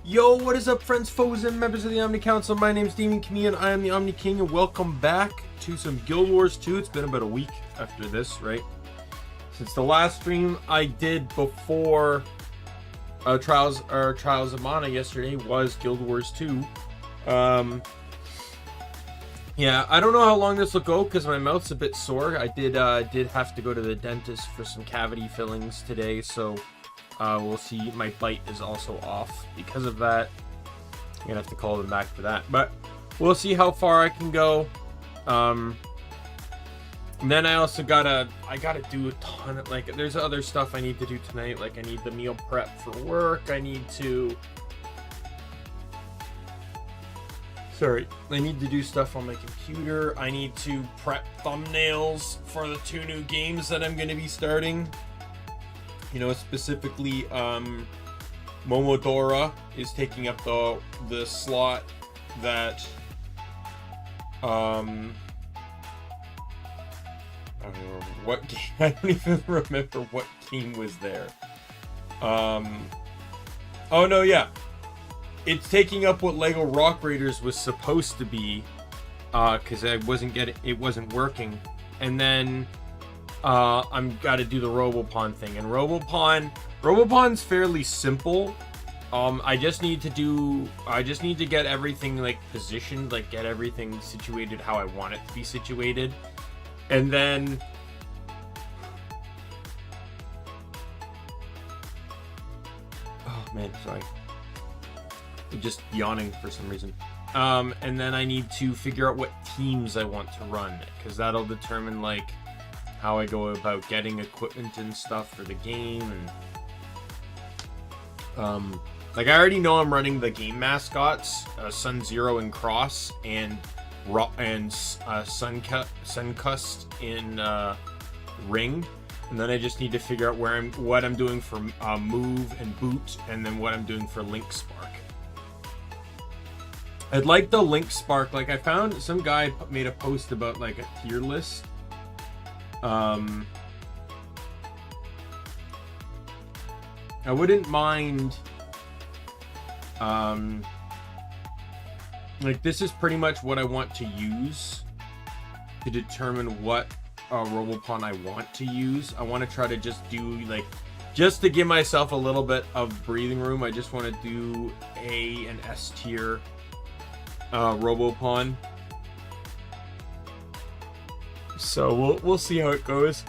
Yo, what is up, friends, foes, and members of the Omni Council? My name is Daimien Kamiya and I am the Omni King, and welcome back to some Guild Wars 2. It's been about a week after this, right? Since the last stream I did before Trials of Mana yesterday was Guild Wars 2. Yeah, I don't know how long this will go because my mouth's a bit sore. I did have to go to the dentist for some cavity fillings today, so we'll see. My bite is also off because of that. I'm gonna have to call them back for that, but we'll see how far I can go. And then I also gotta do a ton of, like, there's other stuff I need to do tonight. Like, I need the meal prep for work. I need to do stuff on my computer. I need to prep thumbnails for the 2 new games that I'm going to be starting. You know, specifically, Momodora is taking up the slot that, I don't know what game, I don't even remember what game was there. Oh no, yeah. It's taking up what Lego Rock Raiders was supposed to be, because it wasn't working. And then I'm got to do the Robopon thing. And Robopon's fairly simple. I just need to get everything, like, positioned, like, get everything situated how I want it to be situated. And then oh man, sorry. I'm just yawning for some reason. And then I need to figure out what teams I want to run, because that'll determine, like, how I go about getting equipment and stuff for the game. And like, I already know I'm running the game mascots, Sun Zero and Cross, and Suncust in Ring. And then I just need to figure out what I'm doing for Move and Boot, and then what I'm doing for Link Spark. I'd like the Link Spark. Like, I found some guy made a post about, like, a tier list. I wouldn't mind. Like, this is pretty much what I want to use to determine what Robopon I want to use. I want to try to just do, like, just to give myself a little bit of breathing room. I just want to do A and S tier Robopon. So we'll see how it goes.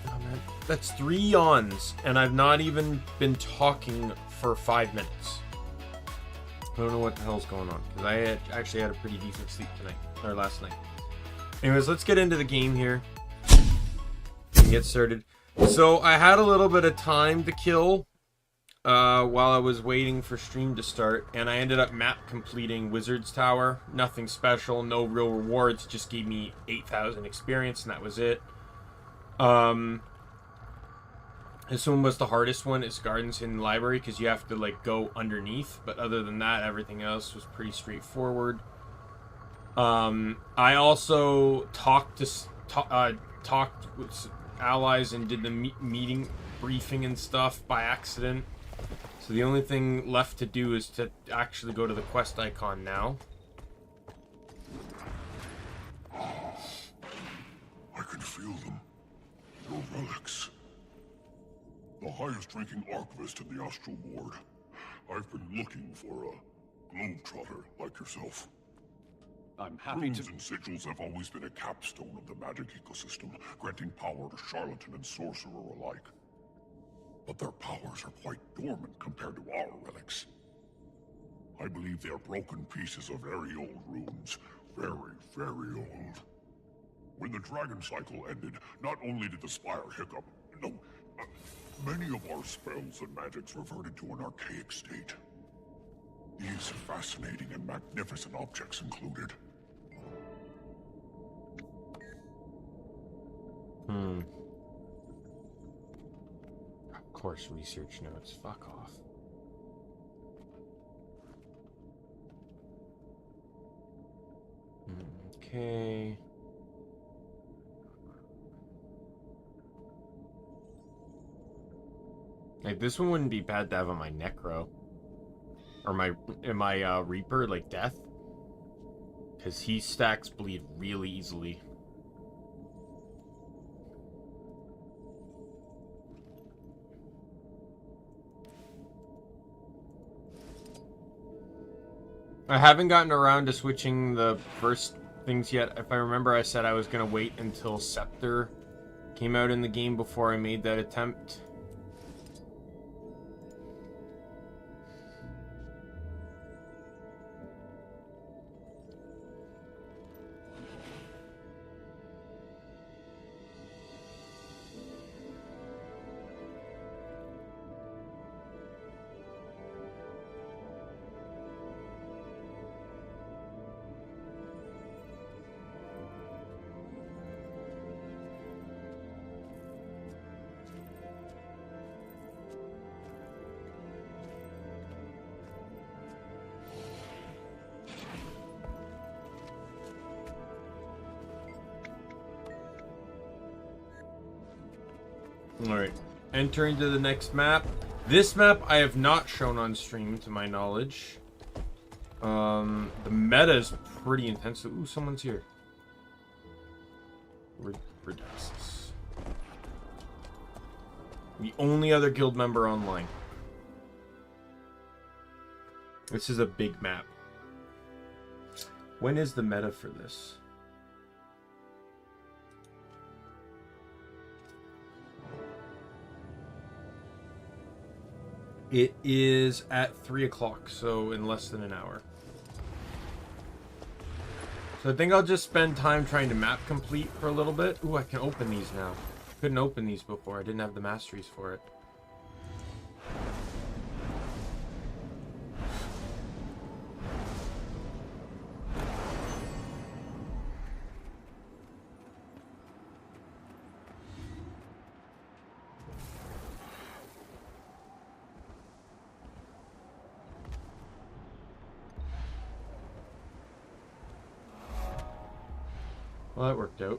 Oh man, that's 3 yawns, and I've not even been talking for 5 minutes. I don't know what the hell's going on, because I actually had a pretty decent sleep tonight, or last night. Anyways, let's get into the game here and get started. So I had a little bit of time to kill while I was waiting for stream to start, and I ended up map completing Wizard's Tower. Nothing special, no real rewards, just gave me 8,000 experience, and that was it. This one was the hardest one. It's Gardens in the Library, because you have to, like, go underneath, but other than that, everything else was pretty straightforward. I also talked with allies and did the meeting briefing and stuff by accident. So the only thing left to do is to actually go to the quest icon now. I can feel them. Your relics. The highest ranking archivist in the Astral Ward. I've been looking for a globetrotter like yourself. I'm happy Runes to... and sigils have always been a capstone of the magic ecosystem, granting power to charlatan and sorcerer alike. But their powers are quite dormant compared to our relics. I believe they are broken pieces of very old runes. Very, very old. When the dragon cycle ended, not only did the spire hiccup, many of our spells and magics reverted to an archaic state. These fascinating and magnificent objects included. Of course, research notes. Fuck off. Okay. Like, this one wouldn't be bad to have on my Necro. Or my Reaper, like Death. Because he stacks bleed really easily. I haven't gotten around to switching the first things yet. If I remember, I said I was going to wait until Scepter came out in the game before I made that attempt. Alright, enter into the next map. This map I have not shown on stream, to my knowledge. The meta is pretty intense. Ooh, someone's here. Redexus. The only other guild member online. This is a big map. When is the meta for this? It is at 3 o'clock, so in less than an hour. So I think I'll just spend time trying to map complete for a little bit. Ooh, I can open these now. Couldn't open these before. I didn't have the masteries for it. Well, that worked out.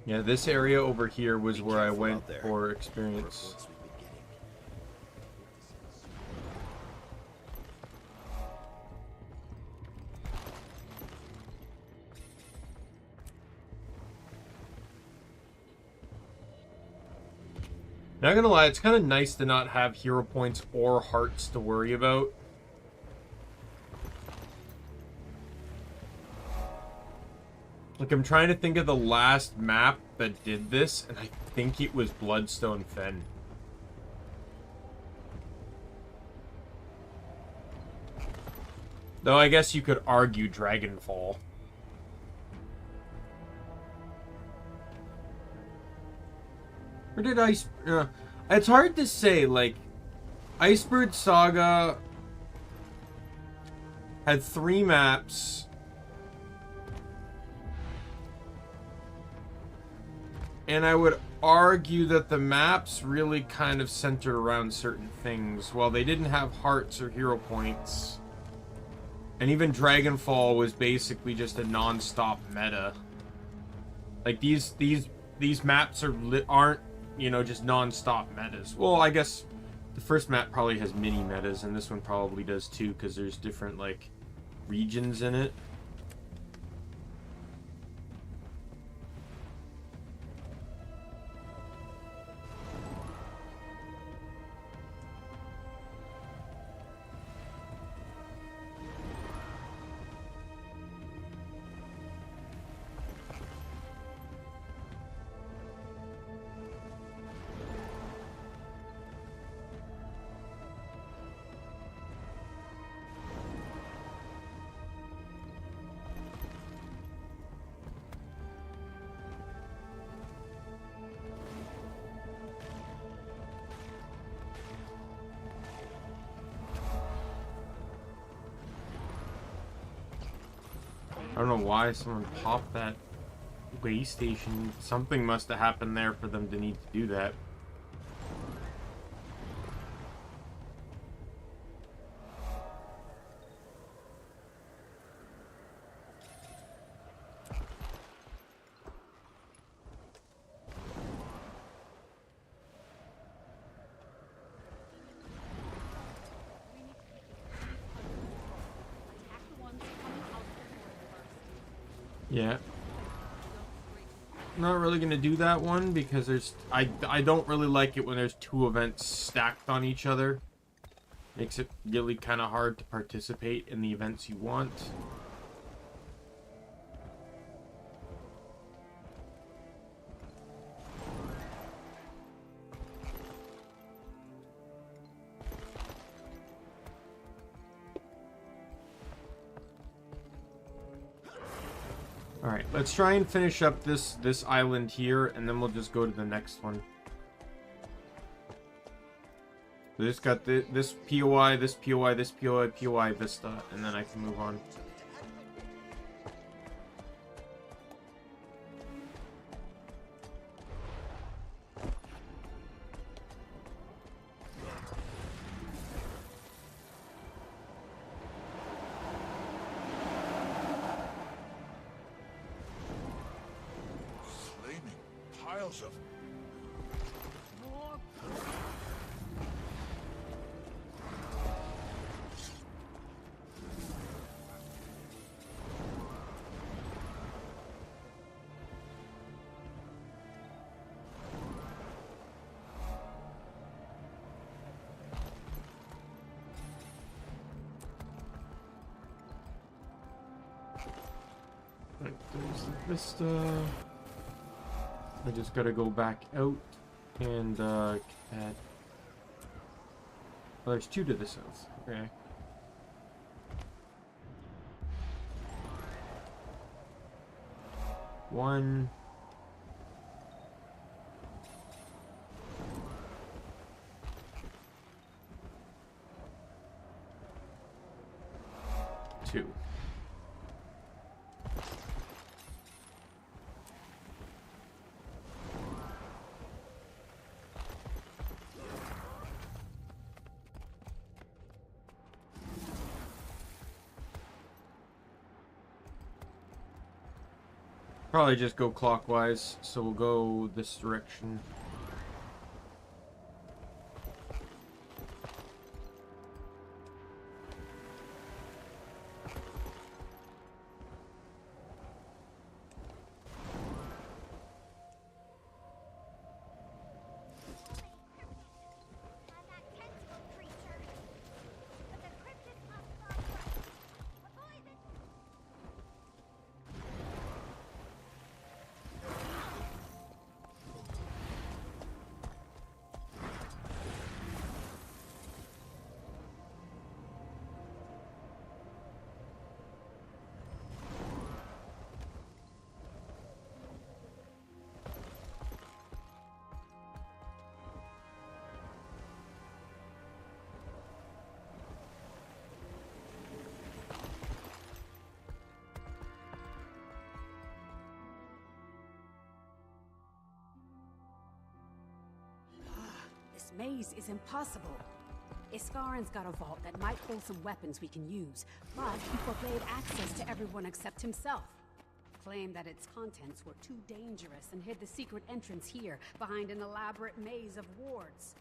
Yeah, this area over here was where I went for experience. Not gonna lie, it's kind of nice to not have hero points or hearts to worry about. Like, I'm trying to think of the last map that did this, and I think it was Bloodstone Fen. Though I guess you could argue Dragonfall. Or did Ice... it's hard to say, like... Icebird Saga had 3 maps. And I would argue that the maps really kind of centered around certain things. While they didn't have hearts or hero points. And even Dragonfall was basically just a non-stop meta. Like, these maps aren't, you know, just non-stop metas. Well, I guess the first map probably has mini metas, and this one probably does too, because there's different, like, regions in it. I don't know why someone popped that way station. Something must have happened there for them to need to do that. Yeah. Not really gonna do that one because there's I don't really like it when there's two events stacked on each other. Makes it really kind of hard to participate in the events you want. Alright, let's try and finish up this island here, and then we'll just go to the next one. So this got this POI, this POI, this POI, POI, Vista, and then I can move on. Piles of... Right, there's the Vista. I just gotta go back out and add. Well, there's two to the south. Okay. One. Two. Probably just go clockwise, so we'll go this direction. This maze is impossible. Iskarin's got a vault that might hold some weapons we can use, but he forbade access to everyone except himself. Claimed that its contents were too dangerous and hid the secret entrance here, behind an elaborate maze of wards.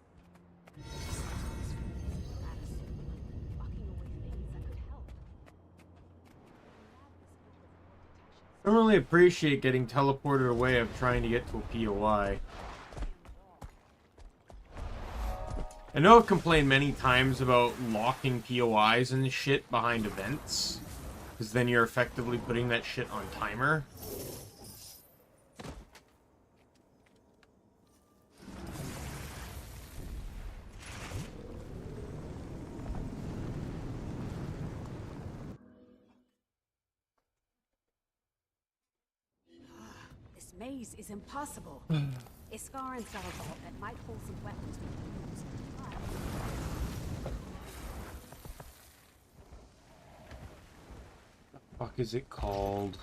I don't really appreciate getting teleported away of trying to get to a POI. I know I've complained many times about locking POIs and shit behind events, because then you're effectively putting that shit on timer. This maze is impossible. Iskarin's got a vault that might hold some weapons we can use. Fuck is it called?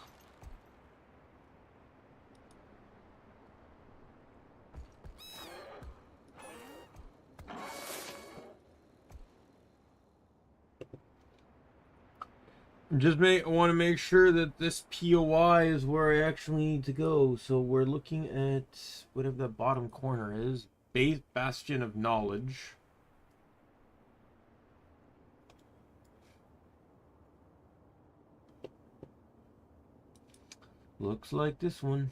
I want to make sure that this POI is where I actually need to go. So we're looking at whatever the bottom corner is. Bastion of Knowledge. Looks like this one.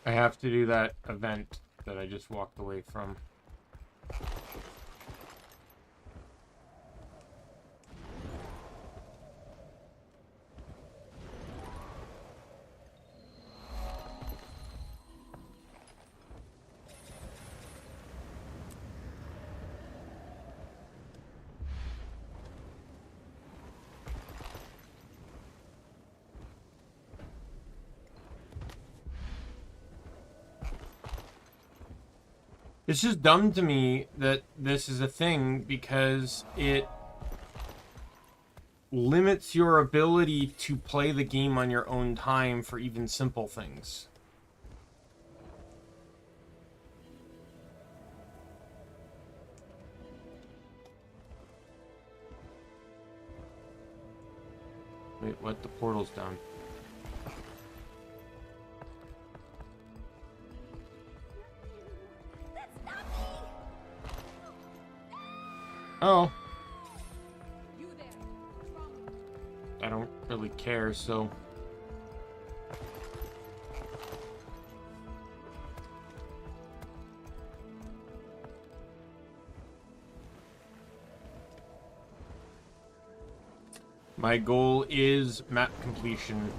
I have to do that event that I just walked away from. It's just dumb to me that this is a thing because it limits your ability to play the game on your own time for even simple things. Wait, what? The portal's down. Oh. I don't really care, so... My goal is map completion.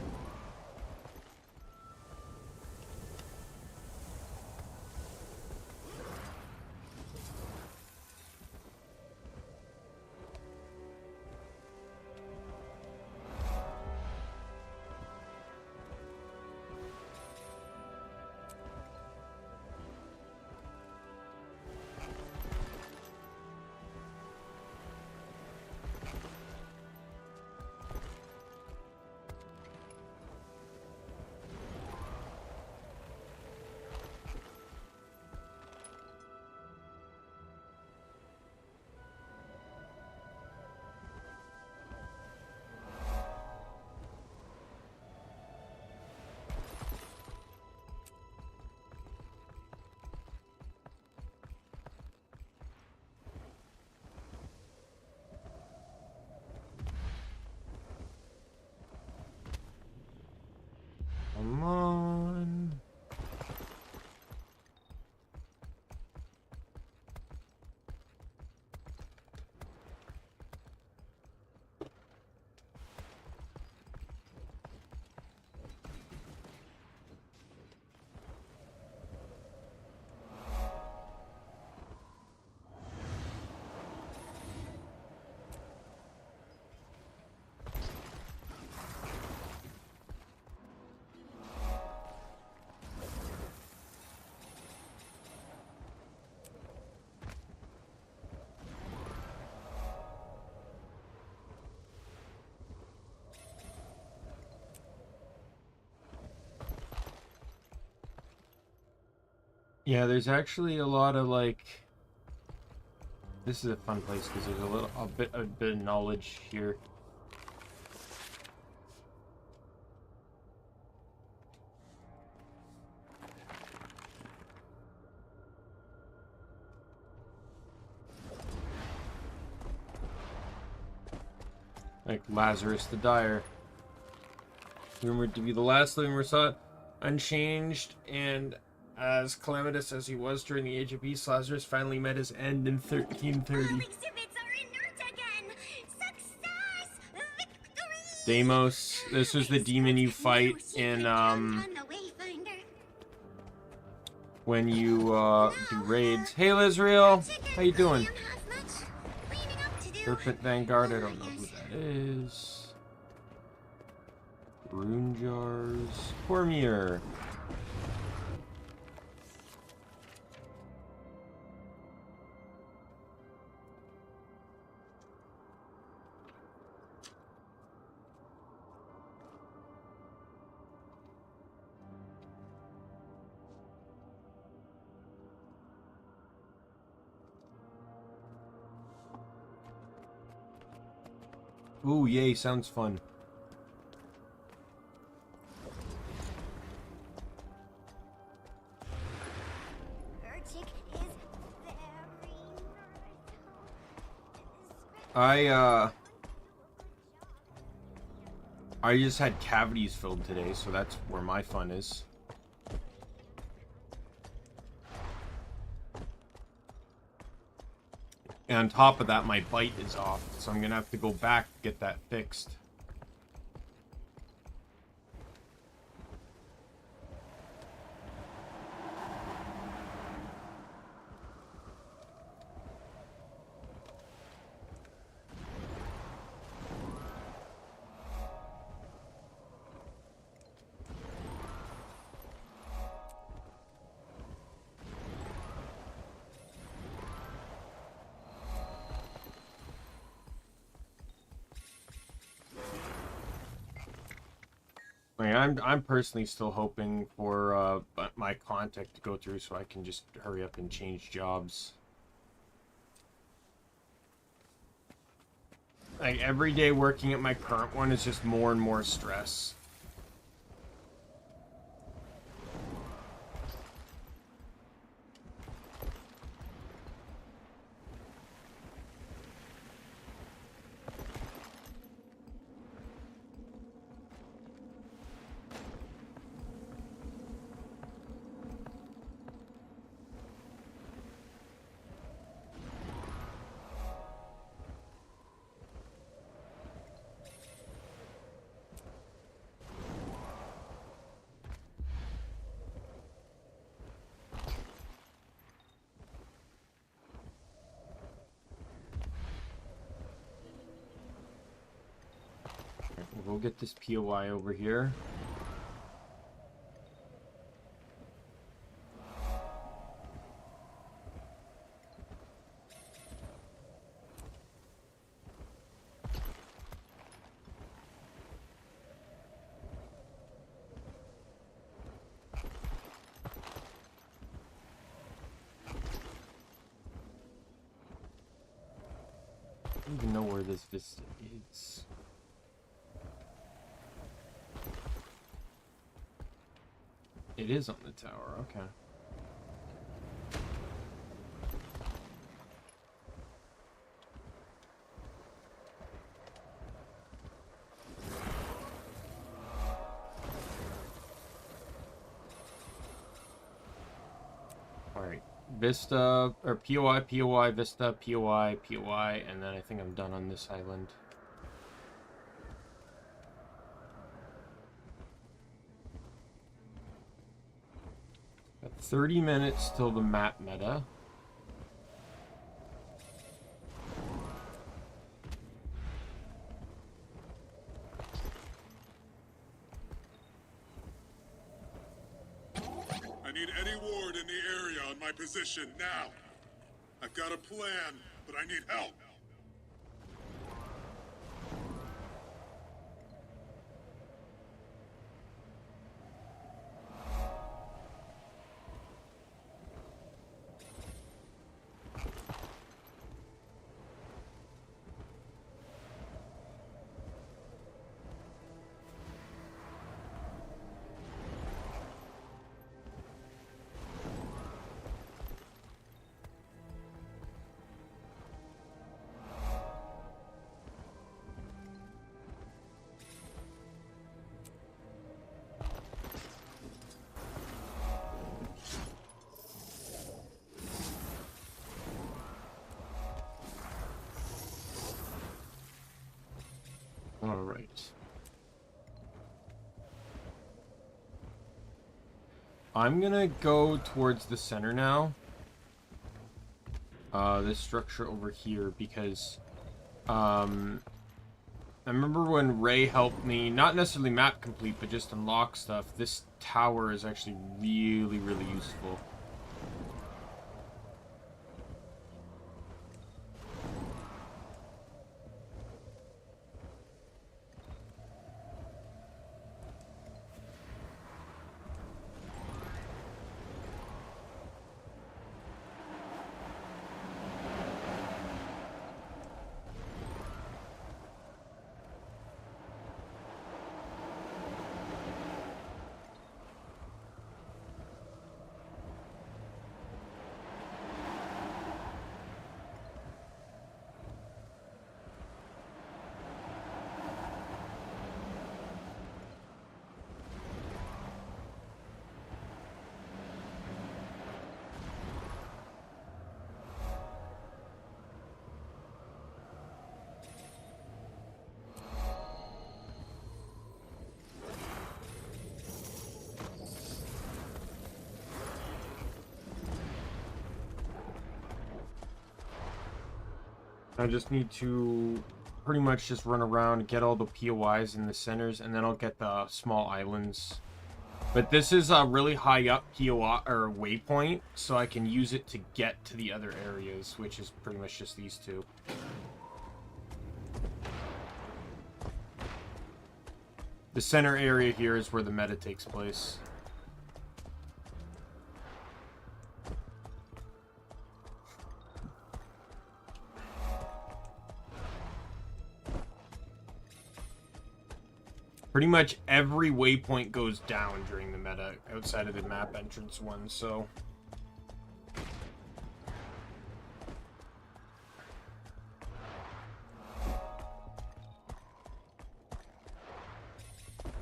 Come on. Yeah, there's actually a lot of like... This is a fun place because there's a bit of knowledge here. Like Lazarus the Dyer. Rumored to be the last living Resort, unchanged and as calamitous as he was during the Age of Beasts, Lazarus finally met his end in 1330. All exhibits are inert again. Success! Victory! Deimos, this was the demon you fight in, when you, do raids. Hey, Lizriel! How you doing? Serpent Vanguard, I don't know who that is. Rune Jars. Cormier. Ooh, yay, sounds fun. Urchik is very I just had cavities filled today, so that's where my fun is. And on top of that, my bite is off, so I'm gonna have to go back and get that fixed. I mean, I'm personally still hoping for my contact to go through so I can just hurry up and change jobs. Like, every day working at my current one is just more and more stress. We'll get this POI over here. I don't even know where this vista is. It is on the tower, okay. Alright, Vista, or POI, POI, Vista, POI, POI, and then I think I'm done on this island. Got 30 minutes till the map meta. I need any ward in the area on my position now. I've got a plan, but I need help. Alright. I'm gonna go towards the center now. This structure over here, because I remember when Ray helped me, not necessarily map complete, but just unlock stuff. This tower is actually really, really useful. I just need to pretty much just run around, get all the POIs in the centers, and then I'll get the small islands. But this is a really high up POI or waypoint, so I can use it to get to the other areas, which is pretty much just these two. The center area here is where the meta takes place. Pretty much every waypoint goes down during the meta outside of the map entrance one, so...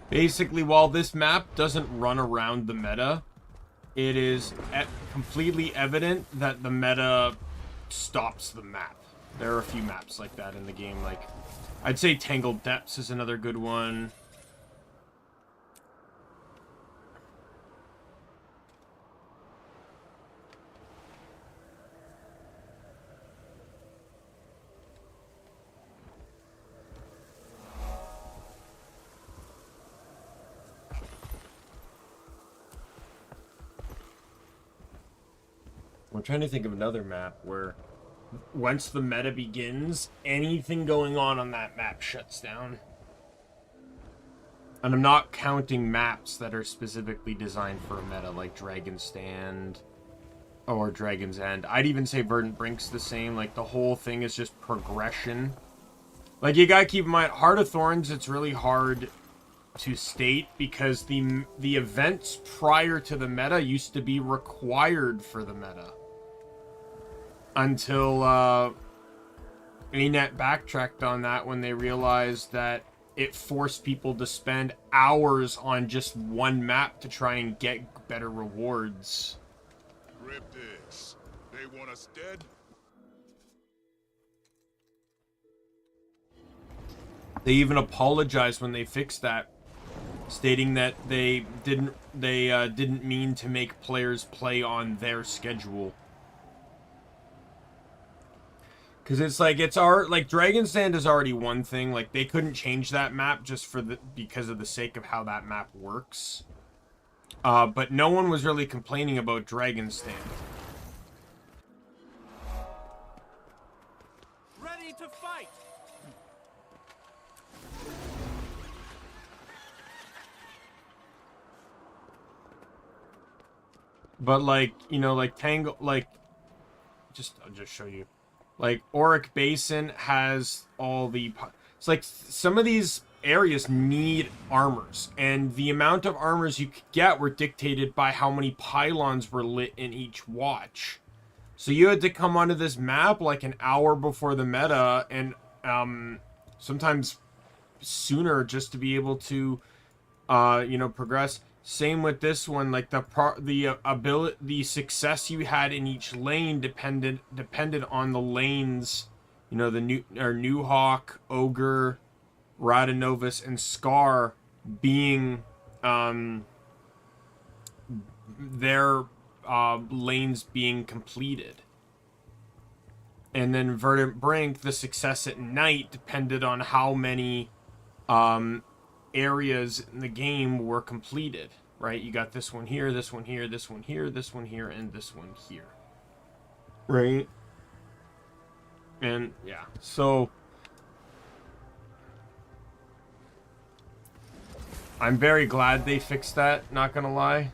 Basically, while this map doesn't run around the meta, it is completely evident that the meta stops the map. There are a few maps like that in the game. Like, I'd say Tangled Depths is another good one. I'm trying to think of another map where once the meta begins, anything going on that map shuts down. And I'm not counting maps that are specifically designed for a meta, like Dragon's Stand or Dragon's End. I'd even say Verdant Brink's the same. Like, the whole thing is just progression. Like, you gotta keep in mind, Heart of Thorns, it's really hard to state because the events prior to the meta used to be required for the meta. Until ArenaNet backtracked on that when they realized that it forced people to spend hours on just one map to try and get better rewards. Cryptics, they want us dead? They even apologized when they fixed that, stating that they didn't mean to make players play on their schedule. Because it's like, Dragon's Stand is already one thing. Like, they couldn't change that map just because of the sake of how that map works. But no one was really complaining about Dragon's Stand. Ready to fight! But, like, you know, like, Tangle, like, I'll just show you. Like, Auric Basin has all the... It's like, some of these areas need armors. And the amount of armors you could get were dictated by how many pylons were lit in each watch. So you had to come onto this map, like, an hour before the meta, and sometimes sooner just to be able to, you know, progress. Same with this one, like the success you had in each lane depended on the lanes, you know, the New Hawk, Ogre, Radonovus, and Scar being their lanes being completed. And then Verdant Brink, the success at night depended on how many areas in the game were completed, right? You got this one here, this one here, this one here, this one here, and this one here, right? And yeah, so I'm very glad they fixed that, not gonna lie.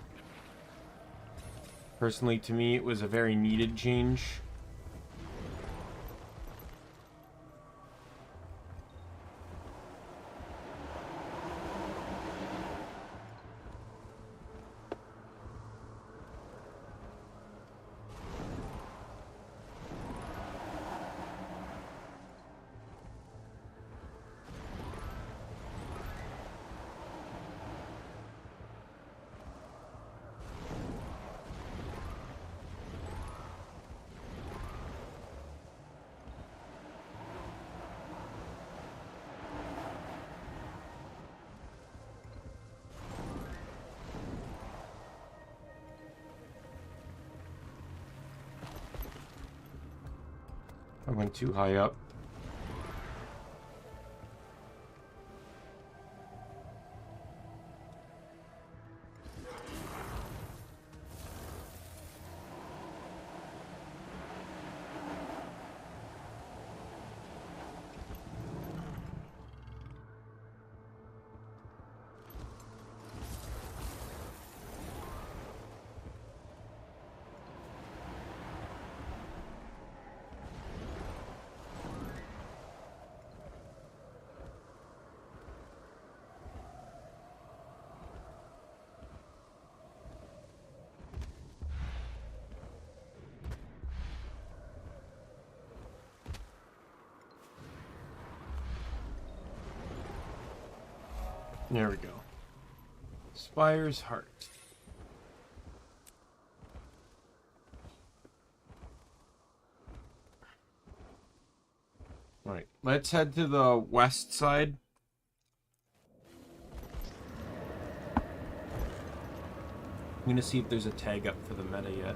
Personally, to me, it was a very needed change. I went too high up. There we go. Spire's Heart. Alright, let's head to the west side. I'm gonna see if there's a tag up for the meta yet.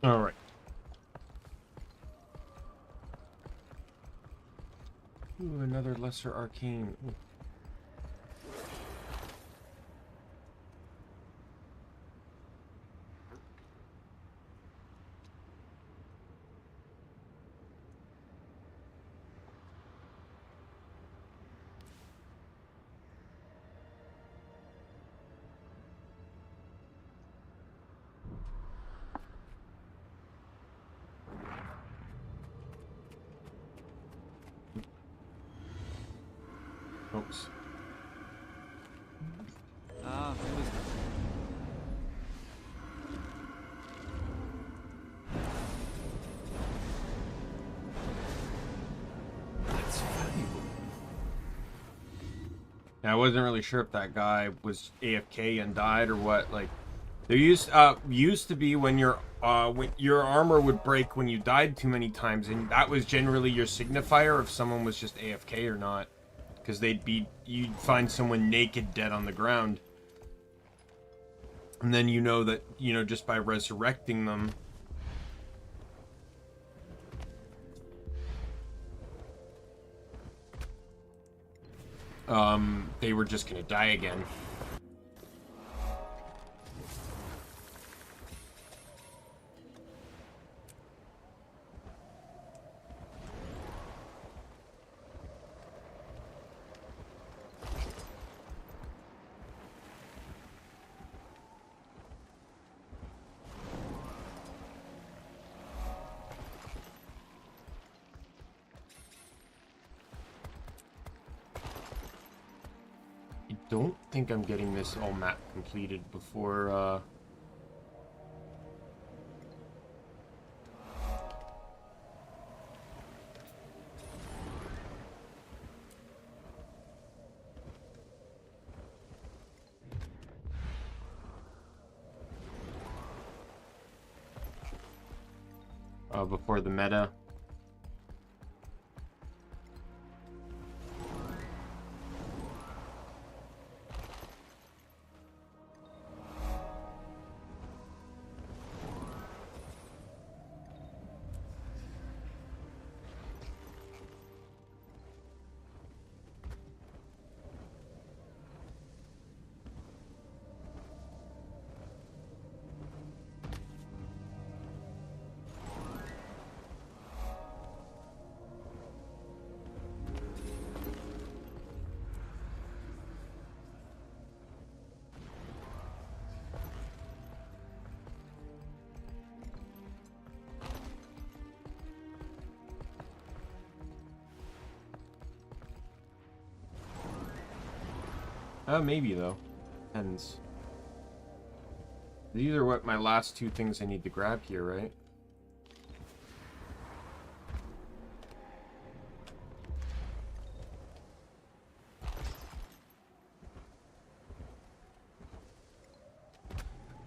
All right. Ooh, another lesser arcane. Ooh. Oops. Ah, who is that? That's valuable. Yeah, I wasn't really sure if that guy was AFK and died or what. Like, there used to be when your armor would break when you died too many times, and that was generally your signifier if someone was just AFK or not. Because you'd find someone naked dead on the ground. And then you know that, just by resurrecting them. They were just gonna die again. I don't think I'm getting this all map completed before before the meta. Maybe though. Depends. These are what my last two things I need to grab here, right?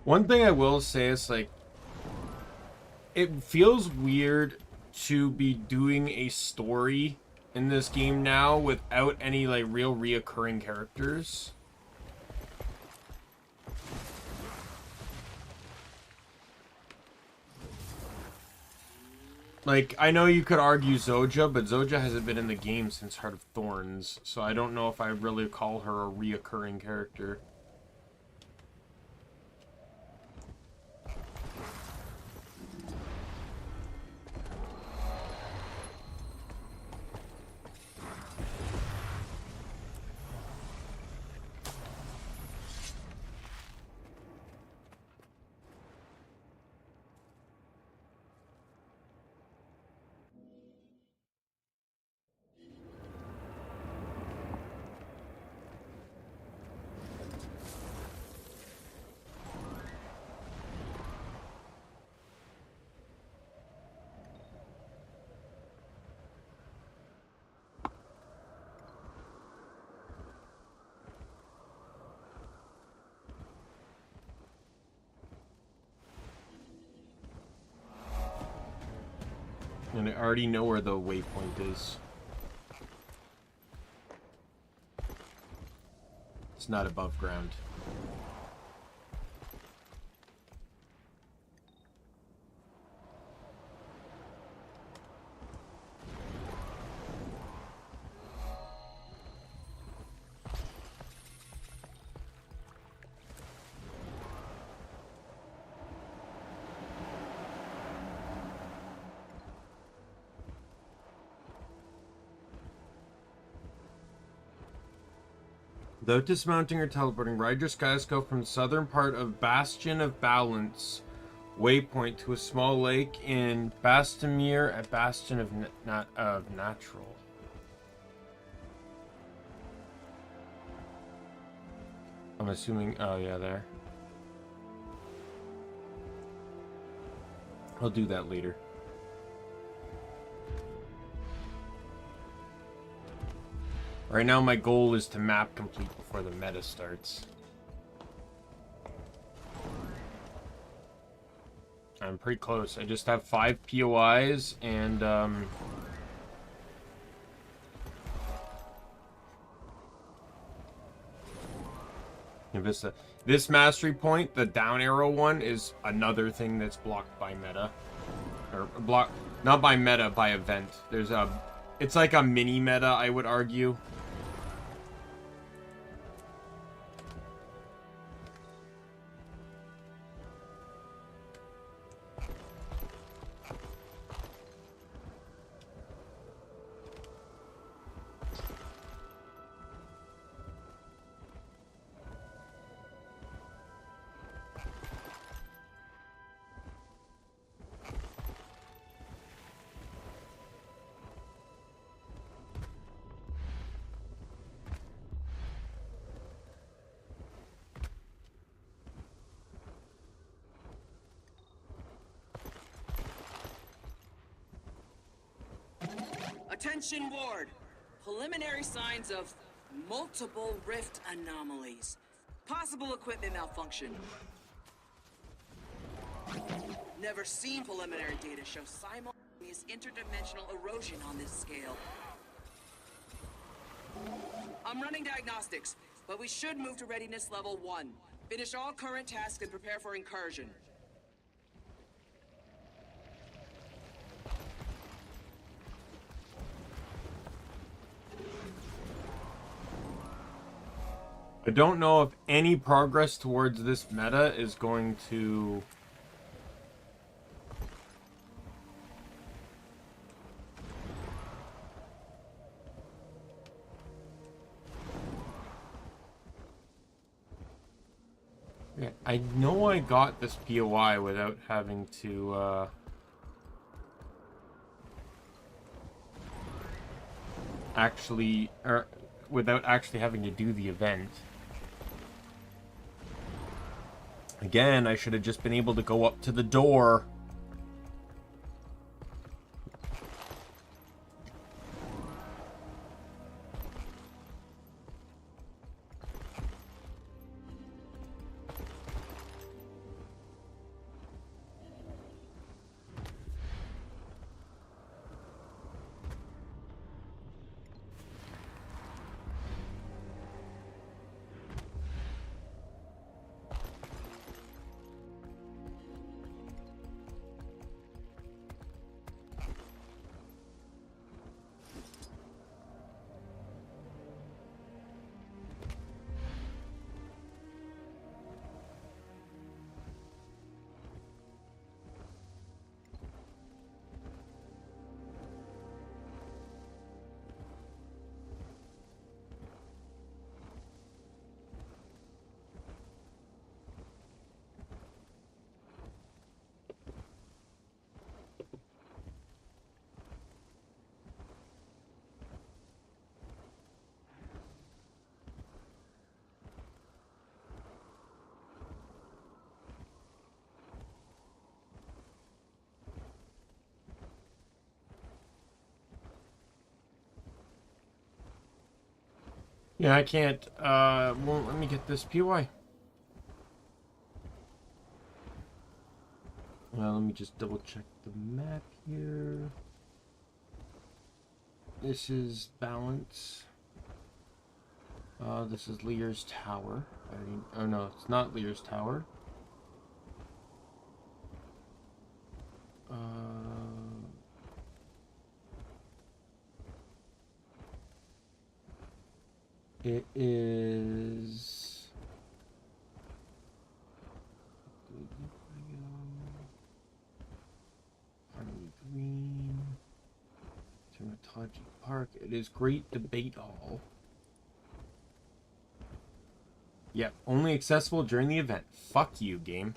One thing I will say is, like, it feels weird to be doing a story in this game now without any like real reoccurring characters. Like, I know you could argue Zoja, but Zoja hasn't been in the game since Heart of Thorns, so I don't know if I really call her a reoccurring character. And I already know where the waypoint is. It's not above ground. Without dismounting or teleporting, ride your skyscope from the southern part of Bastion of Balance waypoint to a small lake in Bastamere at Bastion of Natural. I'm assuming, oh yeah, there. I'll do that later. Right now, my goal is to map complete before the meta starts. I'm pretty close. I just have 5 POIs and Vista. This mastery point, the down arrow one, is another thing that's blocked by meta. Or not by meta, by event. There's a, it's like a mini meta, I would argue. Attention ward! Preliminary signs of multiple rift anomalies. Possible equipment malfunction. Never seen preliminary data show simultaneous interdimensional erosion on this scale. I'm running diagnostics, but we should move to readiness level 1. Finish all current tasks and prepare for incursion. I don't know if any progress towards this meta is going to yeah, I know I got this POI without having to actually, or without actually having to do the event. Again, I should have just been able to go up to the door. Yeah, I can't. Won't let me get this PY. Well, let me just double check the map here. This is balance. This is Lear's Tower. Oh no, it's not Lear's Tower. It is. Army Green. Dermatology Park. It is Great Debate Hall. Yep, only accessible during the event. Fuck you, game.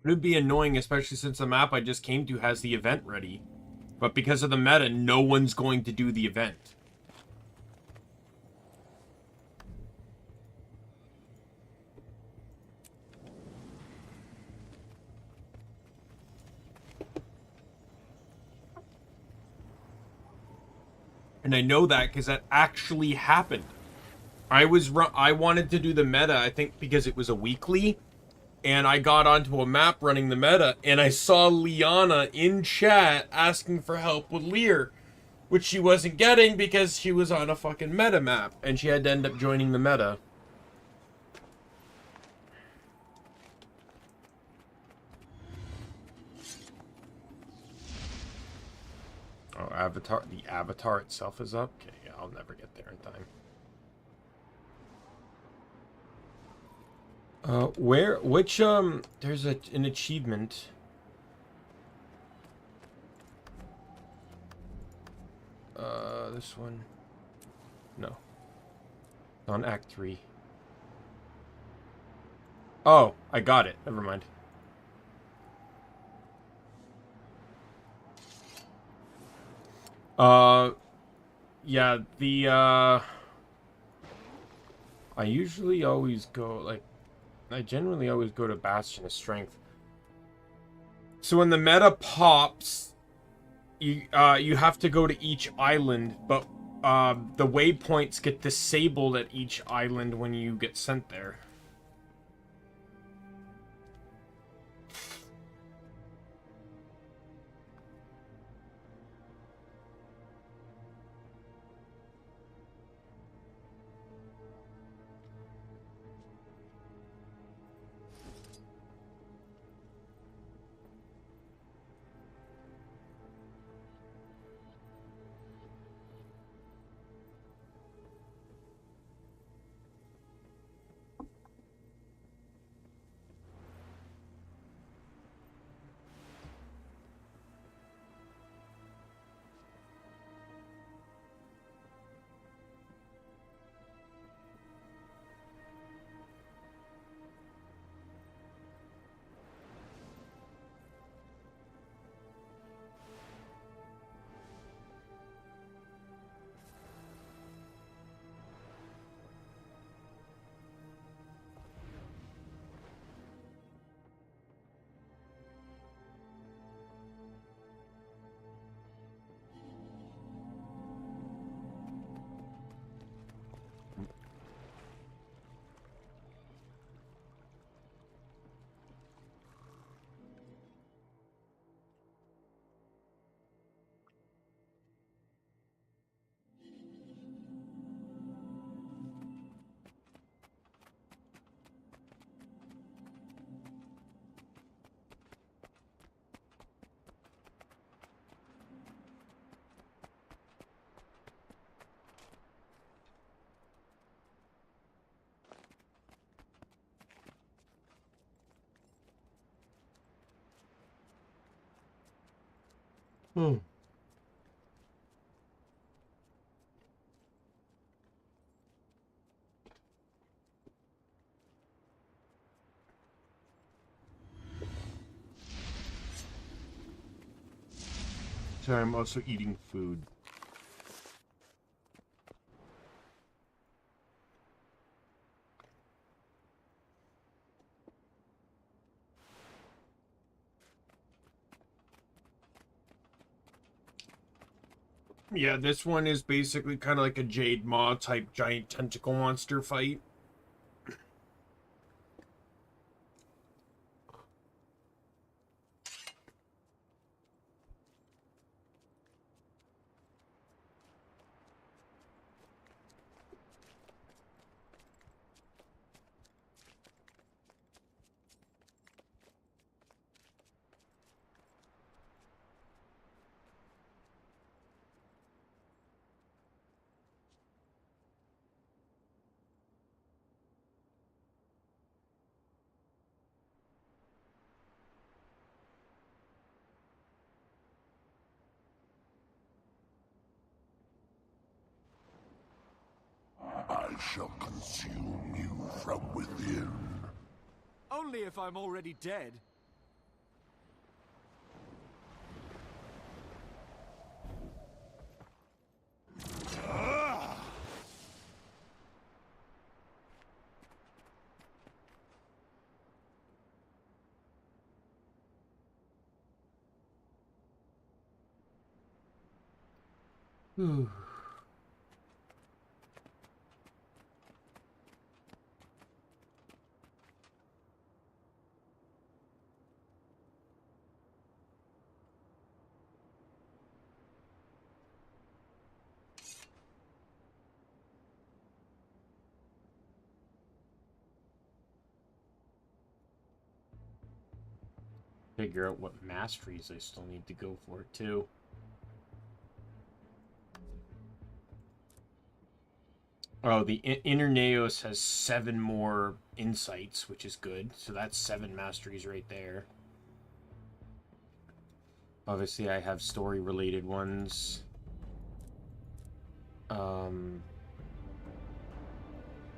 It would be annoying, especially since the map I just came to has the event ready. But because of the meta, no one's going to do the event. And I know that because that actually happened. I wanted to do the meta, I think because it was a weekly, and I got onto a map running the meta, and I saw Liana in chat asking for help with Lear, which she wasn't getting because she was on a fucking meta map, and she had to end up joining the meta. Oh, the avatar itself is up? Okay, yeah, I'll never get there in time. There's an achievement. This one. No. On Act 3. Oh, I got it. Never mind. Yeah, I usually always go, like, I generally always go to Bastion of Strength. So when the meta pops, you have to go to each island, but the waypoints get disabled at each island when you get sent there. Hmm. Sorry, I'm also eating food. Yeah, this one is basically kind of like a Jade Maw type giant tentacle monster fight. I shall consume you from within. Only if I'm already dead. Figure out what masteries I still need to go for, too. Oh, the Inner Naos has 7 more insights, which is good. So that's 7 masteries right there. Obviously, I have story-related ones.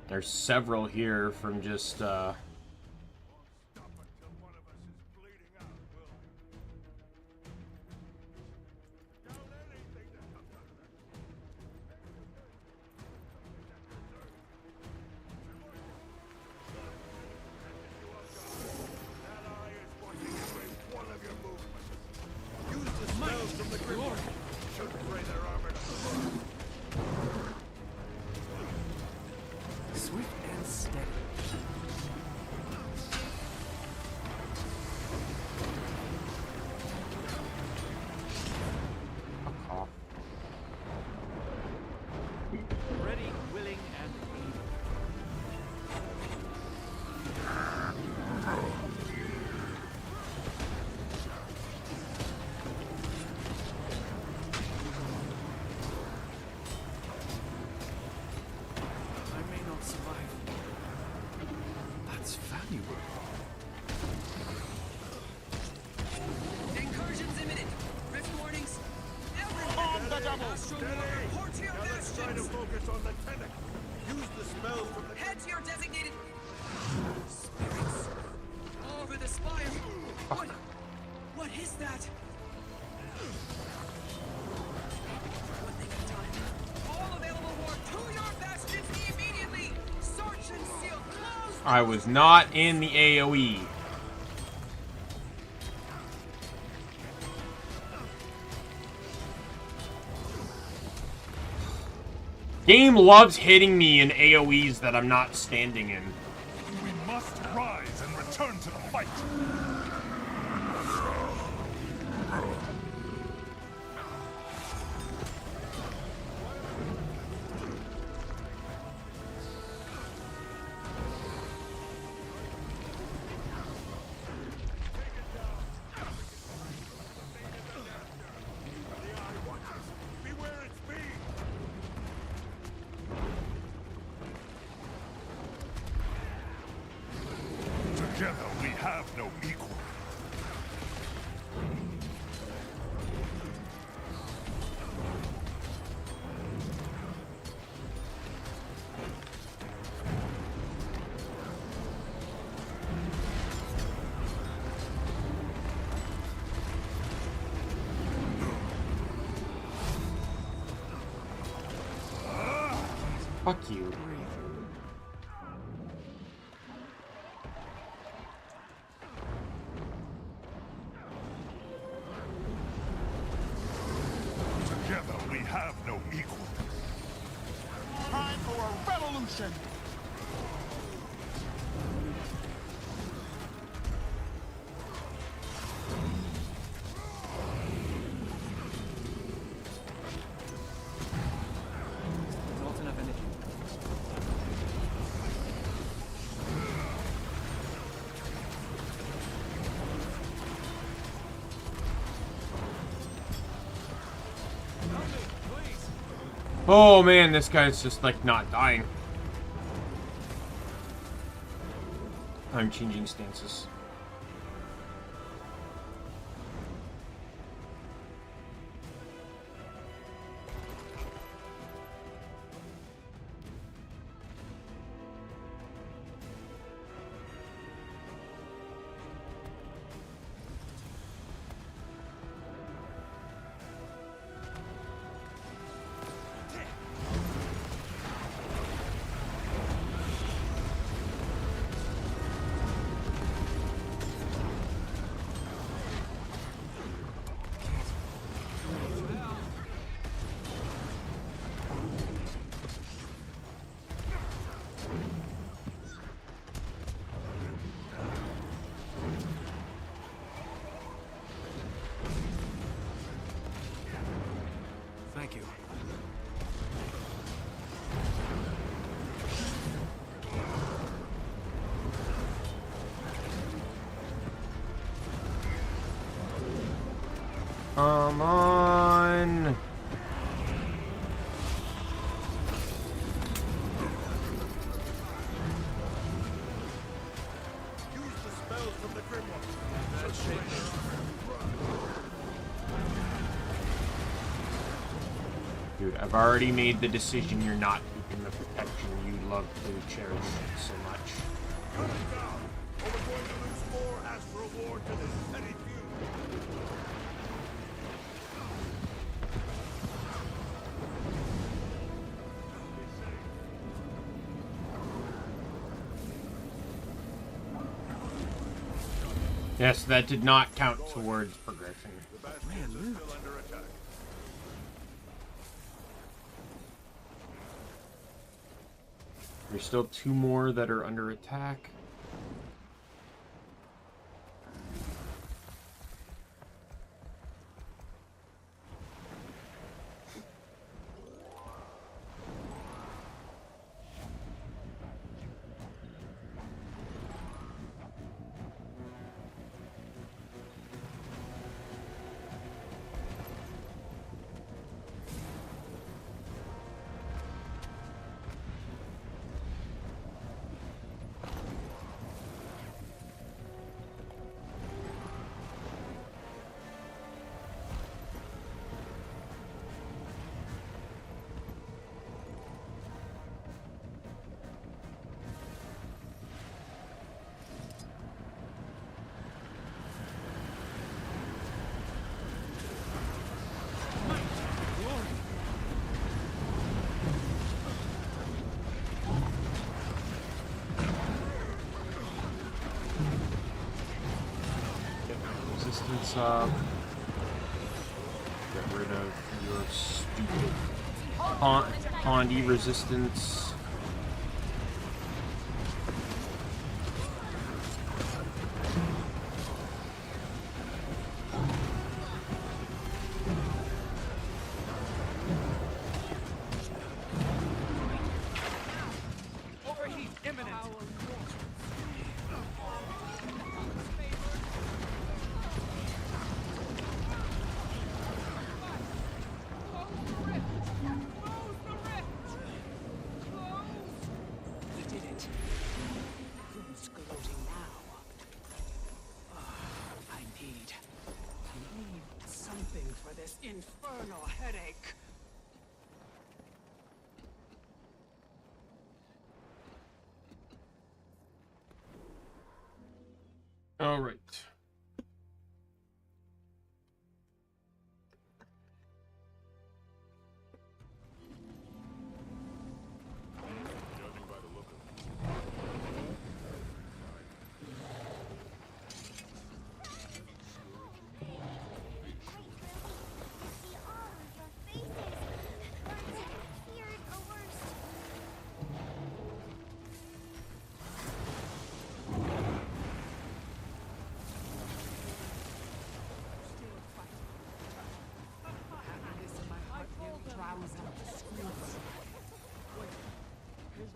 There's several here from just, Swift and steady. Ready, willing, and able. I may not survive. That's valuable. Incursion's imminent. Rift warnings. Everyone. Astral War, report to your bastions. Focus on the tentacle. Use the spells from the... Head to your designated spirits. Over the spire. What is that? One thing at a time. All available ward to your bastions immediately. Search and seal. Close. I was not in the AoE. Game loves hitting me in AoEs that I'm not standing in. We must rise and return to the fight. Beware its speed. Together we have no equal. Fuck you. Together we have no equal. Time for a revolution! Not enough energy. Oh man, this guy's just like not dying. I'm changing stances. Thank you. Come on. Use the spells from the Grim One. Dude, I've already made the decision you're not keeping the protection you love to cherish so much. Cut it down, or we're going to lose more as reward to this petty feud. Yes, that did not count towards progression. The bastions are still under attack. There's still 2 more that are under attack. Resistance up. Get rid of your stupid Pondi resistance. Overheat imminent. We did it. Who's gloating now? I need something for this infernal headache. All right.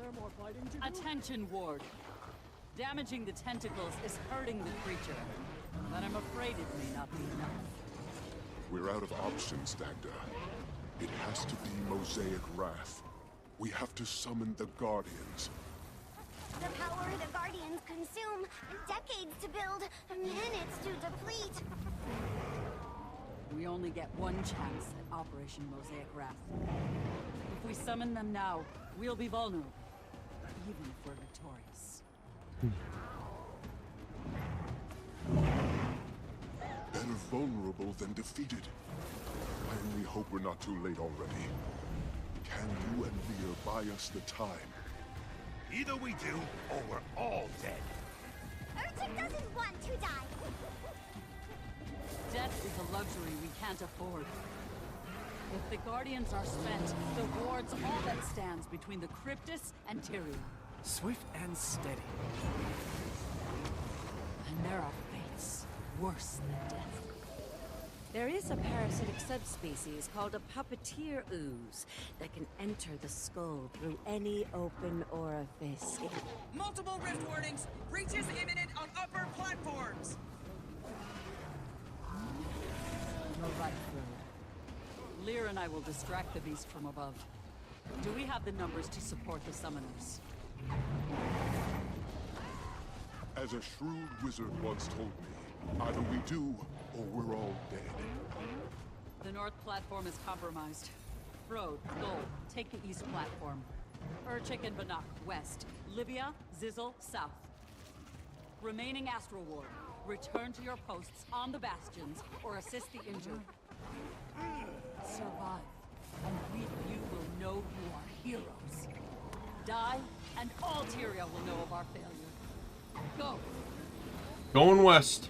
there more fighting to do? Attention, Ward. Damaging the tentacles is hurting the creature, but I'm afraid it may not be enough. We're out of options, Dagda. It has to be Mosaic Wrath. We have to summon the Guardians. The power the Guardians consume, decades to build, minutes to deplete. We only get one chance at Operation Mosaic Wrath. If we summon them now, we'll be vulnerable, even if we're victorious. Better vulnerable than defeated. I only hope we're not too late already. Can you and Lear buy us the time? Either we do, or we're all dead. Urchin doesn't want to die. Death is a luxury we can't afford. If the Guardians are spent, the Ward's all that stands between the Cryptus and Tyria. Swift and steady. And there are fates worse than death. There is a parasitic subspecies called a puppeteer ooze that can enter the skull through any open orifice. Multiple rift warnings. Breach is imminent on upper platforms. You're right, Flo. Lear and I will distract the beast from above. Do we have the numbers to support the summoners? As a shrewd wizard once told me, either we do, or we're all dead. The north platform is compromised. Frode, Gold, take the east platform. Urchik and Banach, west. Livia, Zizzle, south. Remaining Astral Ward, return to your posts on the bastions or assist the injured. Survive, and we you will know you are heroes. Die, and all Tyria will know of our failure. Go! Going west.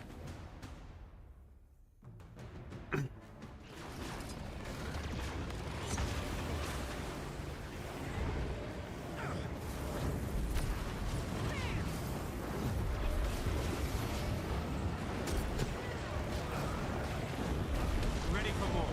Ready for more.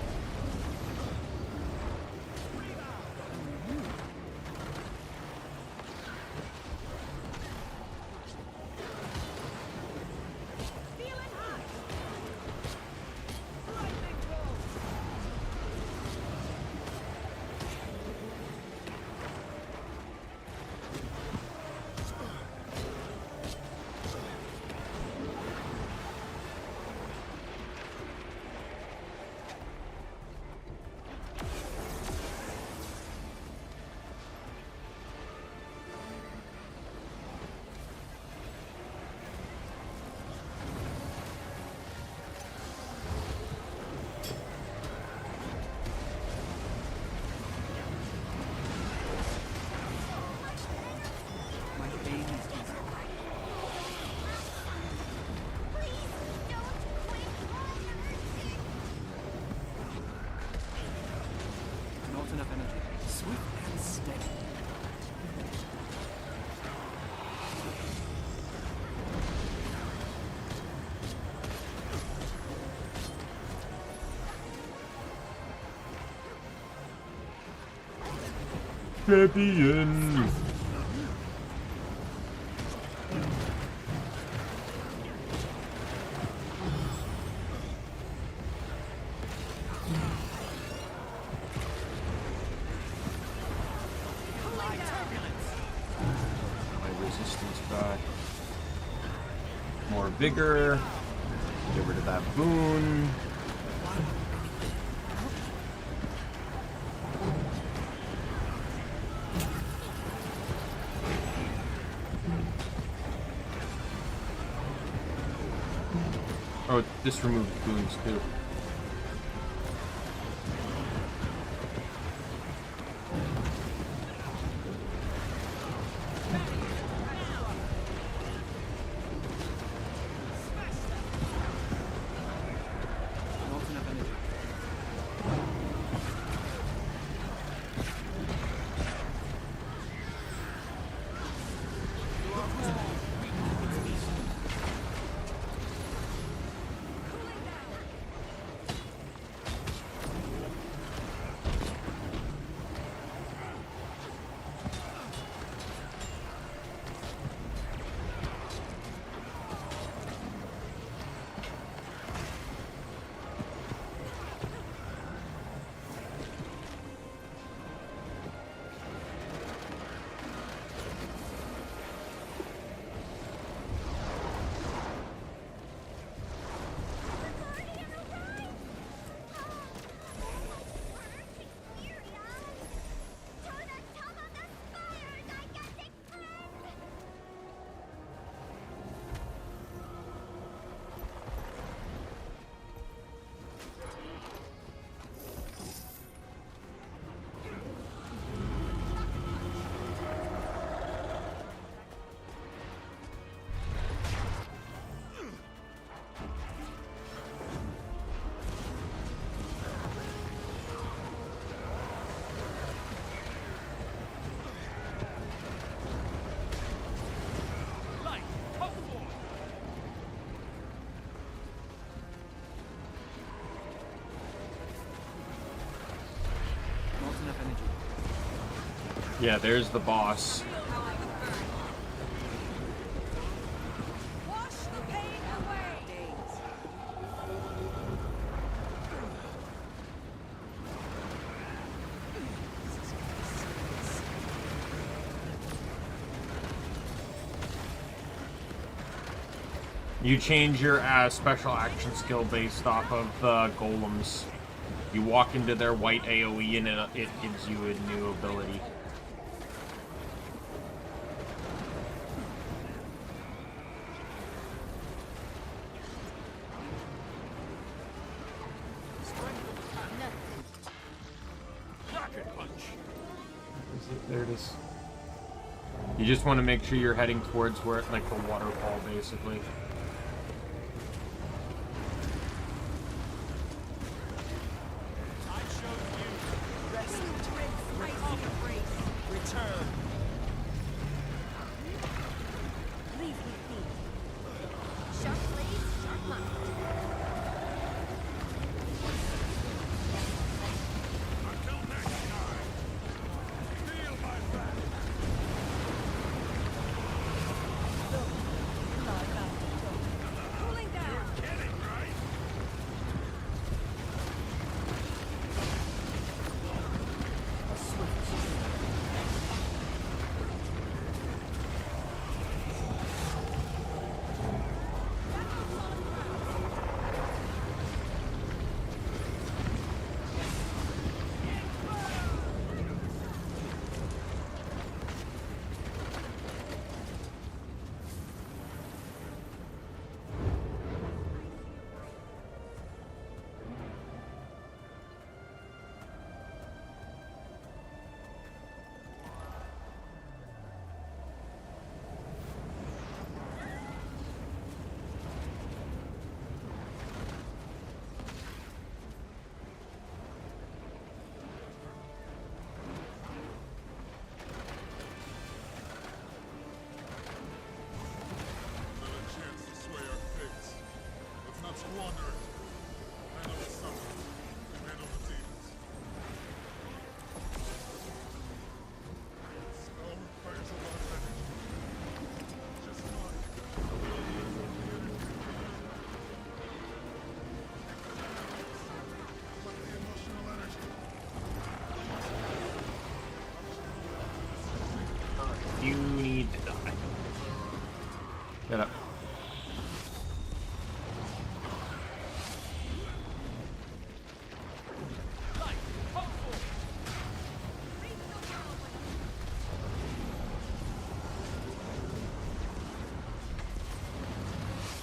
My baby's just Please don't quit on Urchin. not enough energy. Swift and steady. Champion. My resistance back. More vigor. Get rid of that boon. Oh, this removed boons too. Not enough energy. energy. Yeah, there's the boss. Wash the pain away! Days. You change your special action skill based off of the golems. You walk into their white AoE and it gives you a new ability. Rocket punch. There it is. You just want to make sure you're heading towards where, like, the waterfall, basically. I showed you. Rest. Return. Leave with me. Sharp blades, sharp mind. Until next time. Feel my back. Cooling down! Kidding, right? Another chance to sway our fates. Let's not squander it. Handle the suffering. Handle the demons. Spell requires a lot of energy. Just mine. But the emotional energy. You need to die. Get up.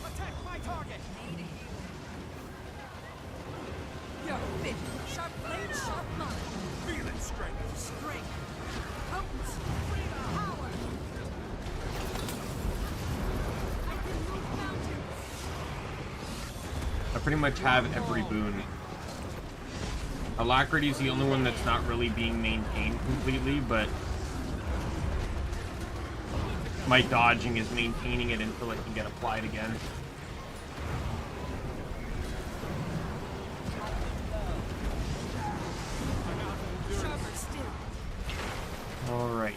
Attack my target! You're fit! Sharp blade, sharp mind! Feel it, strength. Strength! Potency! Power! I can move mountains! I pretty much have every boon. Alacrity is the only one that's not really being maintained completely, but my dodging is maintaining it until it can get applied again. Sharper still! Alright.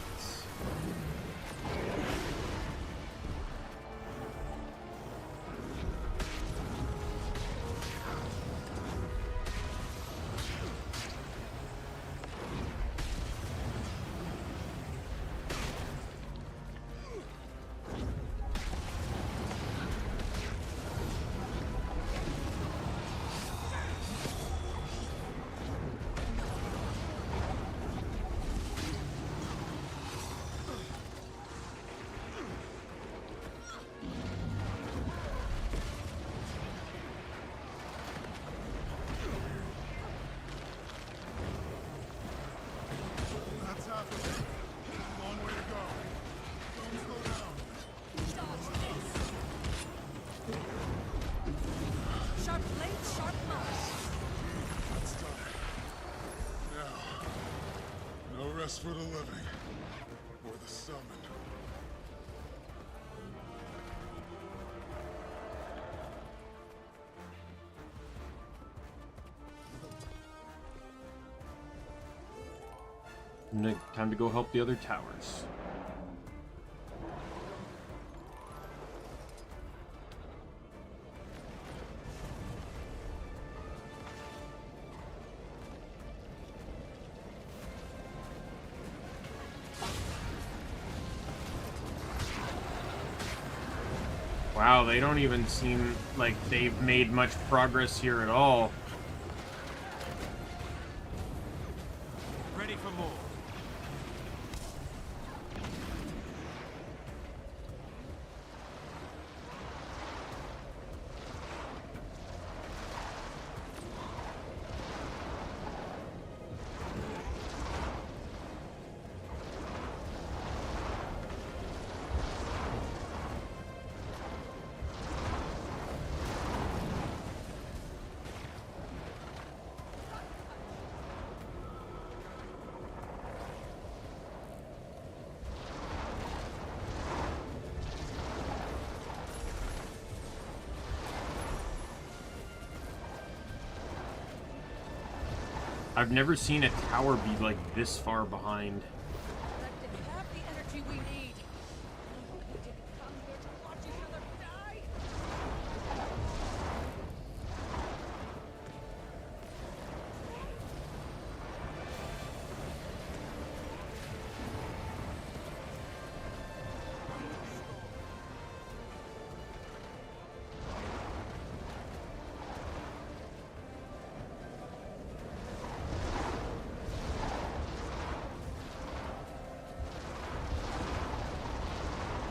That's half of it. Long way to go. Don't slow down. Dodge this! Sharp blade, sharp mind! That's done. Now, no rest for the living. Or the summoned. Time to go help the other towers. Wow, they don't even seem like they've made much progress here at all. Ready for more. I've never seen a tower be like this far behind. Collective have the energy we need. We didn't come here to watch each other die.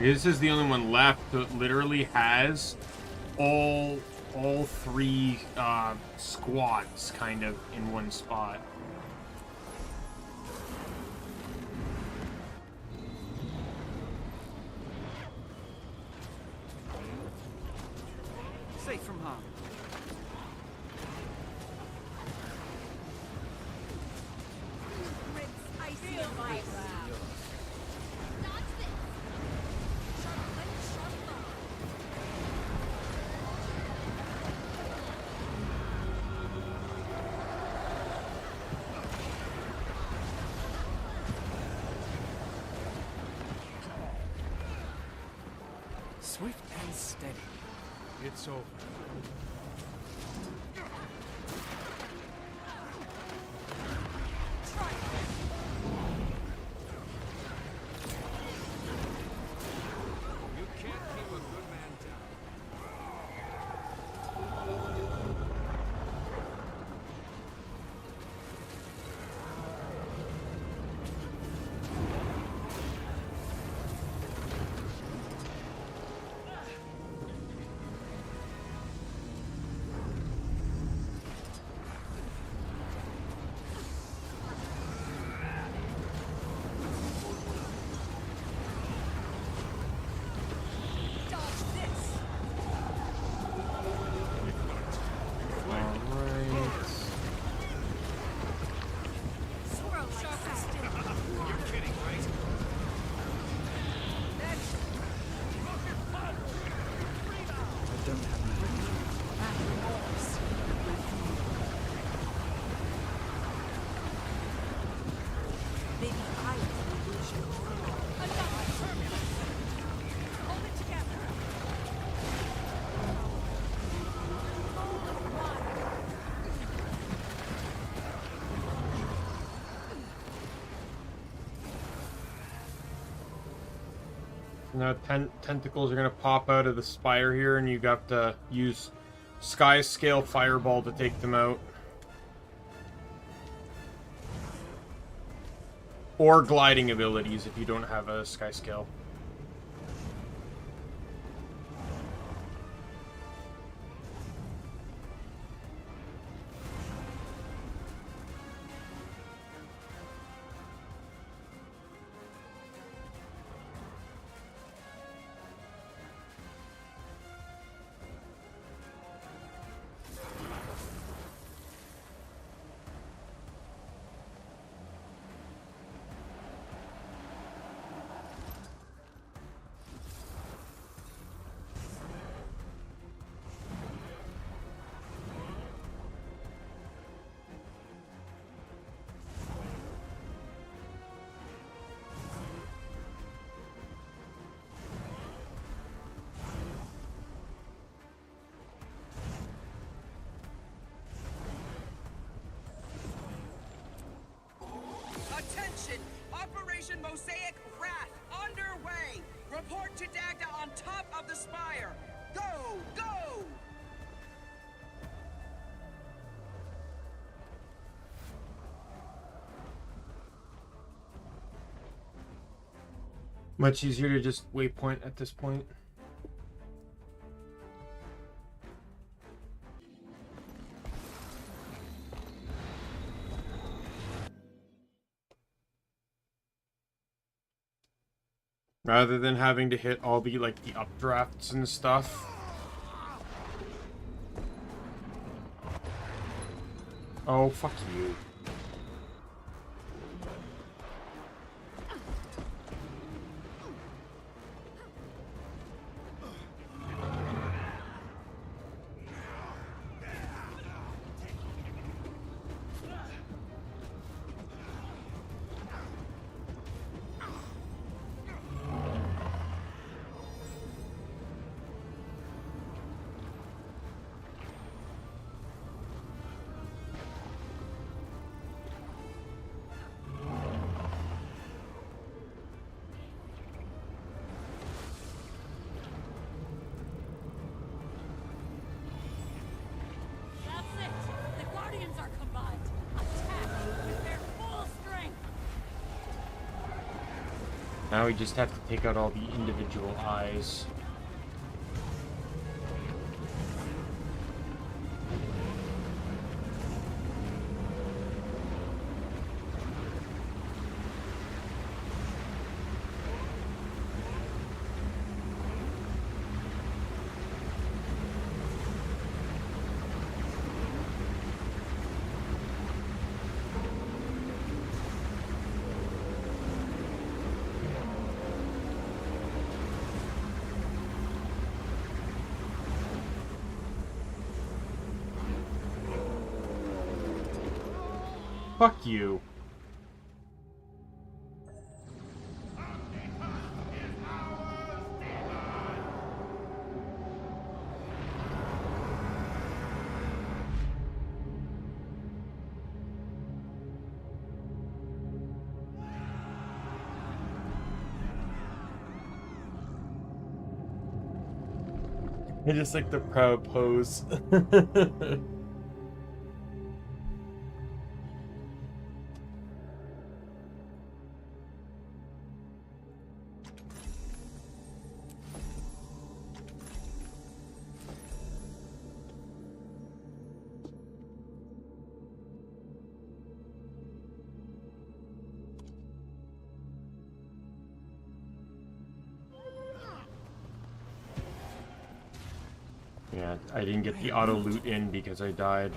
This is the only one left that literally has all three squads kind of in one spot. Safe from harm. Swift and steady. It's over. You can't keep a good man down. Now tentacles are gonna pop out of the spire here, and you got to use sky scale fireball to take them out, or gliding abilities if you don't have a sky scale. Attention! Operation Mosaic Wrath underway! Report to Dagda on top of the spire! Go! Go! Much easier to just waypoint at this point. Rather than having to hit all the, like, the updrafts and stuff. Oh, fuck you. Now we just have to take out all the individual eyes. Fuck you. I just like the proud pose. Yeah, I didn't get the auto loot in because I died.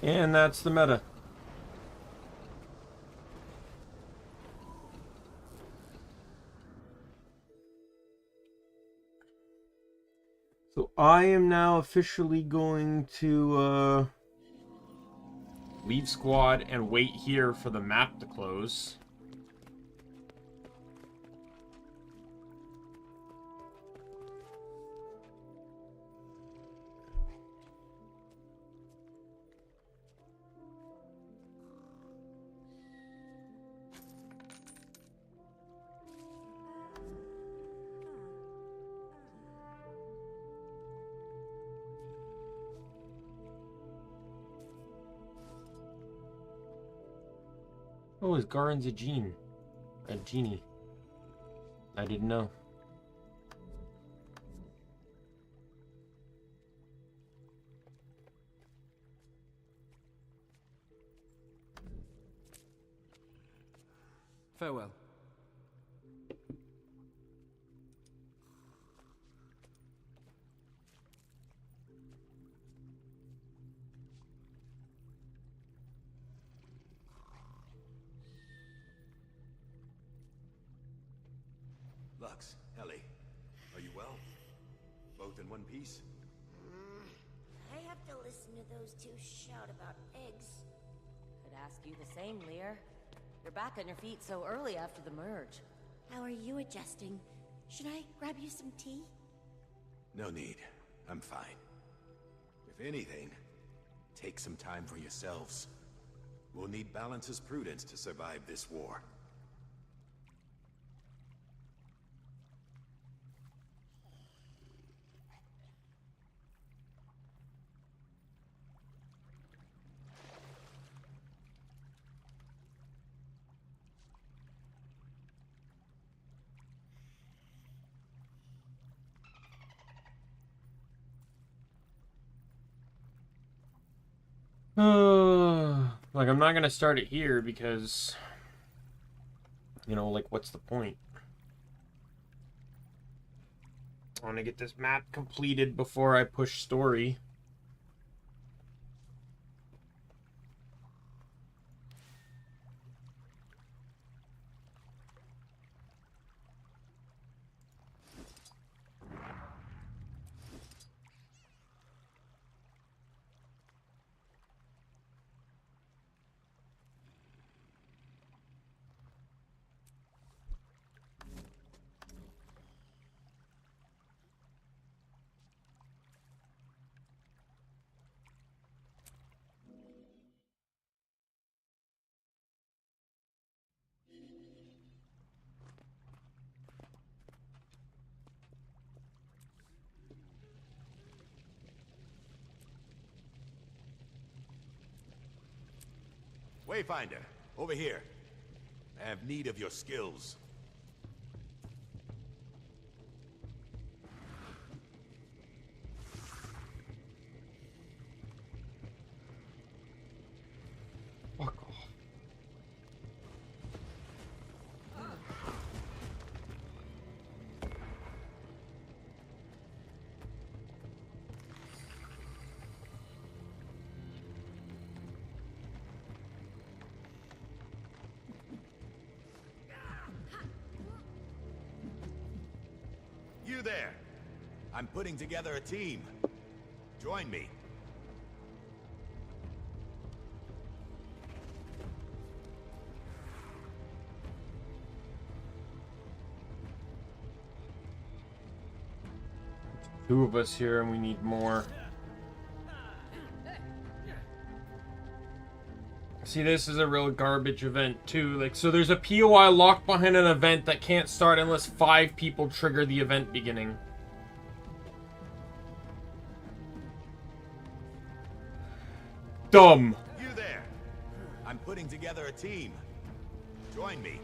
And that's the meta. So I am now officially going to leave squad and wait here for the map to close. Oh, is Garen's a genie? A genie. I didn't know. Farewell. Lux, Ellie, are you well? Both in one piece? I have to listen to those two shout about eggs. Could ask you the same, Lear. You're back on your feet so early after the merge. How are you adjusting? Should I grab you some tea? No need. I'm fine. If anything, take some time for yourselves. We'll need balance as prudence to survive this war. Like, I'm not gonna start it here because, you know, like, what's the point? I want to get this map completed before I push story. Wayfinder, over here. I have need of your skills. Fuck off. You there. I'm putting together a team. Join me. Two of us here and we need more. See, this is a real garbage event too. Like, so there's a POI locked behind an event that can't start unless 5 people trigger the event beginning. Dumb. You there. I'm putting together a team. Join me.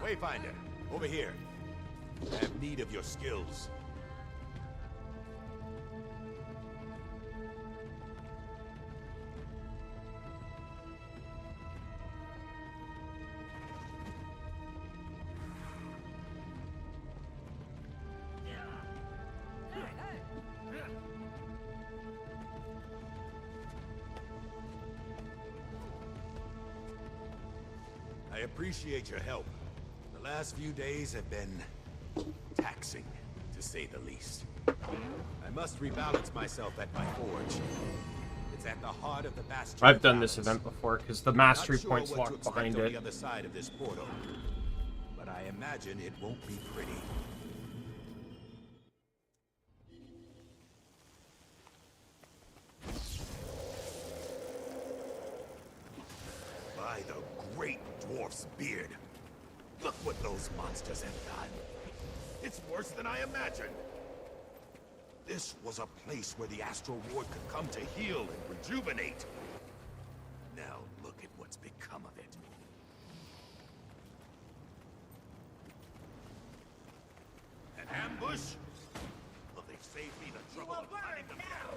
Wayfinder, over here. I have need of your skills. I appreciate your help. The last few days have been taxing, to say the least. I must rebalance myself at my forge. It's at the heart of the bastion. I've done this event before because the mastery Not sure point's what to locked expect behind on it. the other side of this portal, but I imagine it won't be pretty. By the great dwarf's beard. Look what those monsters have done. It's worse than I imagined. This was a place where the Astral Ward could come to heal and rejuvenate. Now look at what's become of it. An ambush? Well, they've saved me the trouble of hunting them down.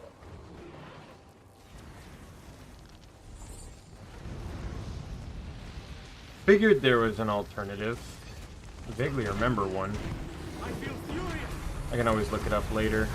Figured there was an alternative. vaguely remember one. I can always look it up later.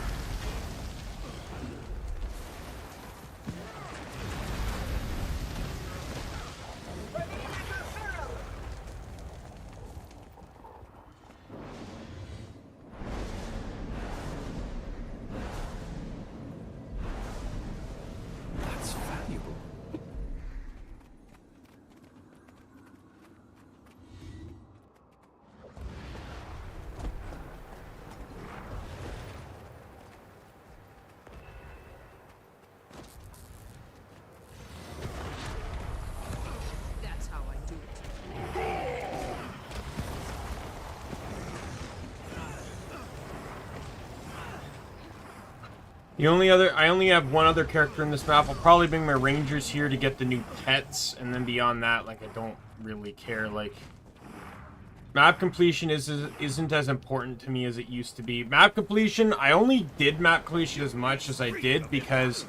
That's valuable. That's how I do it. I only have one other character in this map. I'll probably bring my rangers here to get the new pets, and then beyond that, like, I don't really care. Like, map completion isn't as important to me as it used to be. Map completion, I only did map completion as much as I did because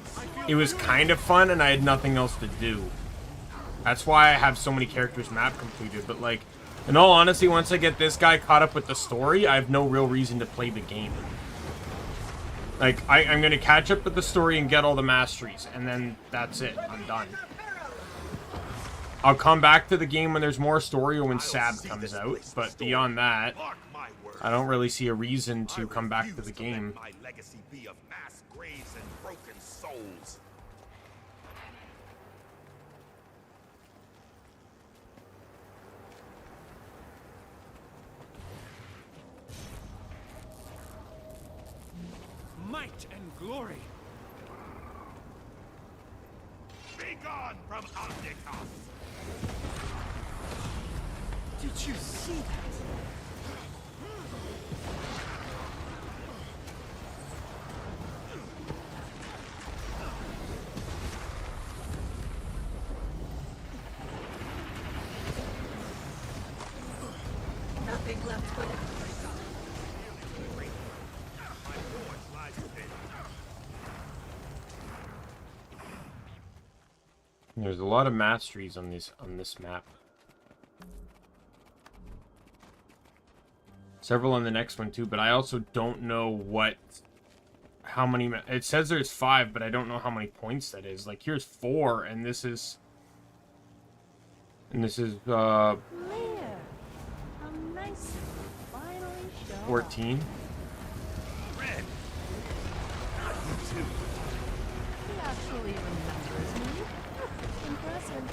it was kind of fun and I had nothing else to do. That's why I have so many characters map completed. But, like, in all honesty, once I get this guy caught up with the story, I have no real reason to play the game. Like, I'm going to catch up with the story and get all the masteries, and then that's it. I'm done. I'll come back to the game when there's more story or when Sab comes out, but beyond that, I don't really see a reason to come back to the game. My legacy be of mass graves and broken souls. Might and glory. Be gone from Omnicom. Did you see that? Nothing left but There's a lot of masteries on this map. Several on the next one too, but I also don't know how many. It says there's 5, but I don't know how many points that is. Like, here's 4, and this is 14. Red. Not you too. He actually remembers me. Impressive.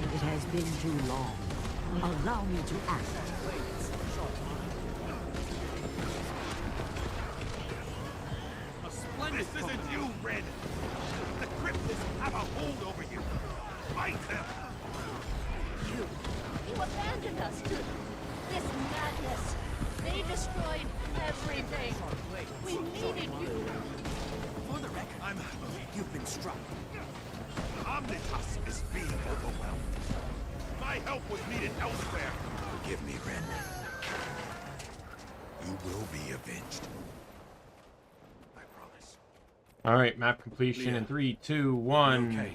It has been too long. Allow me to act. This isn't you, Red. The cryptids have a hold over you. Fight them. You abandoned us to this madness. They destroyed everything. We needed you. For the record, you've been struck. Omnitas is being overwhelmed. My help was needed elsewhere. Forgive me, Ren. You will be avenged. I promise. All right, map completion in 3, 2, 1. Okay.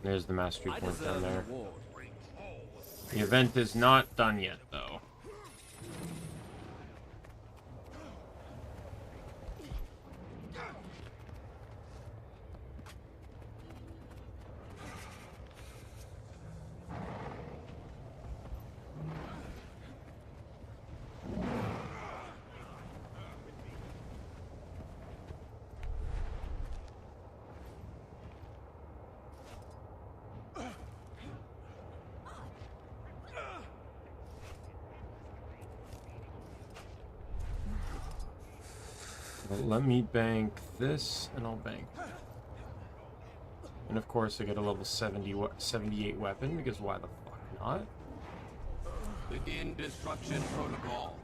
There's the mastery I point deserve down an there. award. The event is not done yet, though. Well, let me bank this, and I'll bank that. And of course, I get a level 78 weapon, because why the fuck not? Begin destruction protocol.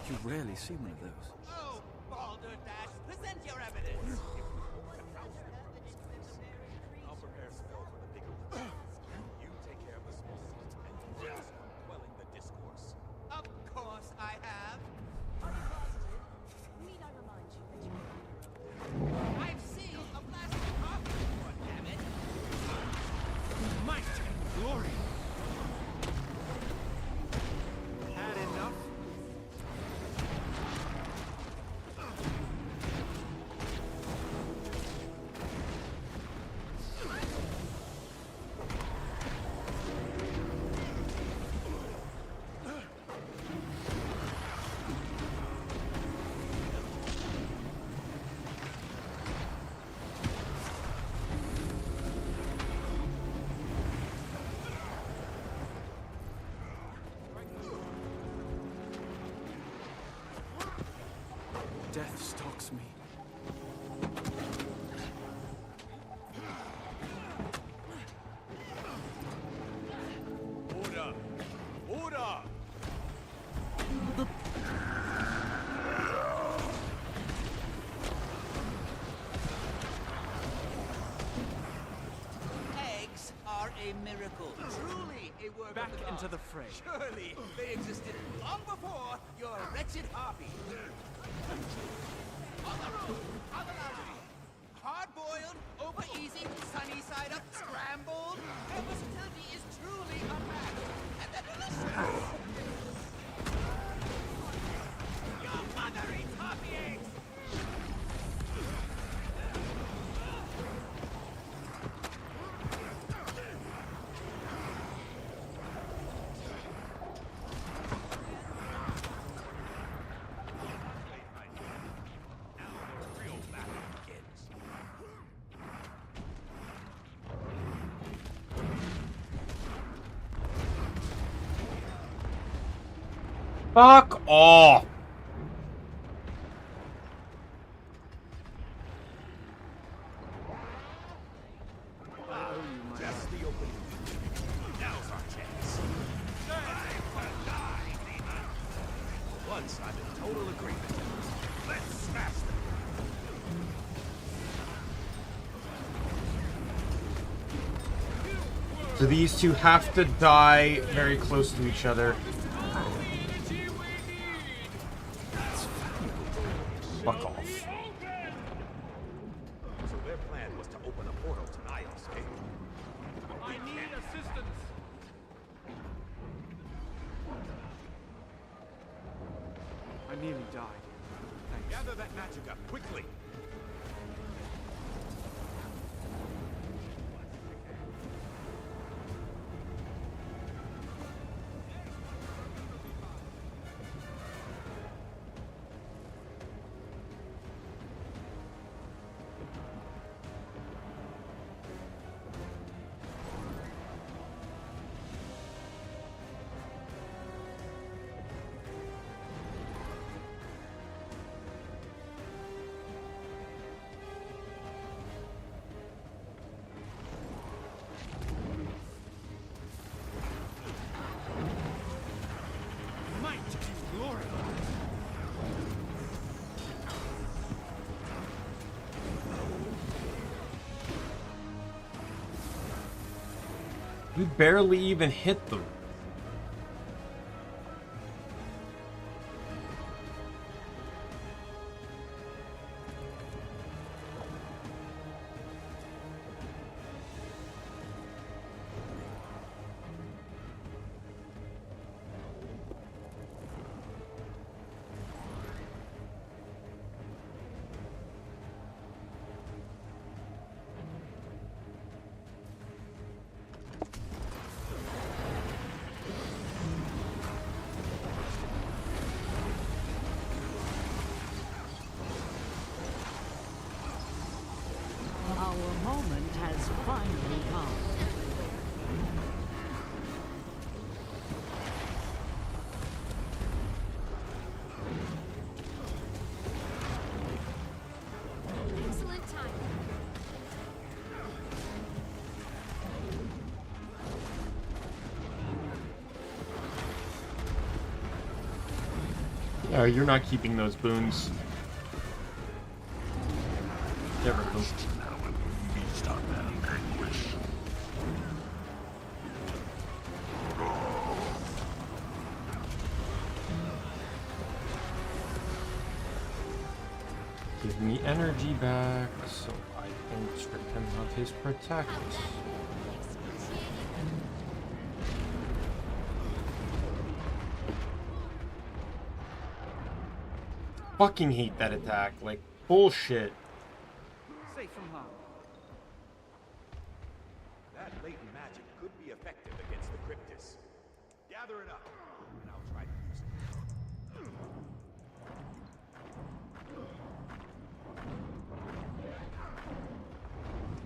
You rarely see one of those. Oh, Balderdash, present your evidence. I'll prepare spell for the shocks me. Order! Order! Eggs are a miracle. Truly a work Back of the into gods. the fray. Surely they existed long before your wretched harpy. On the road, on the lounge. Hard-boiled, over-easy, sunny-side up, scrambled. Their versatility is truly unmatched. And they're delicious. Your mother eats harpy eggs! Fuck off! Just the opening. Now's our chance. Once I'm in total agreement. Let's smash them. So these two have to die very close to each other. Fuck off. So their plan was to open a portal to Niles, eh? I need assistance. I nearly died. Thanks. Gather that magic up, quickly! Might be glorified. We barely even hit them. Our moment has finally come. Excellent time. No, you're not keeping those boons. Never go. Give me energy back so I can strip him of his protect. Fucking hate that attack, like bullshit. Safe from harm. That latent magic could be effective against the Cryptus. Gather it up, and I'll try to use it.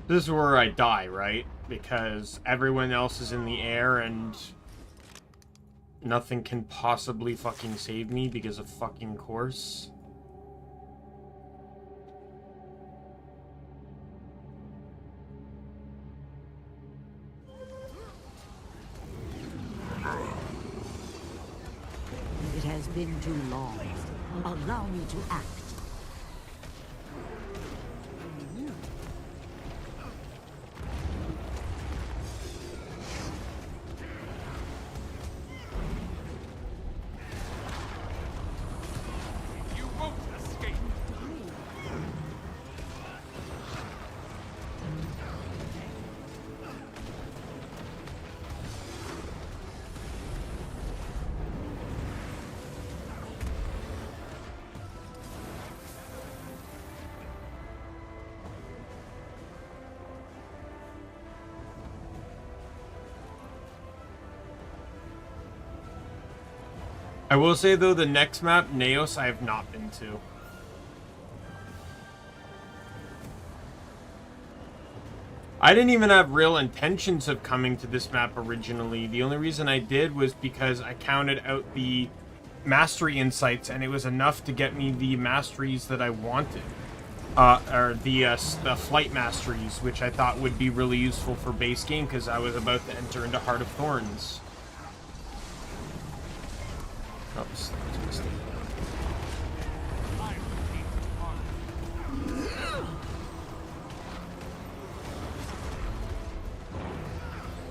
This is where I die, right? Because everyone else is in the air and nothing can possibly fucking save me because of fucking course. been too long. Allow me to act. You won't escape. I will say though, the next map, Neos, I have not been to. I didn't even have real intentions of coming to this map originally. The only reason I did was because I counted out the mastery insights, and it was enough to get me the masteries that I wanted. Or the flight masteries, which I thought would be really useful for base game, because I was about to enter into Heart of Thorns. Oops, that's a mistake.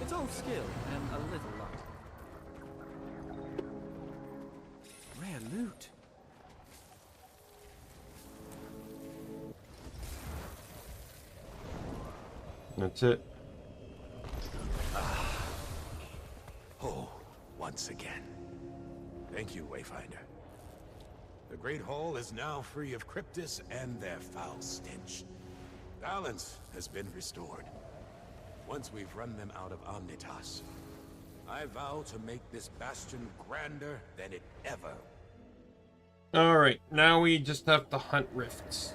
It's all skill and a little luck. Rare loot. That's it. Oh, once again. Thank you, Wayfinder. The Great Hall is now free of Cryptus and their foul stench. Balance has been restored. Once we've run them out of Omnitas, I vow to make this bastion grander than it ever. Alright, now we just have to hunt rifts.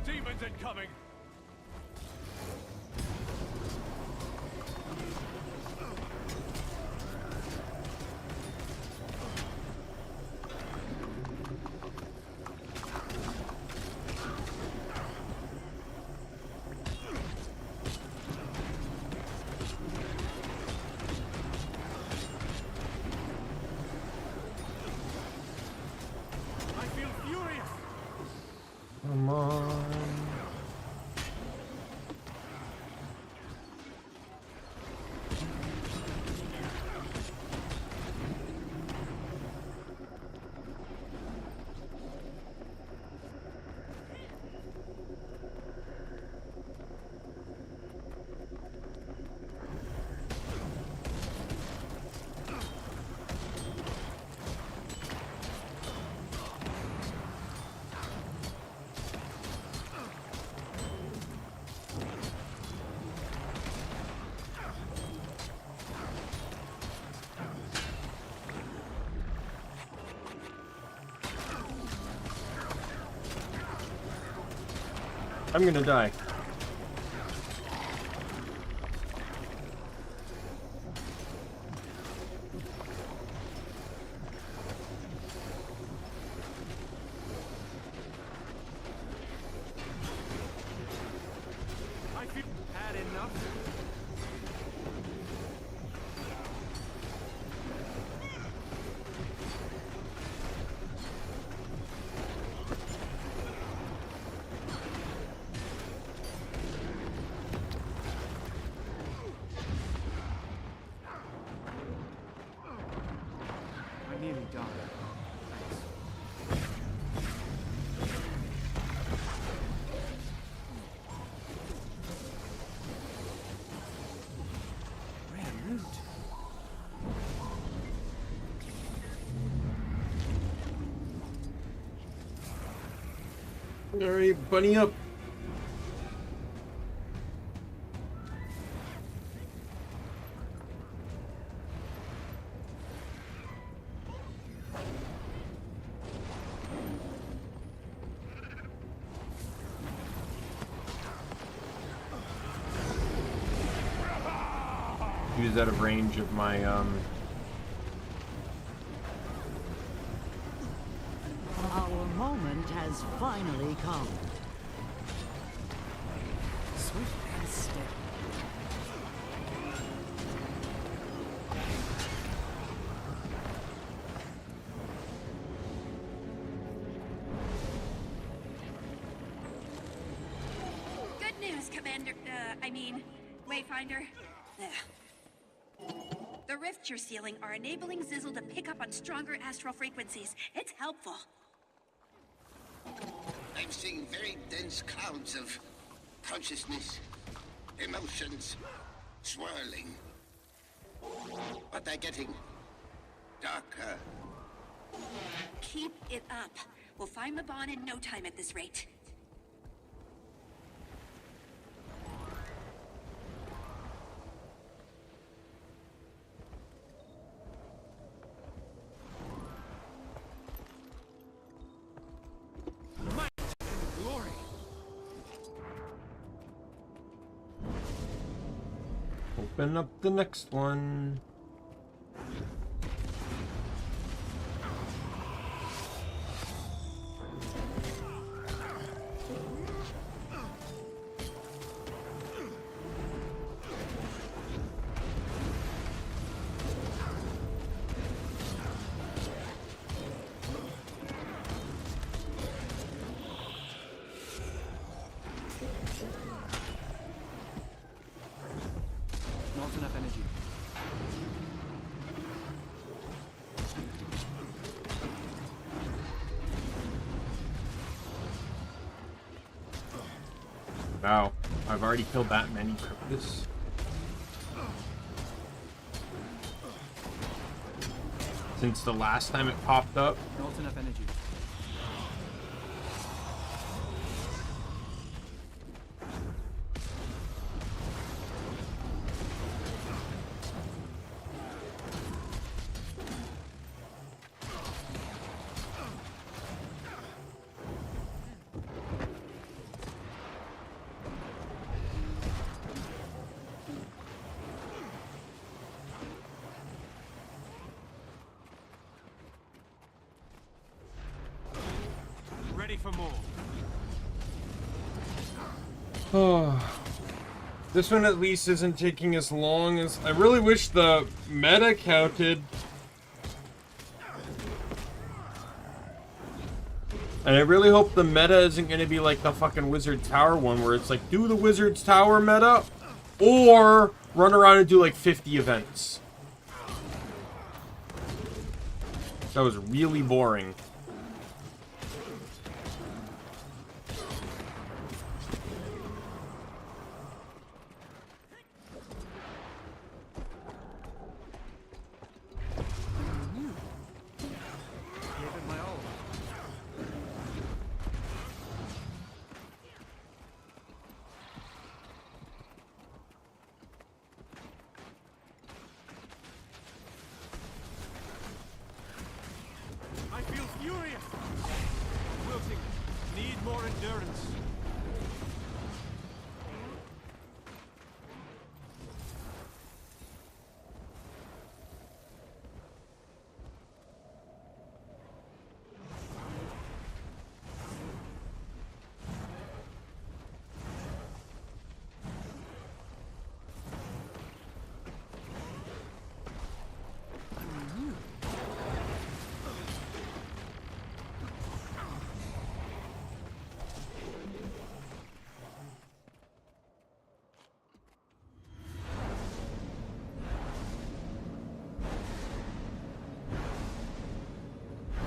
Demons incoming! I feel furious! Come on. I'm gonna die. I feel had enough. Alright, bunny up. Use out of range of my Our moment has finally come. Swift and steady. Good news, Commander. Wayfinder. Ugh. The rifts you're sealing are enabling Zizzle to pick up on stronger astral frequencies. It's helpful. I'm seeing very dense clouds of consciousness, emotions, swirling. But they're getting darker. Keep it up. We'll find Mabon in no time at this rate. Open up the next one. Not enough energy. Wow, I've already killed that many Cryptus. Since the last time it popped up. Not enough energy. Ready for more. Oh, this one at least isn't taking as long as... I really wish the meta counted. And I really hope the meta isn't going to be like the fucking Wizard's Tower one, where it's like, do the Wizard's Tower meta, or run around and do like 50 events. That was really boring. I feel furious. Wilting, need more endurance.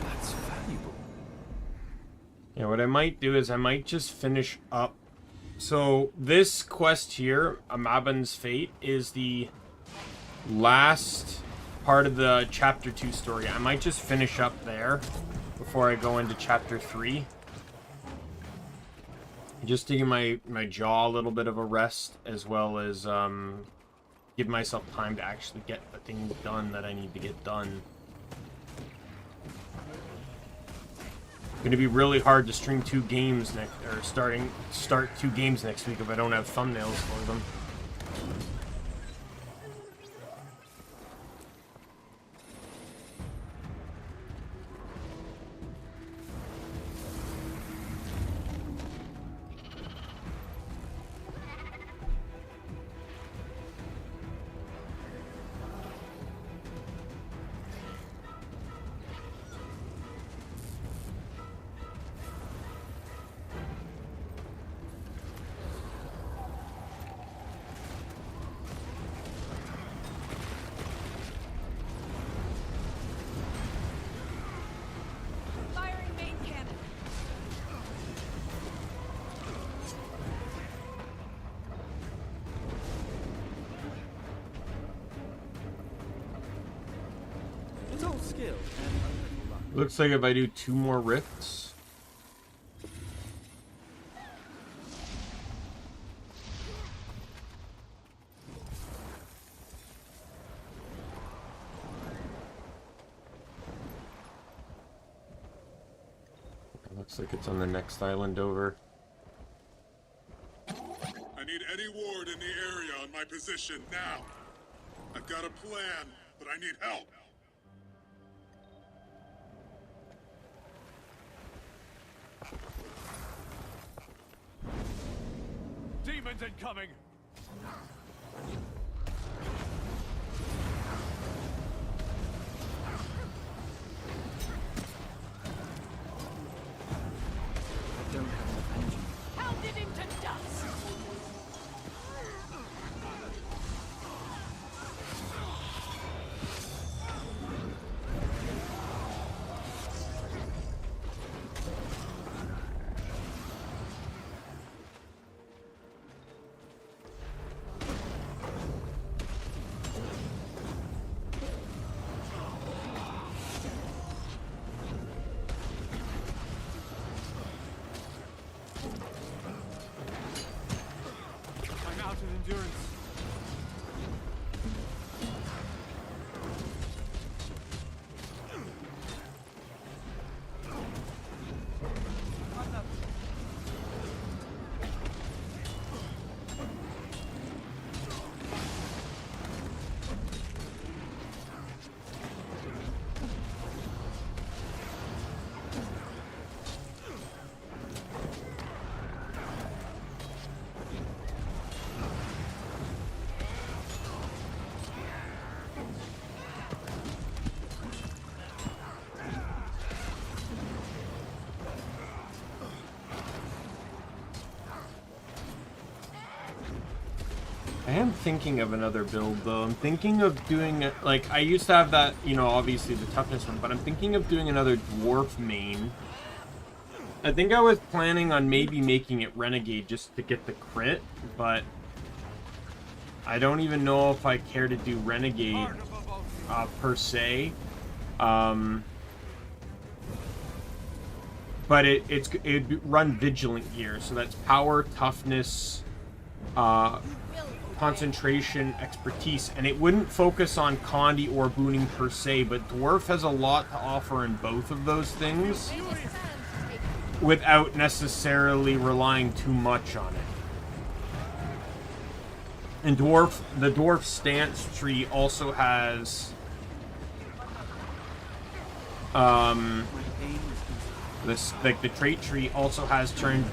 That's valuable. Yeah, what I might do is I might just finish up. So this quest here, Amaban's Fate, is the last part of the Chapter 2 story. I might just finish up there before I go into Chapter 3. Just to give my jaw a little bit of a rest, as well as give myself time to actually get the things done that I need to get done. It's gonna be really hard to stream 2 games next, or start 2 games next week if I don't have thumbnails for them. Firing main cannon. It's all skill and a little luck. Looks like if I do 2 more rifts. Looks like it's on the next island over. I need any ward in the area on my position now. I've got a plan, but I need help. Demons incoming! I don't have enough energy. Pounded him to dust. I'm out of endurance. I am thinking of another build though. I'm thinking of doing, like, I used to have that, you know, obviously the toughness one, but I'm thinking of doing another dwarf main. I think I was planning on maybe making it renegade just to get the crit, but I don't even know if I care to do renegade per se. But it'd run vigilant gear, so that's power, toughness, concentration, expertise, and it wouldn't focus on Condi or booning per se, but Dwarf has a lot to offer in both of those things without necessarily relying too much on it. And the Dwarf stance tree also has this, like, the trait tree also has turn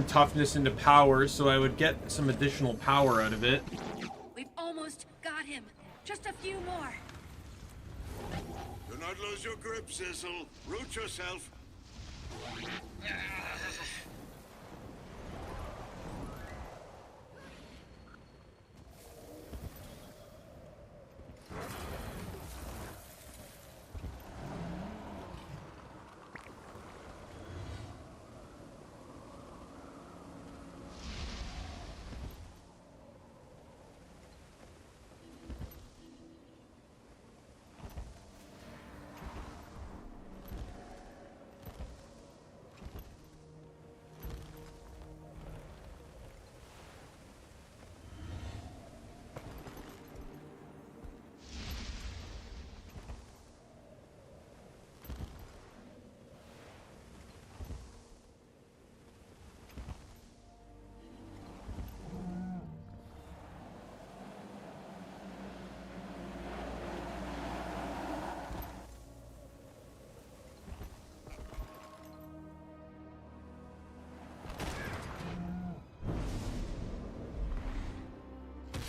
toughness into power, so I would get some additional power out of it. We've almost got him. Just a few more. Do not lose your grip, Zizzle. Root yourself.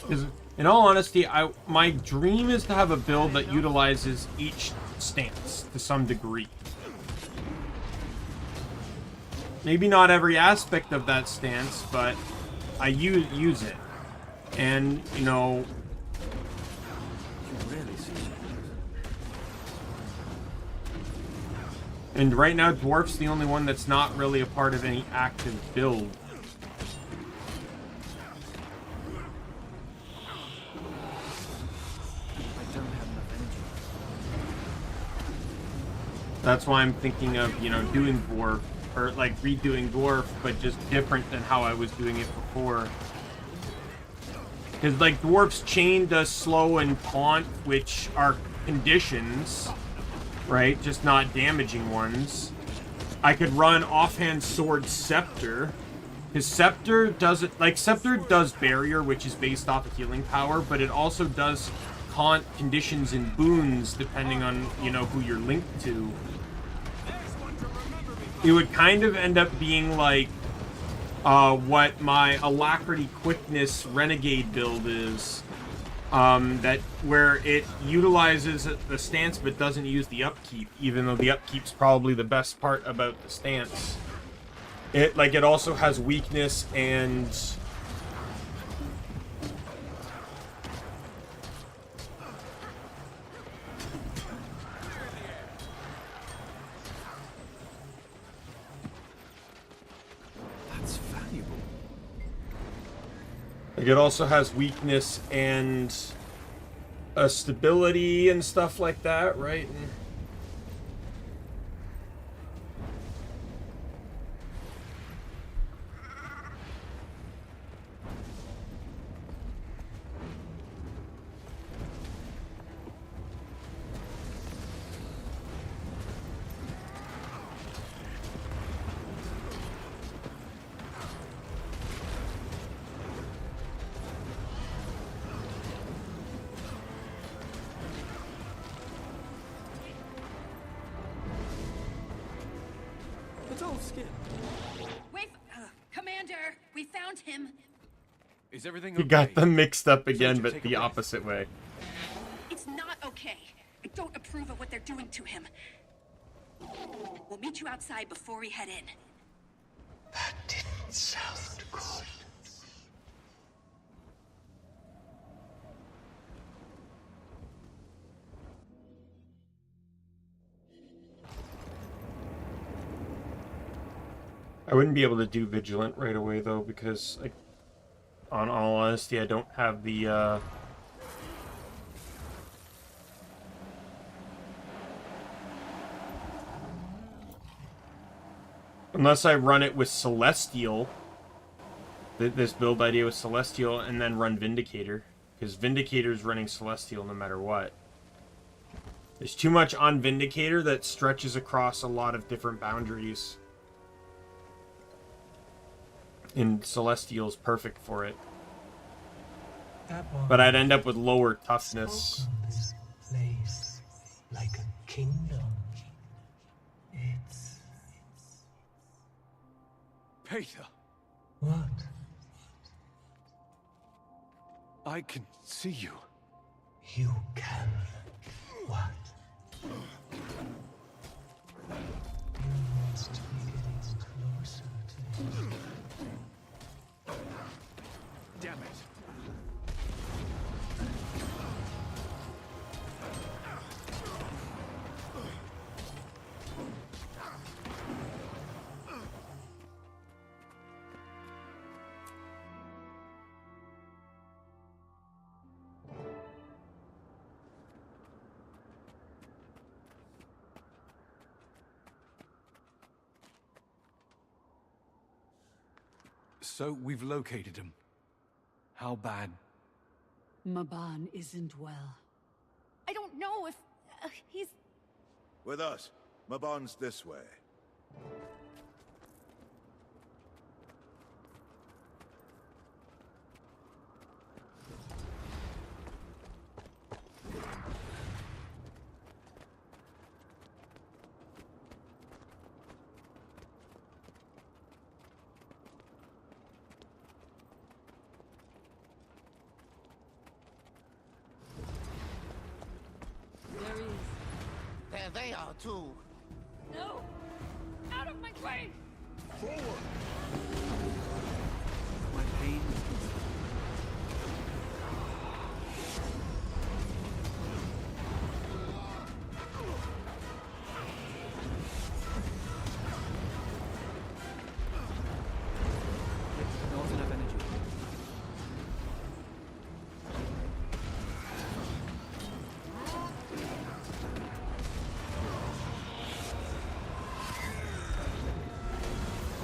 Because in all honesty, my dream is to have a build that utilizes each stance to some degree. Maybe not every aspect of that stance, but I use it. And, you know... And right now, Dwarf's the only one that's not really a part of any active build. That's why I'm thinking of, you know, doing Dwarf, or like redoing Dwarf, but just different than how I was doing it before. Because, like, Dwarf's Chain does slow and taunt, which are conditions, right? Just not damaging ones. I could run offhand Sword Scepter. Because Scepter doesn't, like, Scepter does Barrier, which is based off of healing power, but it also does taunt conditions and boons depending on, you know, who you're linked to. It would kind of end up being like what my Alacrity Quickness Renegade build is. That where it utilizes the stance but doesn't use the upkeep, even though the upkeep's probably the best part about the stance. It also has weakness and... Like, it also has weakness and stability and stuff like that, right? Wait, Commander, we found him. Is everything You okay? got them mixed up again, but the opposite way. It's not okay. I don't approve of what they're doing to him. We'll meet you outside before we head in. That didn't sound good. I wouldn't be able to do Vigilant right away, though, because, like, on all honesty, I don't have the, unless I run it with Celestial, this build idea with Celestial, and then run Vindicator, because Vindicator's running Celestial no matter what. There's too much on Vindicator that stretches across a lot of different boundaries. And Celestial's perfect for it. But I'd end up with lower toughness. This place like a kingdom. It's... Peter, What? I can see you. You can... What? You must be getting closer to me. Damn it. So we've located him. How bad? Maban isn't well. I don't know if he's... With us. Mabon's this way. they are too. No! Out of my way! Forward! My pain is easy. Not enough energy.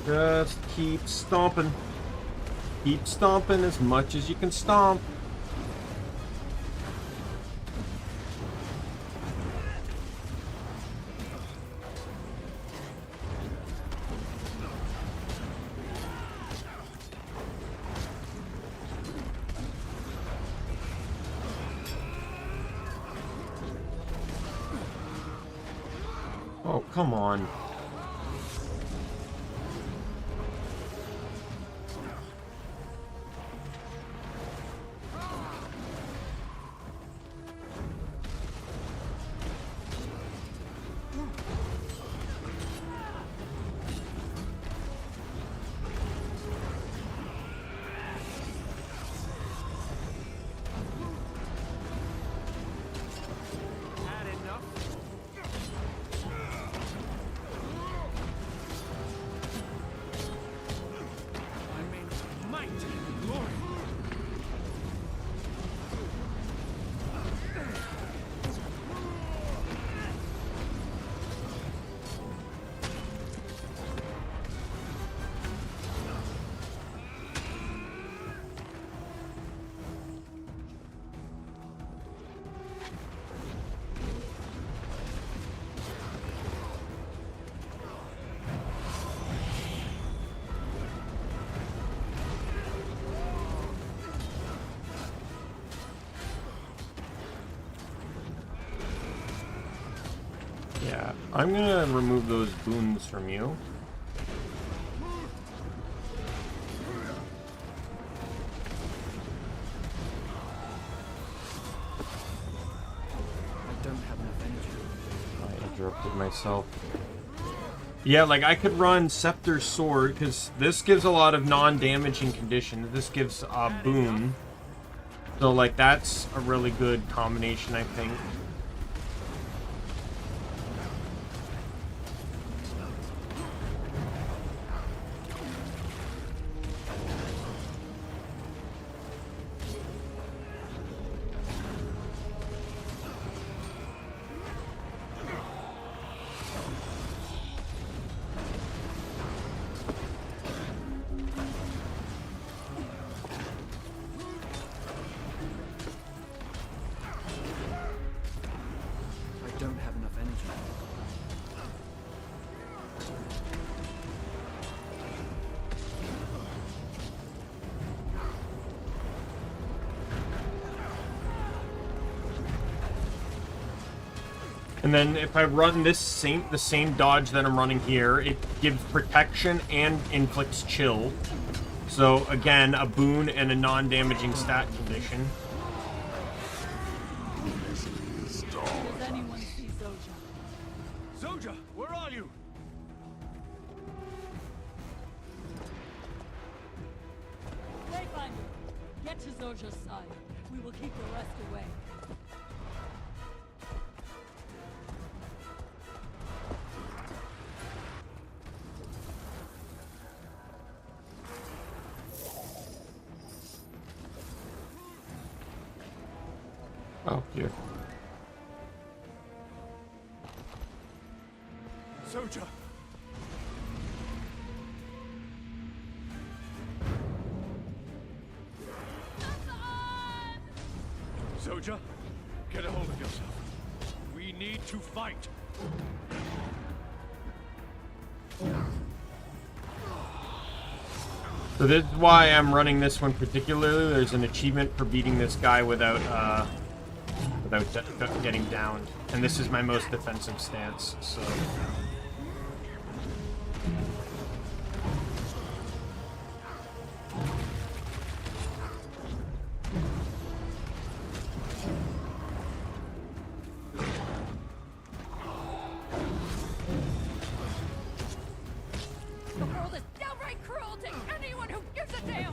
Just keep stomping. Keep stomping as much as you can stomp. Oh, come on. Yeah, I'm gonna remove those boons from you. I don't have enough energy. I interrupted myself. Yeah, like I could run Scepter Sword, because this gives a lot of non-damaging conditions. This gives a boon. So, like, that's a really good combination, I think. I don't have enough energy. And then if I run the same dodge that I'm running here, it gives protection and inflicts chill. So again, a boon and a non-damaging stat condition. Does anyone see Zoja? Zoja, where are you? Wayfinder, get to Zoja's side. We will keep the rest away. Oh, here. Zoja! Zoja, get a hold of yourself. We need to fight. So this is why I'm running this one particularly. There's an achievement for beating this guy without getting downed. And this is my most defensive stance, so...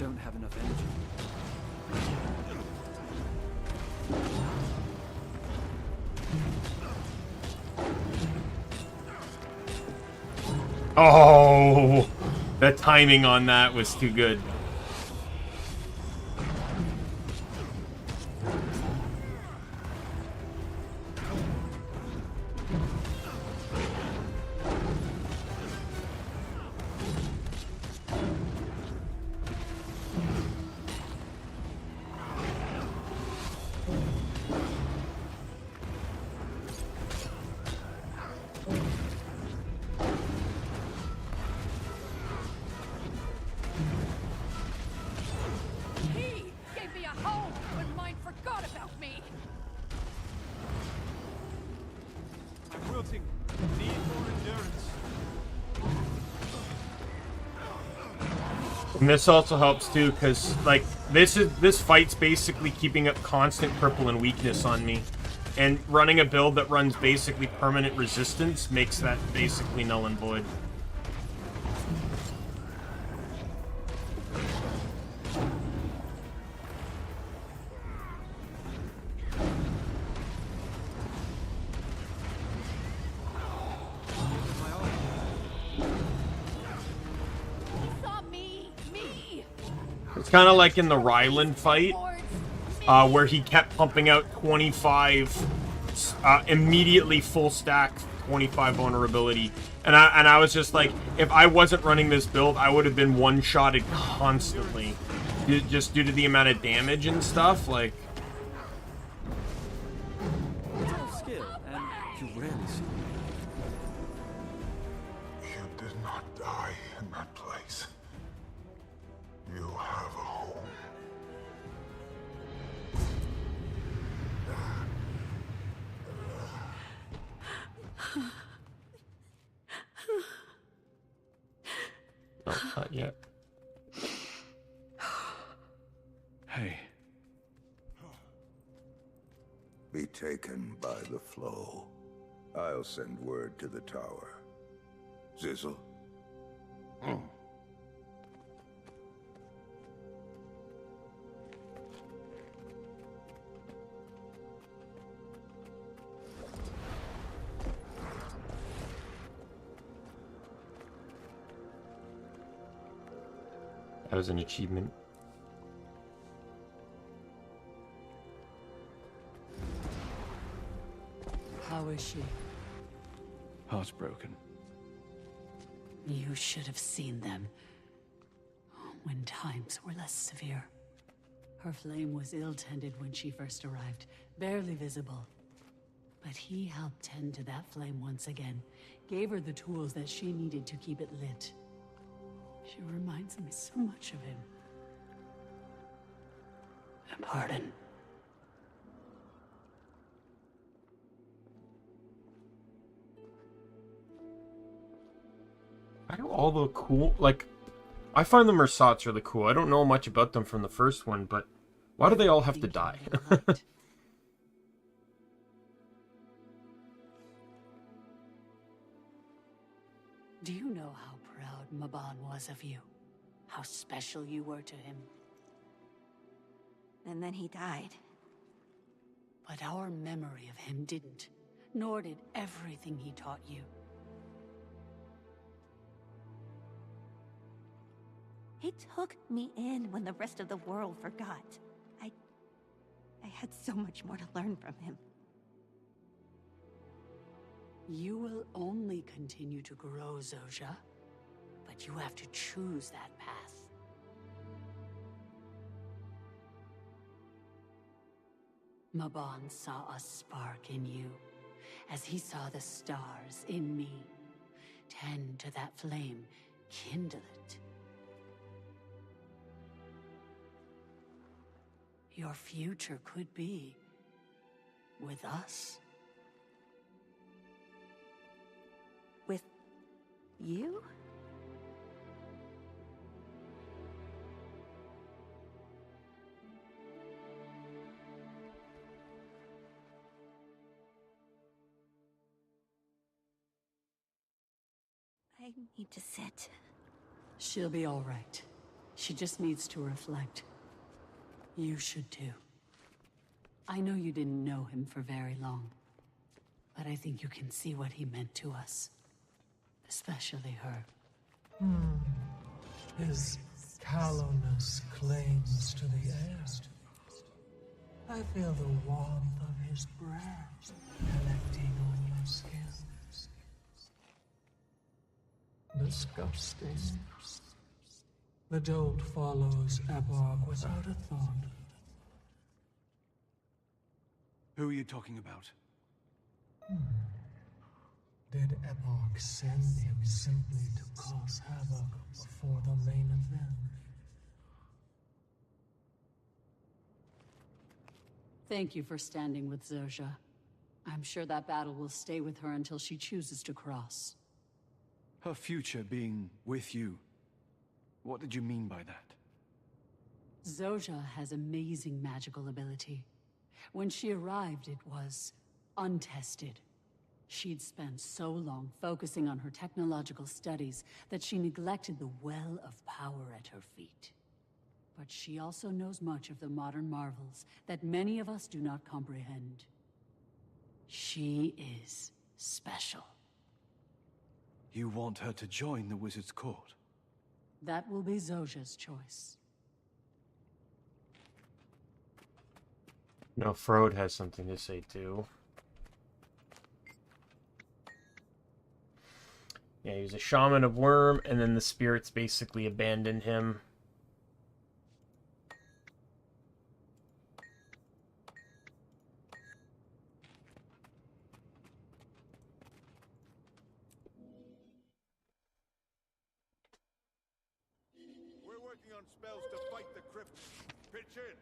don't have enough energy. Oh, the timing on that was too good. He gave me a home when mine forgot about me. I'm wilting. Need more endurance. And this also helps too, because like this fight's basically keeping up constant cripple and weakness on me. And running a build that runs basically permanent resistance makes that basically null and void. It's kind of like in the Ryland fight, where he kept pumping out 25, immediately full stack 25 vulnerability. And I was just like, if I wasn't running this build, I would have been one-shotted constantly. Just due to the amount of damage and stuff, like... It's all skill, and you rarely see it. You did not die in that place. You have a home. No, not yet. Hey. Be taken by the flow. I'll send word to the tower. Zizzle? That was an achievement. How is she? Heartbroken. You should have seen them when times were less severe. Her flame was ill-tended when she first arrived, barely visible. But he helped tend to that flame once again, gave her the tools that she needed to keep it lit. She reminds me so much of him. A pardon. I do all the cool, like, I find the Mersats really cool. I don't know much about them from the first one, but why do they all have to die? Do you know how proud Mabon was of you? How special you were to him? And then he died. But our memory of him didn't, nor did everything he taught you. He took me in when the rest of the world forgot. I had so much more to learn from him. You will only continue to grow, Zojia. But you have to choose that path. Mabon saw a spark in you, as he saw the stars in me. Tend to that flame, kindle it. Your future could be with us. With you? I need to sit. She'll be all right. She just needs to reflect. You should too. I know you didn't know him for very long, but I think you can see what he meant to us. Especially her. His callousness clings to the air. I feel the warmth of his breath collecting on your skin. Disgusting. The dolt follows Eborg without a thought. Who are you talking about? Did Eborg send him simply to cause havoc before the main event? Thank you for standing with Zerja. I'm sure that battle will stay with her until she chooses to cross. Her future being with you. What did you mean by that? Zerja has amazing magical ability. When she arrived, it was untested. She'd spent so long focusing on her technological studies that she neglected the well of power at her feet. But she also knows much of the modern marvels that many of us do not comprehend. She is special. You want her to join the Wizard's Court? That will be Zerja's choice. No, Frode has something to say too. Yeah, he was a shaman of Worm, and then the spirits basically abandoned him. We're working on spells to fight the crypt. Pitch in.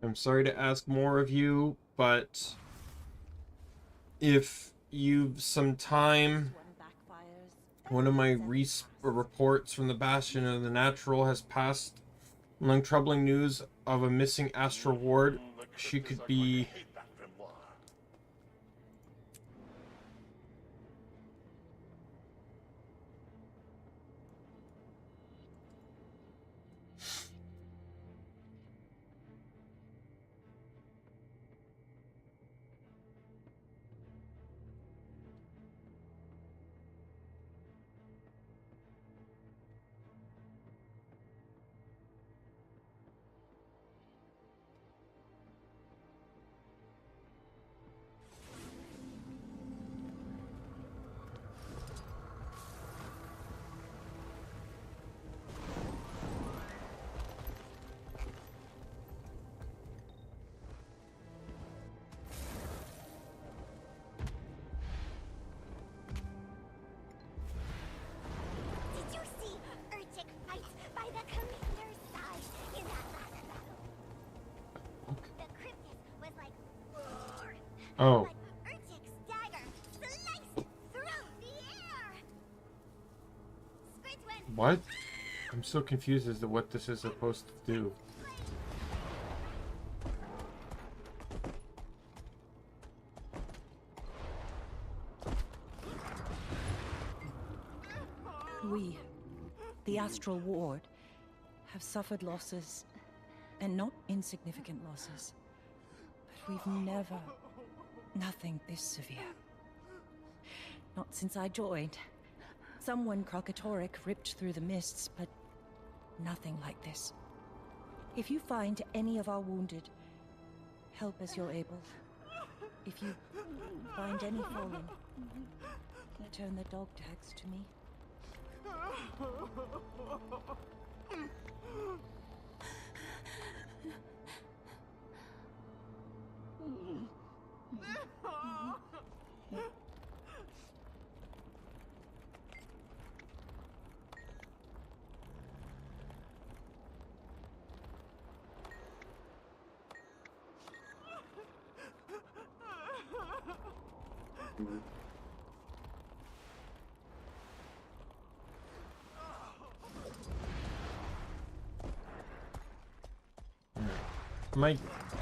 I'm sorry to ask more of you, but if you've some time, one of my reports from the Bastion of the Natural has passed among troubling news of a missing astral ward. She could be... Oh. What? I'm so confused as to what this is supposed to do. We, the Astral Ward, have suffered losses, and not insignificant losses. But we've never... nothing this severe. Not since I joined. Someone Krokatoric ripped through the mists, but nothing like this. If you find any of our wounded, help as you're able. If you find any fallen, return the dog tags to me.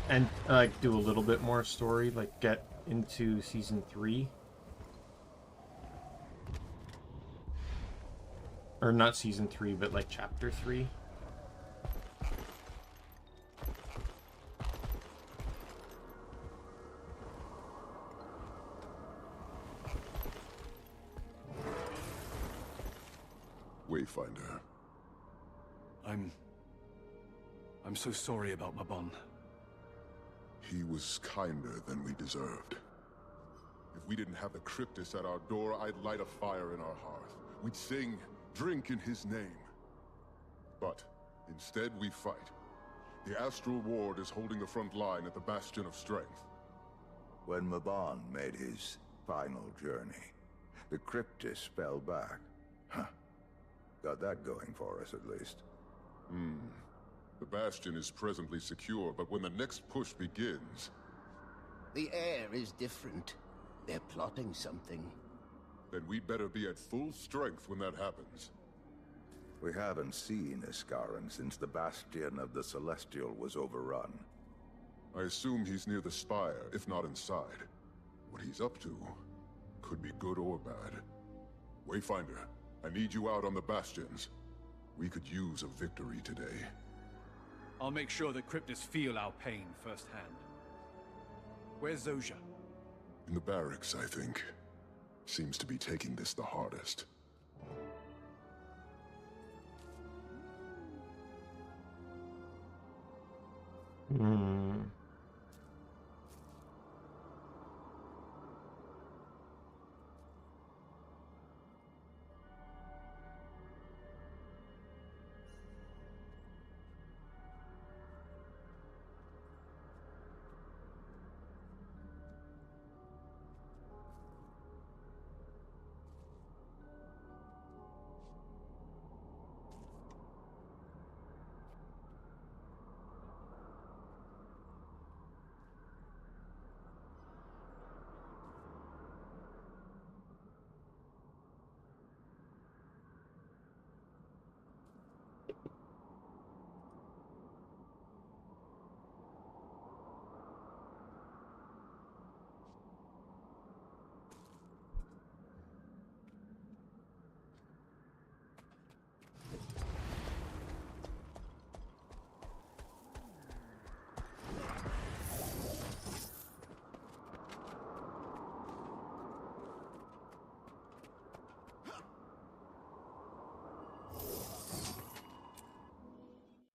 I might do a little bit more story, like get into season 3. Or not season 3, but like chapter 3. Wayfinder. I'm so sorry about Mabon. He was kinder than we deserved. If we didn't have the Cryptus at our door, I'd light a fire in our hearth. We'd sing, drink in his name. But instead we fight. The Astral Ward is holding the front line at the Bastion of Strength. When Mabon made his final journey, the Cryptus fell back. Huh. Got that going for us, at least. The Bastion is presently secure, but when the next push begins... The air is different. They're plotting something. Then we'd better be at full strength when that happens. We haven't seen Iskaran since the Bastion of the Celestial was overrun. I assume he's near the spire, if not inside. What he's up to could be good or bad. Wayfinder, I need you out on the Bastions. We could use a victory today. I'll make sure the Cryptus feel our pain firsthand. Where's Zojja? In the barracks, I think. Seems to be taking this the hardest.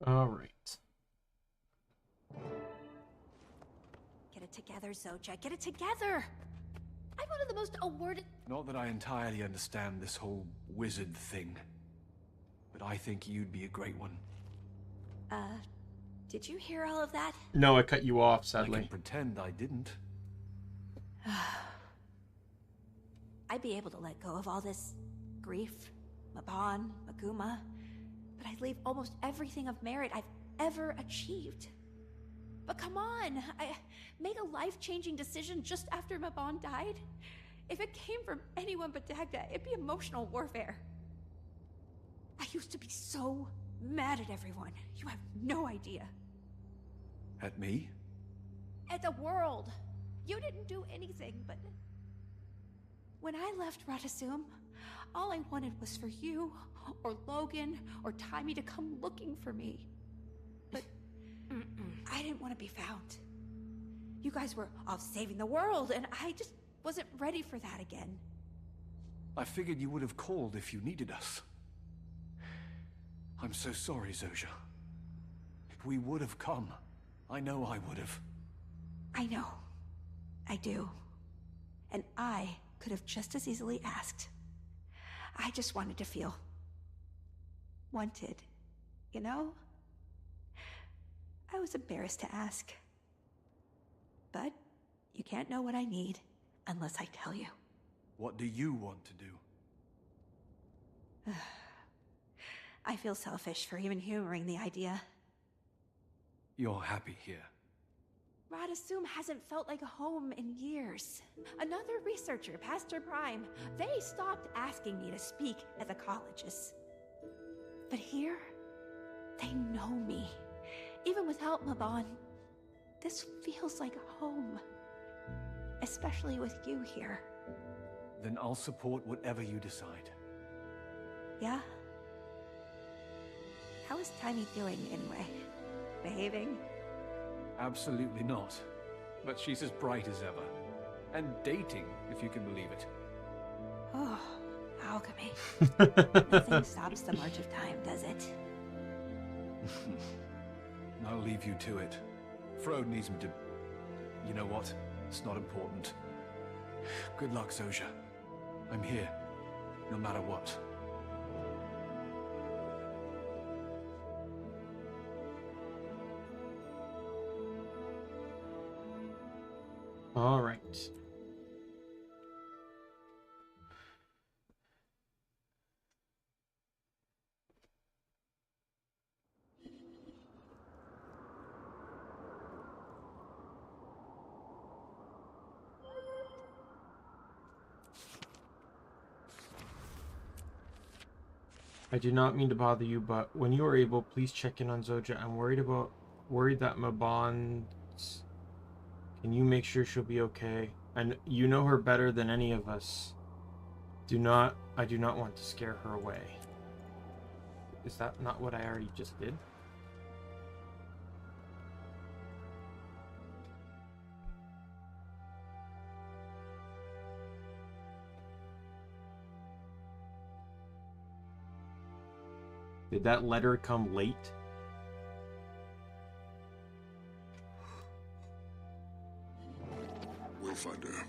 All right. Get it together, Zojja. Get it together! I'm one of the most awarded... Not that I entirely understand this whole wizard thing, but I think you'd be a great one. Did you hear all of that? No, I cut you off, I sadly. can pretend I didn't. I'd be able to let go of all this grief, Mabon, Maguma, but I'd leave almost everything of merit I've ever achieved. But come on, I made a life-changing decision just after Mabon died. If it came from anyone but Dagda, it'd be emotional warfare. I used to be so mad at everyone. You have no idea. At me? At the world. You didn't do anything, but... When I left Radasum, all I wanted was for you, or Logan, or Timmy to come looking for me. But I didn't want to be found. You guys were off saving the world, and I just wasn't ready for that again. I figured you would have called if you needed us. I'm so sorry, Zojja. We would have come. I know I would have. I know. I do. And I could have just as easily asked. I just wanted to feel wanted, you know? I was embarrassed to ask. But you can't know what I need unless I tell you. What do you want to do? I feel selfish for even humoring the idea. You're happy here. Radasum hasn't felt like a home in years. Another researcher, Pastor Prime, they stopped asking me to speak at the colleges. But here, they know me. Even without Mabon, this feels like home. Especially with you here. Then I'll support whatever you decide. Yeah? How is Tiny doing anyway? Behaving? Absolutely not. But she's as bright as ever. And dating, if you can believe it. Oh, alchemy. Nothing stops the march of time, does it? I'll leave you to it. Frode needs me to... You know what? It's not important. Good luck, Zojja. I'm here, no matter what. All right. I do not mean to bother you, but when you are able, please check in on Zojja. I'm worried that Mabon's... Can you make sure she'll be okay? And you know her better than any of us. I do not want to scare her away. Is that not what I already just did? Did that letter come late? Wayfinder,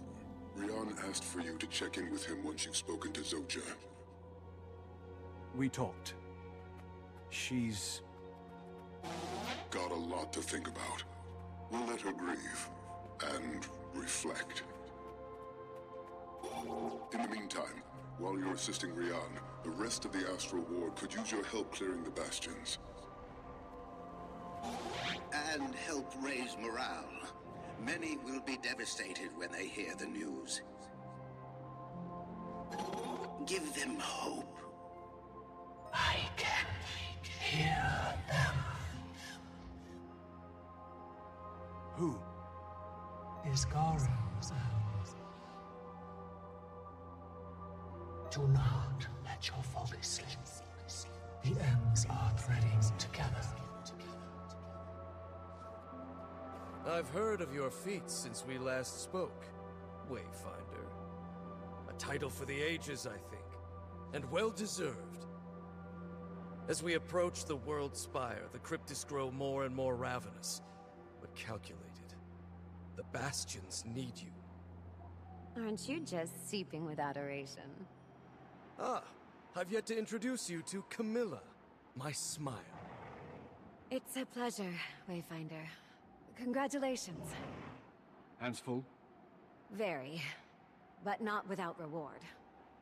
Rian asked for you to check in with him once you've spoken to Zojja. We talked. She's... got a lot to think about. We'll let her grieve and reflect. In the meantime, while you're assisting Rian, the rest of the Astral Ward could use your help clearing the bastions. And help raise morale. Many will be devastated when they hear the news. Give them hope. I can hear them. Who? Iskarans. Do not let your focus slip. The ends are threading together. I've heard of your feats since we last spoke, Wayfinder. A title for the ages, I think, and well-deserved. As we approach the World Spire, the Cryptists grow more and more ravenous, but calculated. The Bastions need you. Aren't you just seeping with adoration? Ah, I've yet to introduce you to Camilla, my smile. It's a pleasure, Wayfinder. Congratulations. Hands full? Very, but not without reward.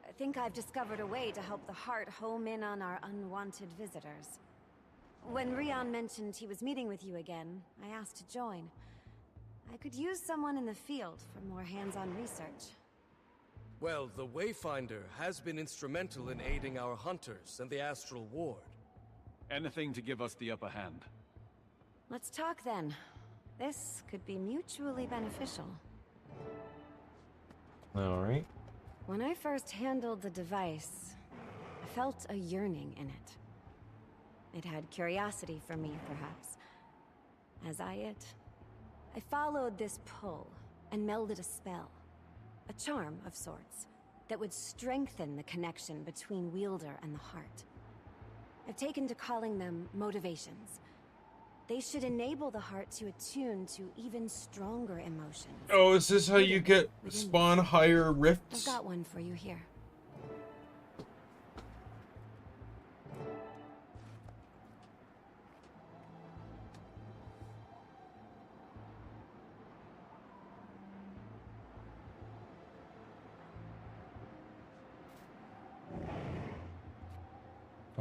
I think I've discovered a way to help the Heart home in on our unwanted visitors. When Rian mentioned he was meeting with you again, I asked to join. I could use someone in the field for more hands-on research. Well, the Wayfinder has been instrumental in aiding our hunters and the Astral Ward. Anything to give us the upper hand. Let's talk then. This could be mutually beneficial. All right. When I first handled the device, I felt a yearning in it. It had curiosity for me, perhaps. As I it, I followed this pull and melded a spell. A charm of sorts that would strengthen the connection between Wielder and the Heart. I've taken to calling them motivations. They should enable the Heart to attune to even stronger emotions. Oh, is this how you get spawn higher rifts? I've got one for you here.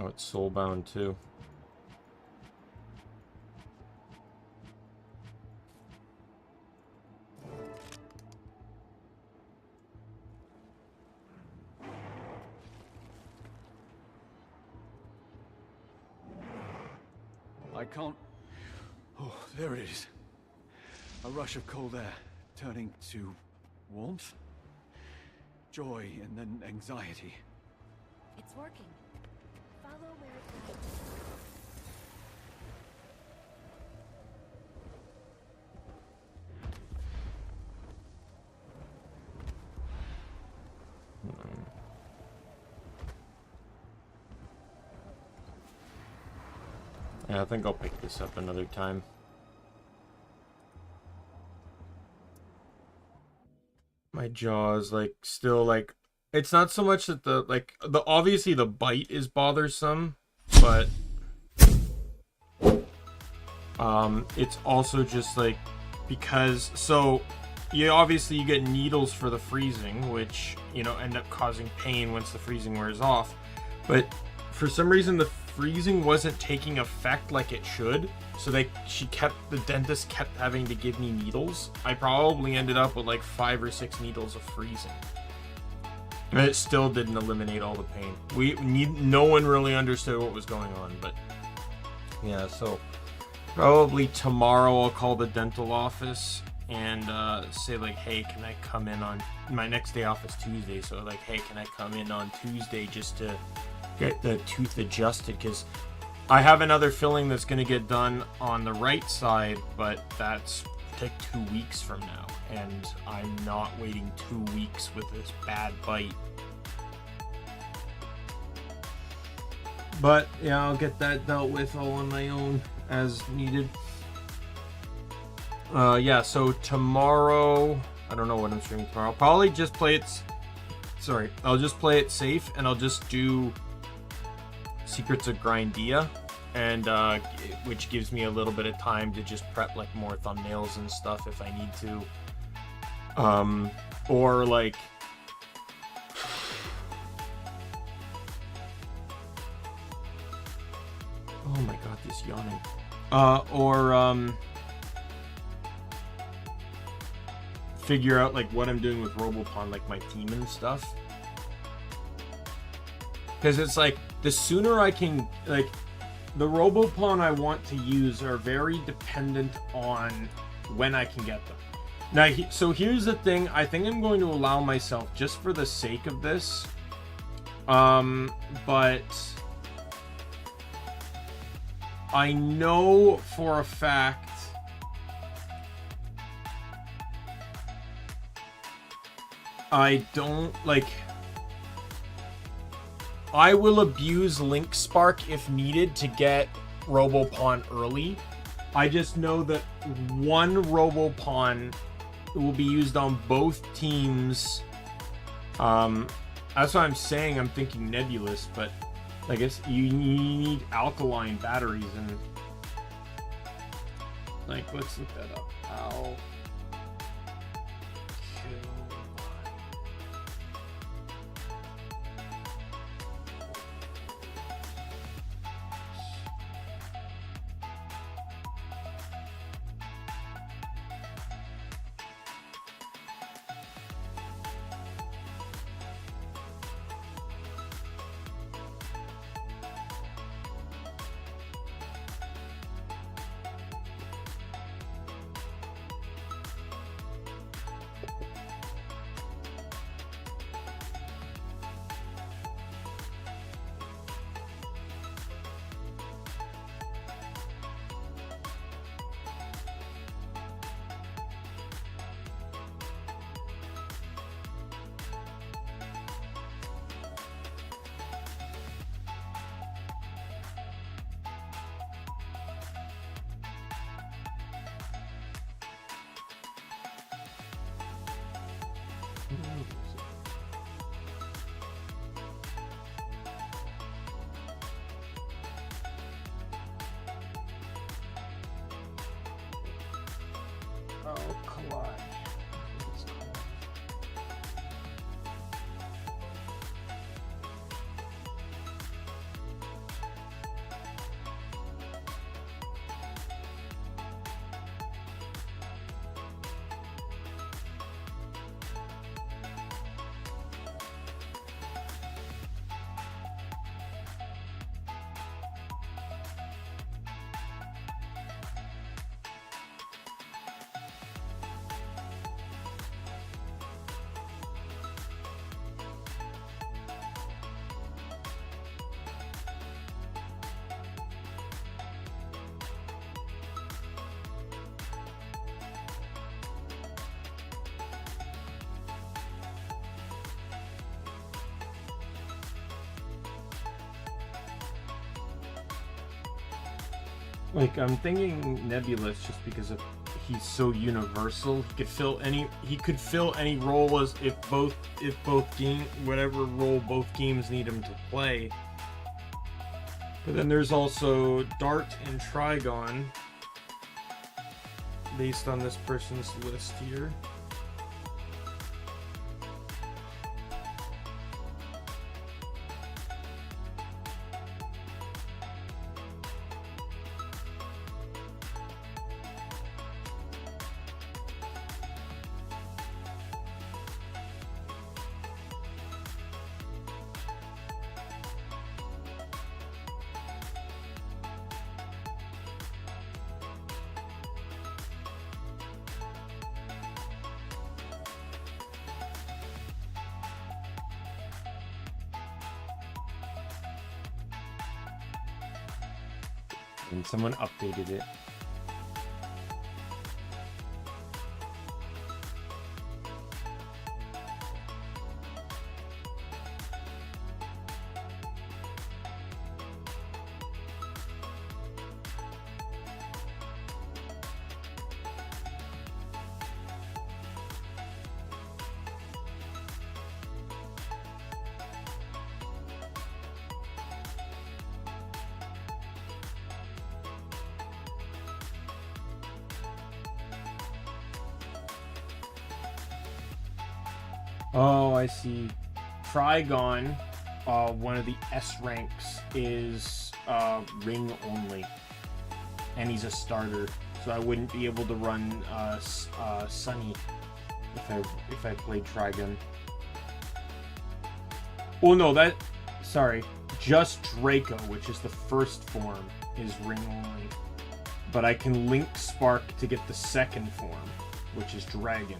Oh, it's soulbound too. I can't... Oh, there it is. A rush of cold air, turning to warmth, joy, and then anxiety. It's working. Follow where it goes. Yeah, I think I'll pick this up another time. My jaw is like still like, it's not so much that the obviously the bite is bothersome, but it's also just like, because so you get needles for the freezing, which, you know, end up causing pain once the freezing wears off. But for some reason the freezing wasn't taking effect like it should, so the dentist kept having to give me needles. I probably ended up with like 5 or 6 needles of freezing, and it still didn't eliminate all the pain. No one really understood what was going on, but yeah. So probably tomorrow I'll call the dental office and say like, hey, can I come in on my next day off is Tuesday, so like, hey, can I come in on Tuesday just to get the tooth adjusted, because I have another filling that's going to get done on the right side, but that's like 2 weeks from now, and I'm not waiting 2 weeks with this bad bite. But yeah, I'll get that dealt with all on my own as needed. Yeah, so tomorrow, I don't know what I'm streaming tomorrow. I'll probably just play it, I'll just play it safe, and I'll just do Secrets of Grindia, and which gives me a little bit of time to just prep like more thumbnails and stuff if I need to. Or like, oh my god, this yawning. Figure out like what I'm doing with Robopon, like my team and stuff. Because it's like, the sooner I can, like, the Robopon I want to use are very dependent on when I can get them. Now, so here's the thing. I think I'm going to allow myself, just for the sake of this, but I know for a fact I don't, like, I will abuse Link Spark if needed to get Robopon early. I just know that one Robopon will be used on both teams. That's what I'm saying. I'm thinking Nebulous, but I guess you need alkaline batteries, and like, let's look that up. Like, I'm thinking Nebulous just because of he's so universal. He could fill any role as if both game whatever role both games need him to play. But then there's also Dart and Trigon based on this person's list here. And someone updated it. Oh, I see. Trigon, one of the S ranks is ring only, and he's a starter, so I wouldn't be able to run Sunny if I played Trigon. Oh no, sorry, just Draco, which is the first form, is ring only, but I can link Spark to get the second form, which is Dragon.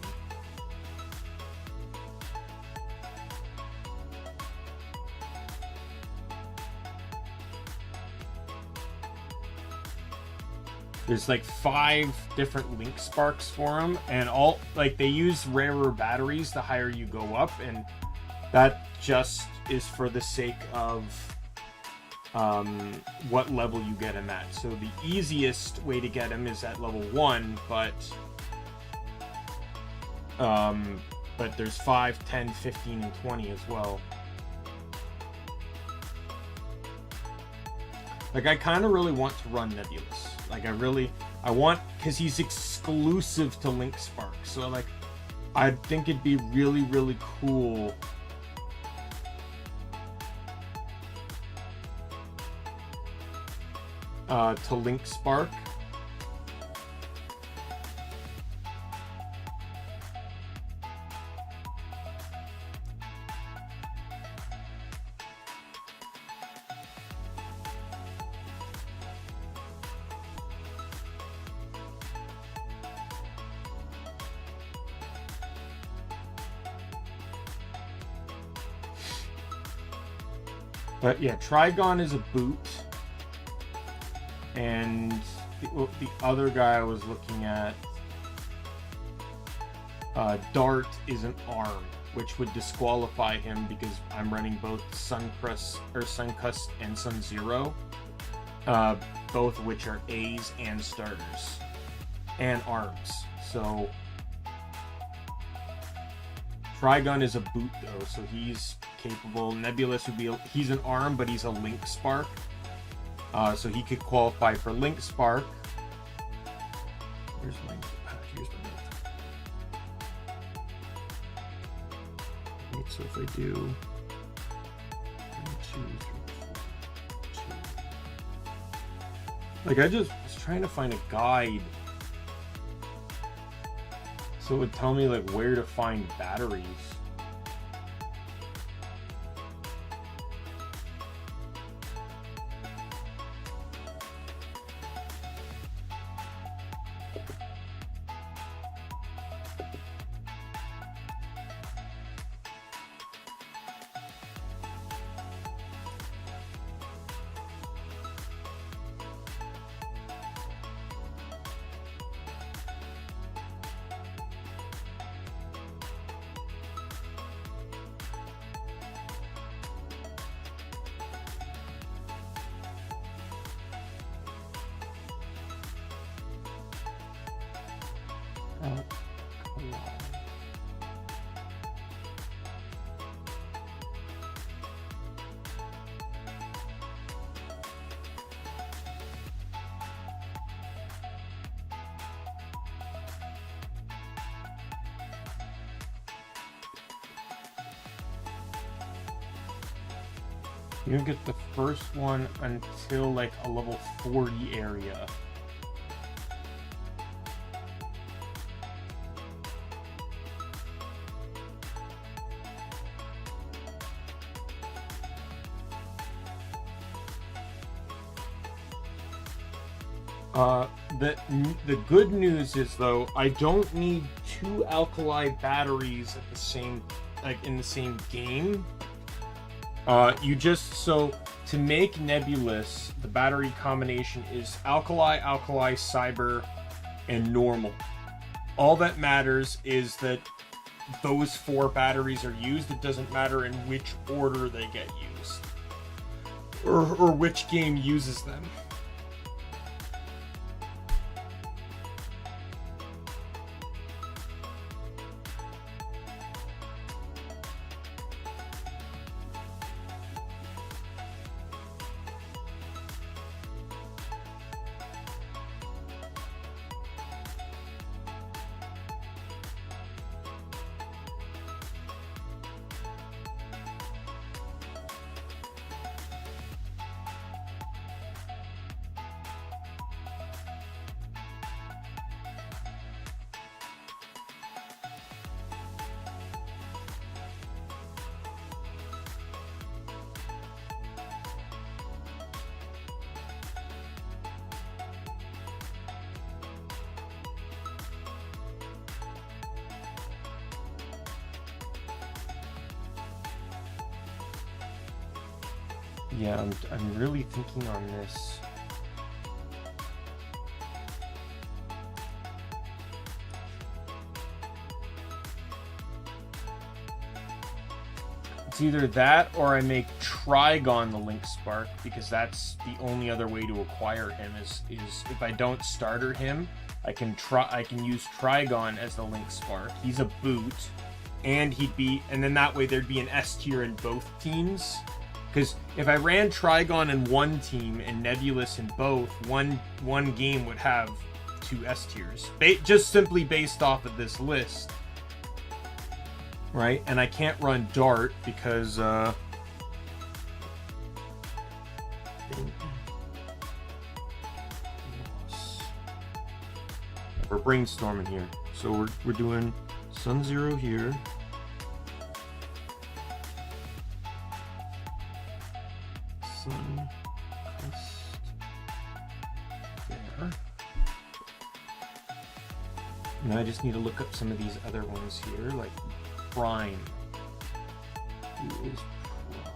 There's like 5 different link sparks for them, and all like they use rarer batteries the higher you go up, and that just is for the sake of what level you get him at. So the easiest way to get him is at level 1, but there's 5, 10, 15, and 20 as well. Like, I kind of really want to run Nebulous. Like, I want, because he's exclusive to Link Spark. So, like, I think it'd be really, really cool to Link Spark. But yeah, Trigon is a boot, and the other guy I was looking at, Dart, is an arm, which would disqualify him because I'm running both Suncrest and Sun-Zero, both of which are A's and starters, and arms. So Trigon is a boot though, so he's capable. Nebulous would be he's an arm, but he's a Link Spark, so he could qualify for Link Spark. Here's my note. So if I do 1, 2, 3, 4, 2. Like, I just was trying to find a guide so it would tell me like where to find batteries. You don't get the first one until like a level 40 area. The good news is though, I don't need 2 alkali batteries at the same, like in the same game. You just, so to make Nebulous, the battery combination is alkali, alkali, cyber, and normal. All that matters is that those 4 batteries are used. It doesn't matter in which order they get used, or which game uses them. Yeah, I'm really thinking on this. It's either that or I make Trigon the Link Spark, because that's the only other way to acquire him is if I don't starter him, I can use Trigon as the Link Spark. He's a boot, and and then that way there'd be an S tier in both teams. Because if I ran Trigon in one team and Nebulous in both, one game would have 2 S tiers. Just simply based off of this list. Right? And I can't run Dart because... We're brainstorming here. So we're doing Sun Zero here. There. Now I just need to look up some of these other ones here, like Prime. Who is Prime?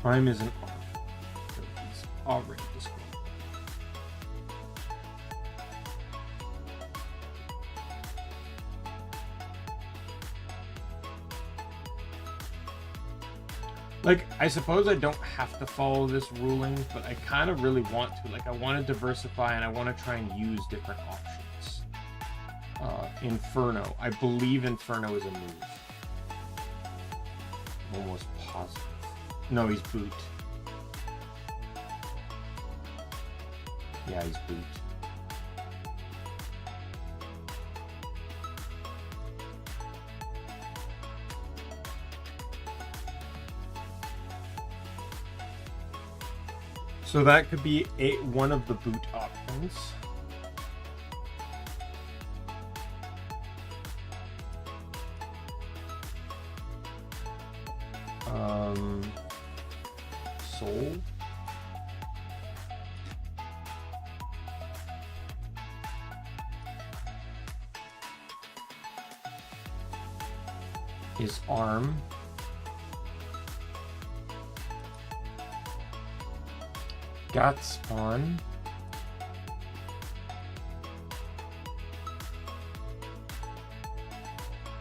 Prime is an R, so he's already disqualified. Like, I suppose I don't have to follow this ruling, but I kind of really want to. Like, I want to diversify and I want to try and use different options. Inferno. I believe Inferno is a move. I'm almost positive. No, he's boot. Yeah, he's boot. So that could be one of the boot options. Soul. Is Arm. Got Spawn.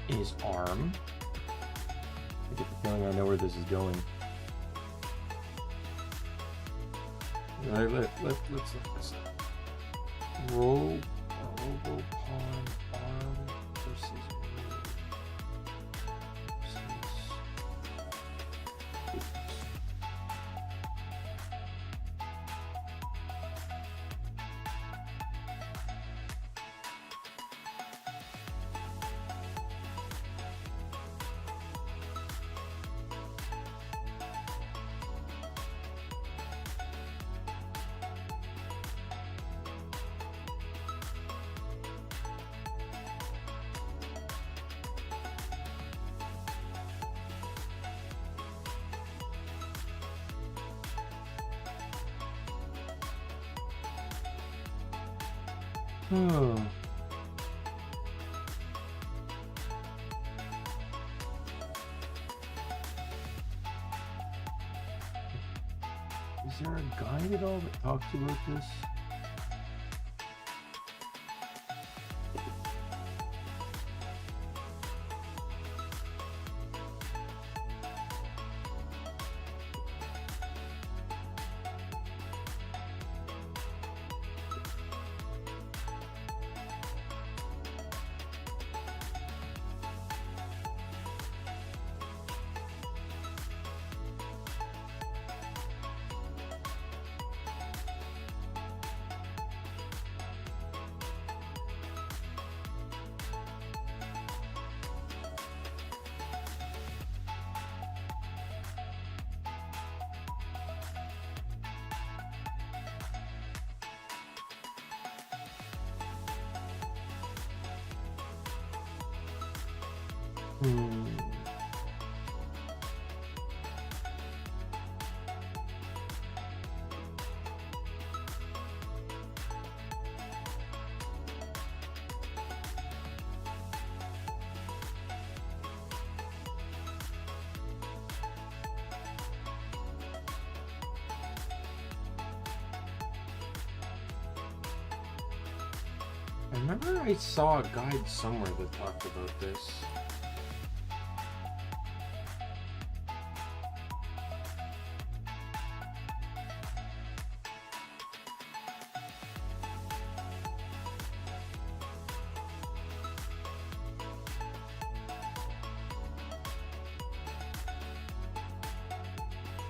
Is Arm. get the feeling I know where this is going. Let's look this up. Robopon arm versus oh. Is there a guide at all that talks about this? I remember I saw a guide somewhere that talked about this.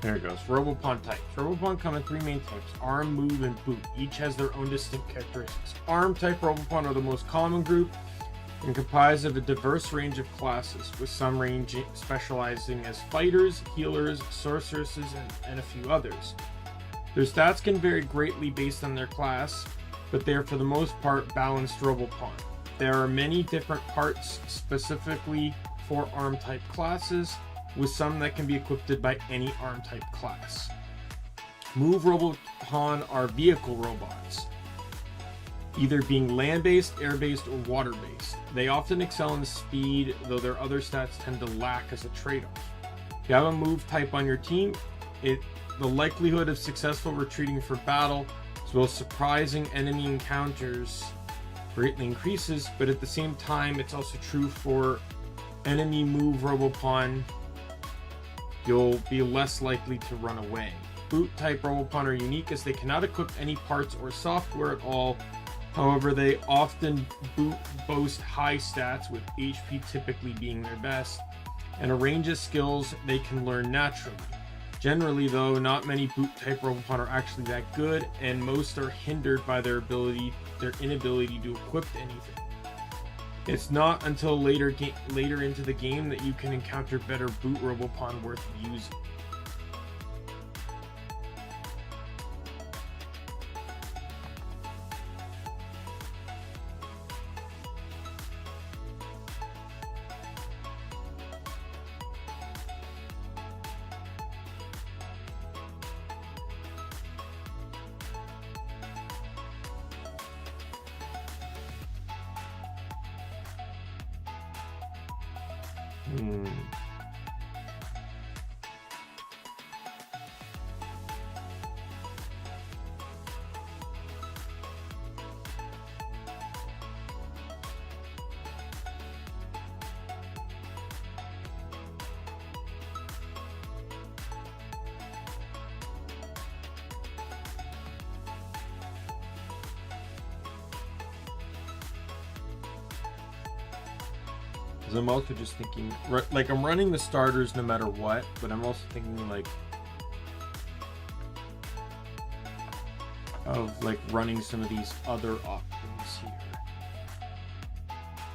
There it goes. Robopon types. Robopon come in three main types: Arm, Move, and Boot. Each has their own distinct characteristics. Arm type Robopon are the most common group and comprised of a diverse range of classes, with some specializing as fighters, healers, sorceresses, and a few others. Their stats can vary greatly based on their class, but they are for the most part balanced Robopon. There are many different parts specifically for Arm type classes, with some that can be equipped by any Arm type class. Move Robopon are vehicle robots, either being land-based, air-based, or water-based. They often excel in speed, though their other stats tend to lack as a trade-off. If you have a move type on your team, the likelihood of successful retreating for battle, as well as surprising enemy encounters, greatly increases, but at the same time, it's also true for enemy move Robopon, you'll be less likely to run away. Boot type Robopon are unique as they cannot equip any parts or software at all. However, they often boast high stats, with HP typically being their best, and a range of skills they can learn naturally. Generally, though, not many boot type Robopon are actually that good, and most are hindered by their inability to equip anything. It's not until later into the game that you can encounter better boot Robopon worth using. Because I'm also just thinking, like, I'm running the starters no matter what, but I'm also thinking, like, of, like, running some of these other options here.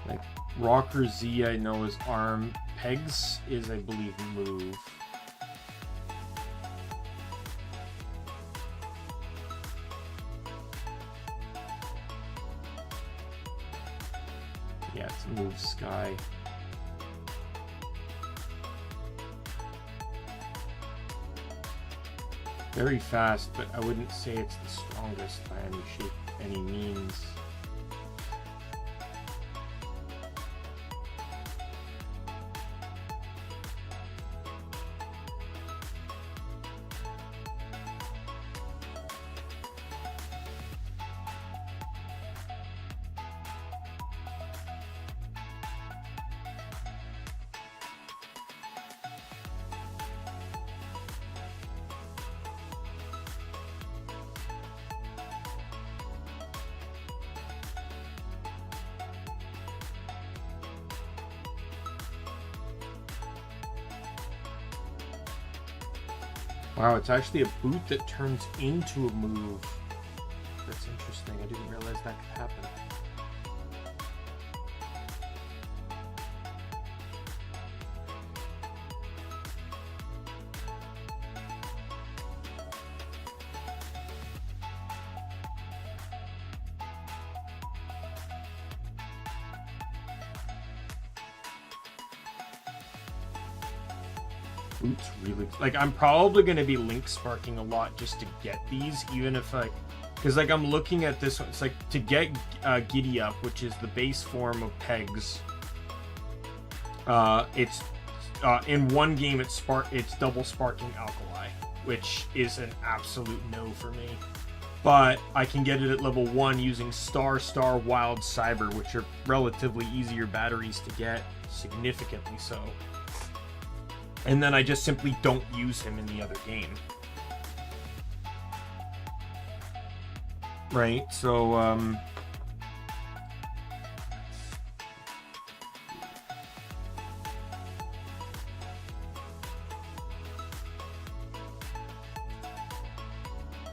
Like, Rocker Z, I know, is arm. Pegs is, I believe, move. Yeah, it's move Sky. Very fast, but I wouldn't say it's the strongest by any shape, any means. Wow, it's actually a boot that turns into a move. That's interesting. I didn't realize that could happen. Boots really, like, I'm probably going to be link sparking a lot just to get these, even if I, because, like, I'm looking at this one, it's like to get Giddy Up, which is the base form of Pegs. It's in one game it's double sparking Alkali, which is an absolute no for me. But I can get it at level 1 using Star, Wild, Cyber, which are relatively easier batteries to get, significantly so. And then I just simply don't use him in the other game. Right, so,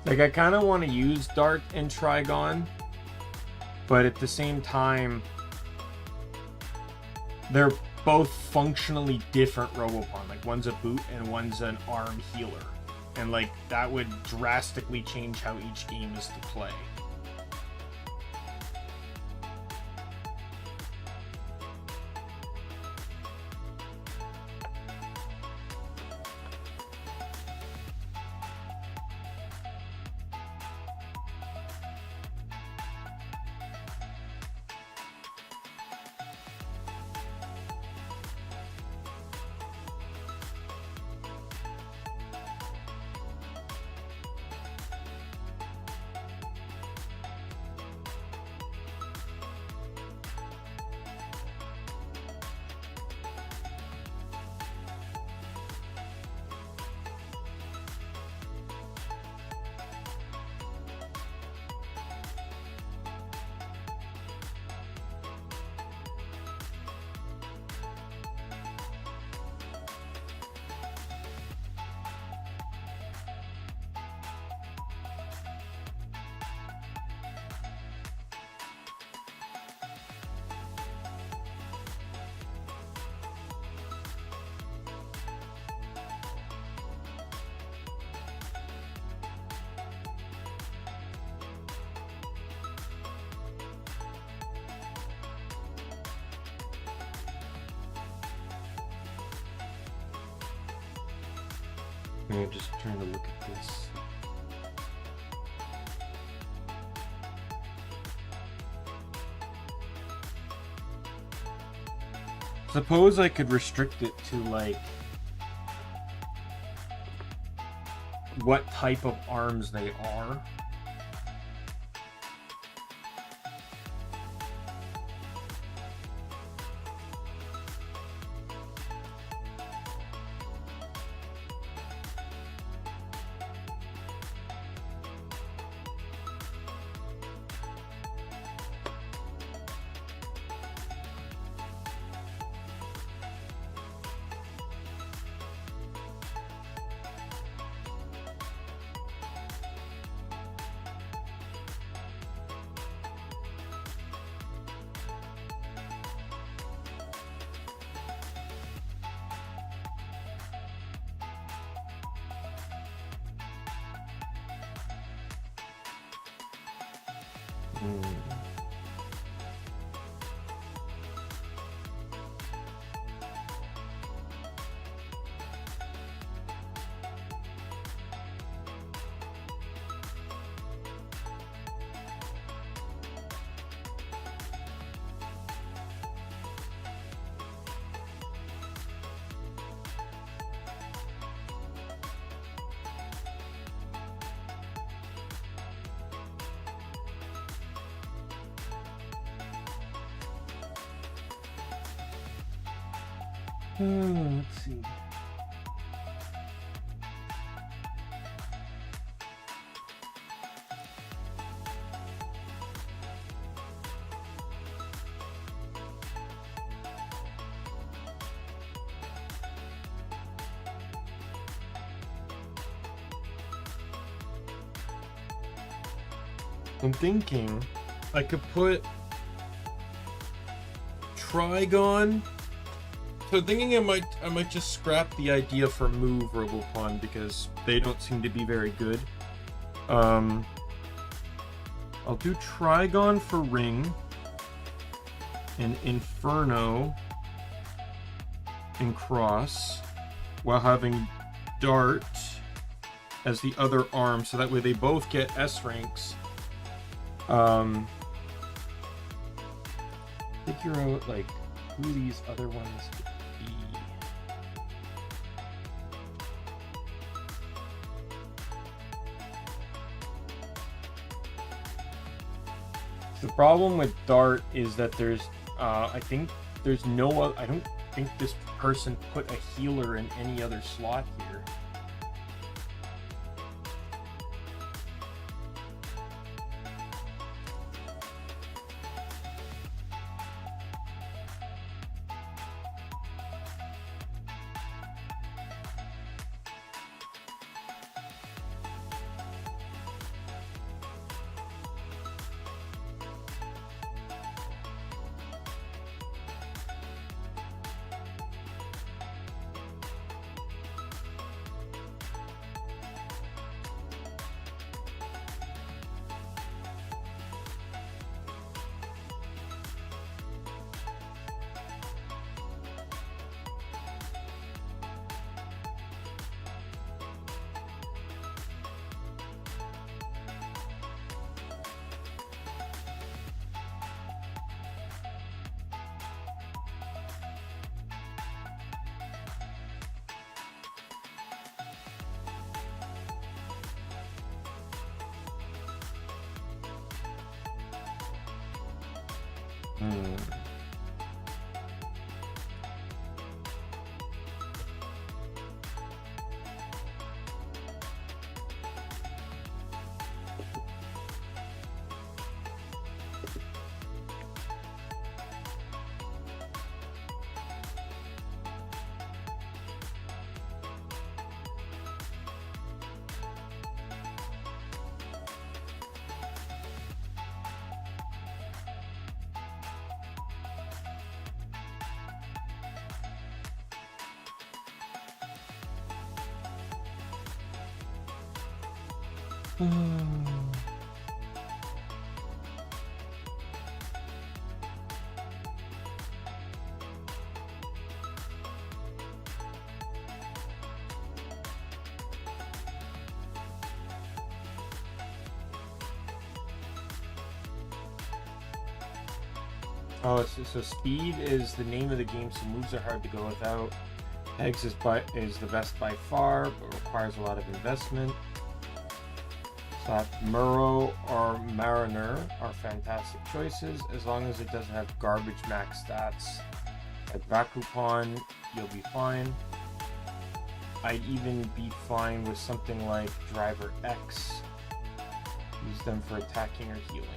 like, I kind of want to use Dart and Trigon, but at the same time, they're both functionally different Robopon. Like, one's a boot and one's an arm healer. And, like, that would drastically change how each game is to play. I'm just trying to look at this. Suppose I could restrict it to, like, what type of arms they are. Let's see. I'm thinking I could put Trigon. So thinking I might just scrap the idea for Move Robopon because they don't seem to be very good. I'll do Trigon for Ring and Inferno and Cross while having Dart as the other arm, so that way they both get S ranks. Figure out like who these other ones could be. The problem with Dart is that there's I think there's no, I don't think this person put a healer in any other slot here. Oh, so speed is the name of the game, so moves are hard to go without. Eggs is the best by far, but requires a lot of investment. So Muro or Mariner are fantastic choices, as long as it doesn't have garbage max stats. Like Rakupon, you'll be fine. I'd even be fine with something like Driver X. Use them for attacking or healing.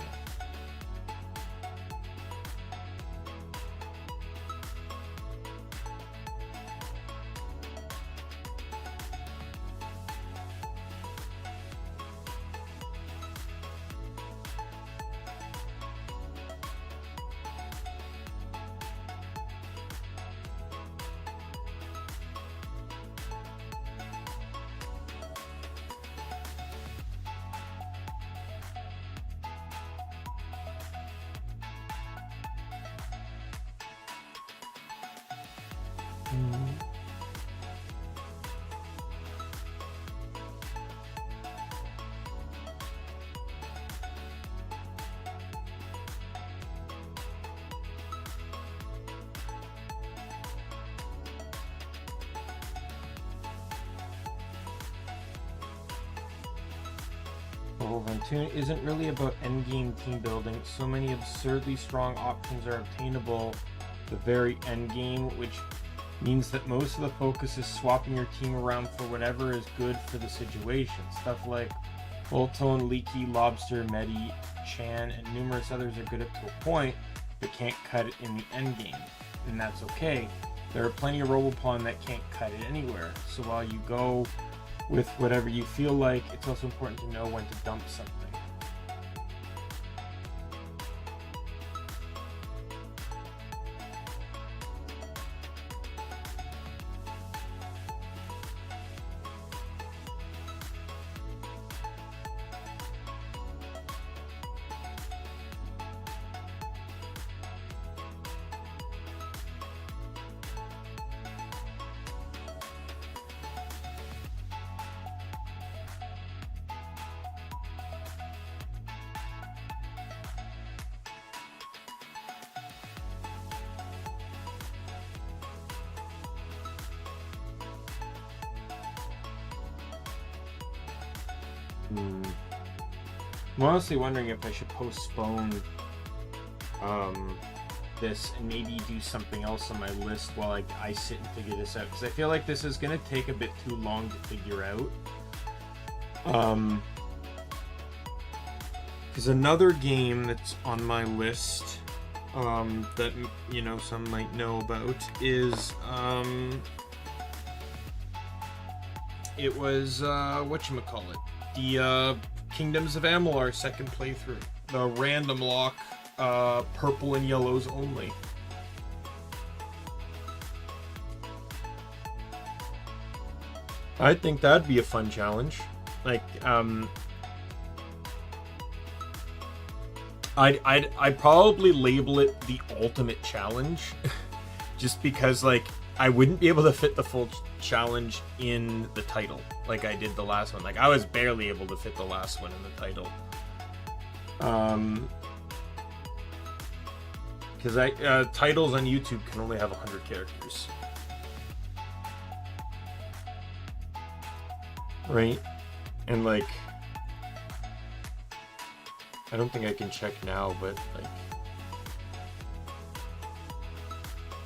Vtuber isn't really about endgame team building. So many absurdly strong options are obtainable at the very endgame, which means that most of the focus is swapping your team around for whatever is good for the situation. Stuff like Voltone, Leaky, Lobster, Medi, Chan, and numerous others are good up to a point, but can't cut it in the endgame. And that's okay. There are plenty of Robopon that can't cut it anywhere. So while you go with whatever you feel like, it's also important to know when to dump something. I'm honestly wondering if I should postpone this and maybe do something else on my list while I sit and figure this out, because I feel like this is going to take a bit too long to figure out. Because another game that's on my list that, you know, some might know about is it was whatchamacallit, the Kingdoms of Amalur second playthrough, the random lock, purple and yellows only. I think that'd be a fun challenge. Like, I'd probably label it the ultimate challenge, just because, like, I wouldn't be able to fit the full challenge in the title like I did the last one. Like, I was barely able to fit the last one in the title. Because titles on YouTube can only have 100 characters. Right? And, like, I don't think I can check now, but, like,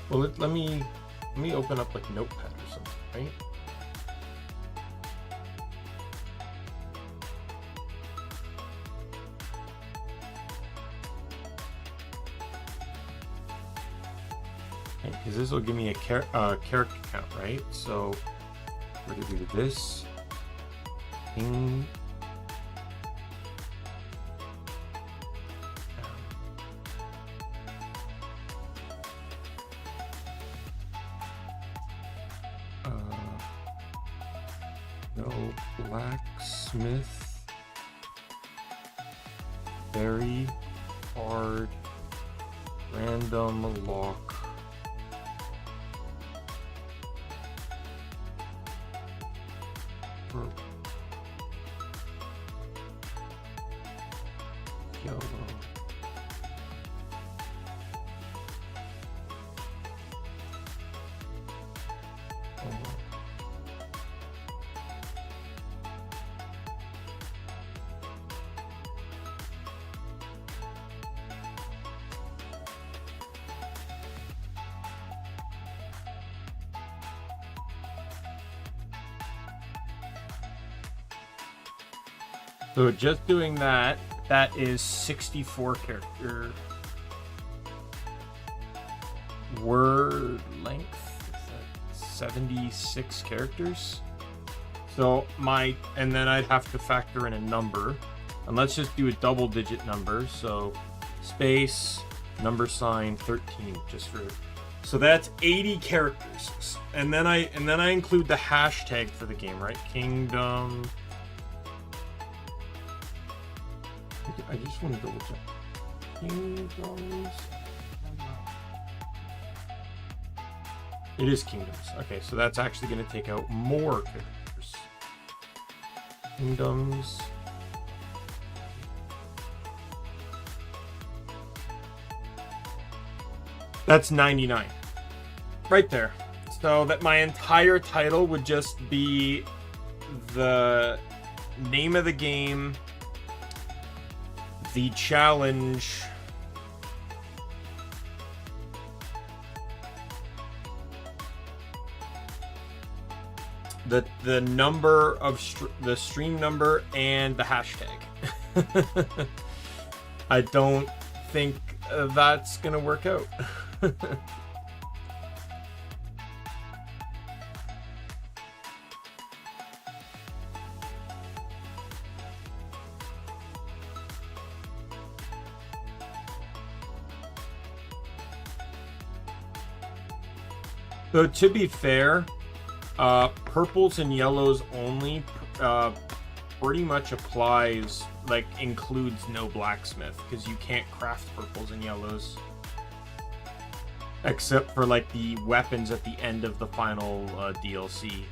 well, let me open up, like, Notepad or something, right? Because this will give me a character count, right? So we're going to do this. King. No, blacksmith. Very hard. Random lock. Yellow. So just doing that, that is 64 character word length. Is that 76 characters? So and then I'd have to factor in a number. And let's just do a double digit number. So space, number sign, 13, just for, so that's 80 characters. And then I include the hashtag for the game, right? Kingdom. I just want to double check. Kingdoms. It is kingdoms. Okay, so that's actually going to take out more characters. Kingdoms. That's 99. Right there. So that my entire title would just be the name of the game, the challenge, the number of the stream number, and the hashtag. I don't think that's gonna work out. So to be fair, purples and yellows only pretty much applies, like includes no blacksmith, because you can't craft purples and yellows except for like the weapons at the end of the final DLC.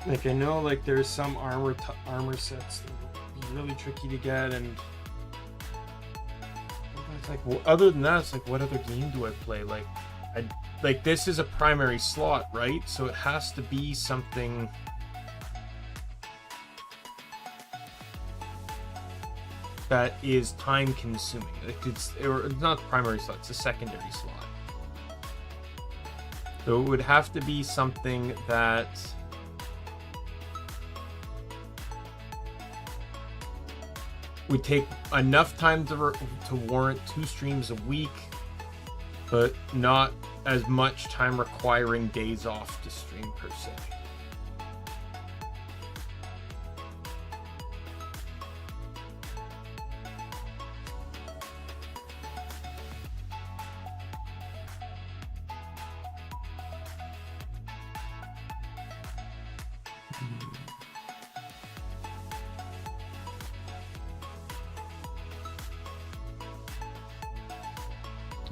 Like, I know, like, there's some armor sets that would be really tricky to get, and it's like, well, other than that, it's like, what other game do I play? Like, like, this is a primary slot, right? So it has to be something that is time consuming. Like, it's not primary slot, it's a secondary slot. So it would have to be something that would take enough time to warrant 2 streams a week, but not as much time requiring days off to stream per se.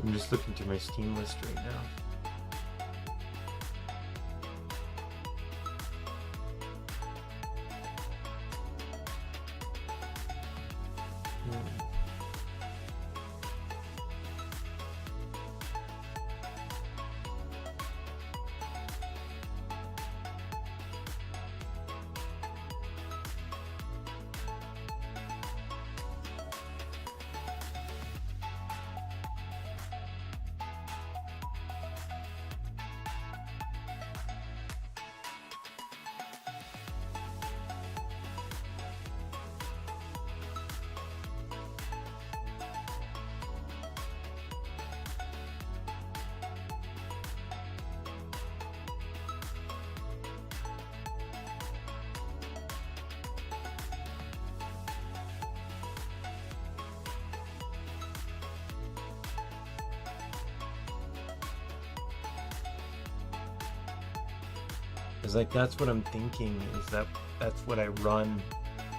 I'm just looking through my Steam list right now. Like, that's what I'm thinking, is that's what I run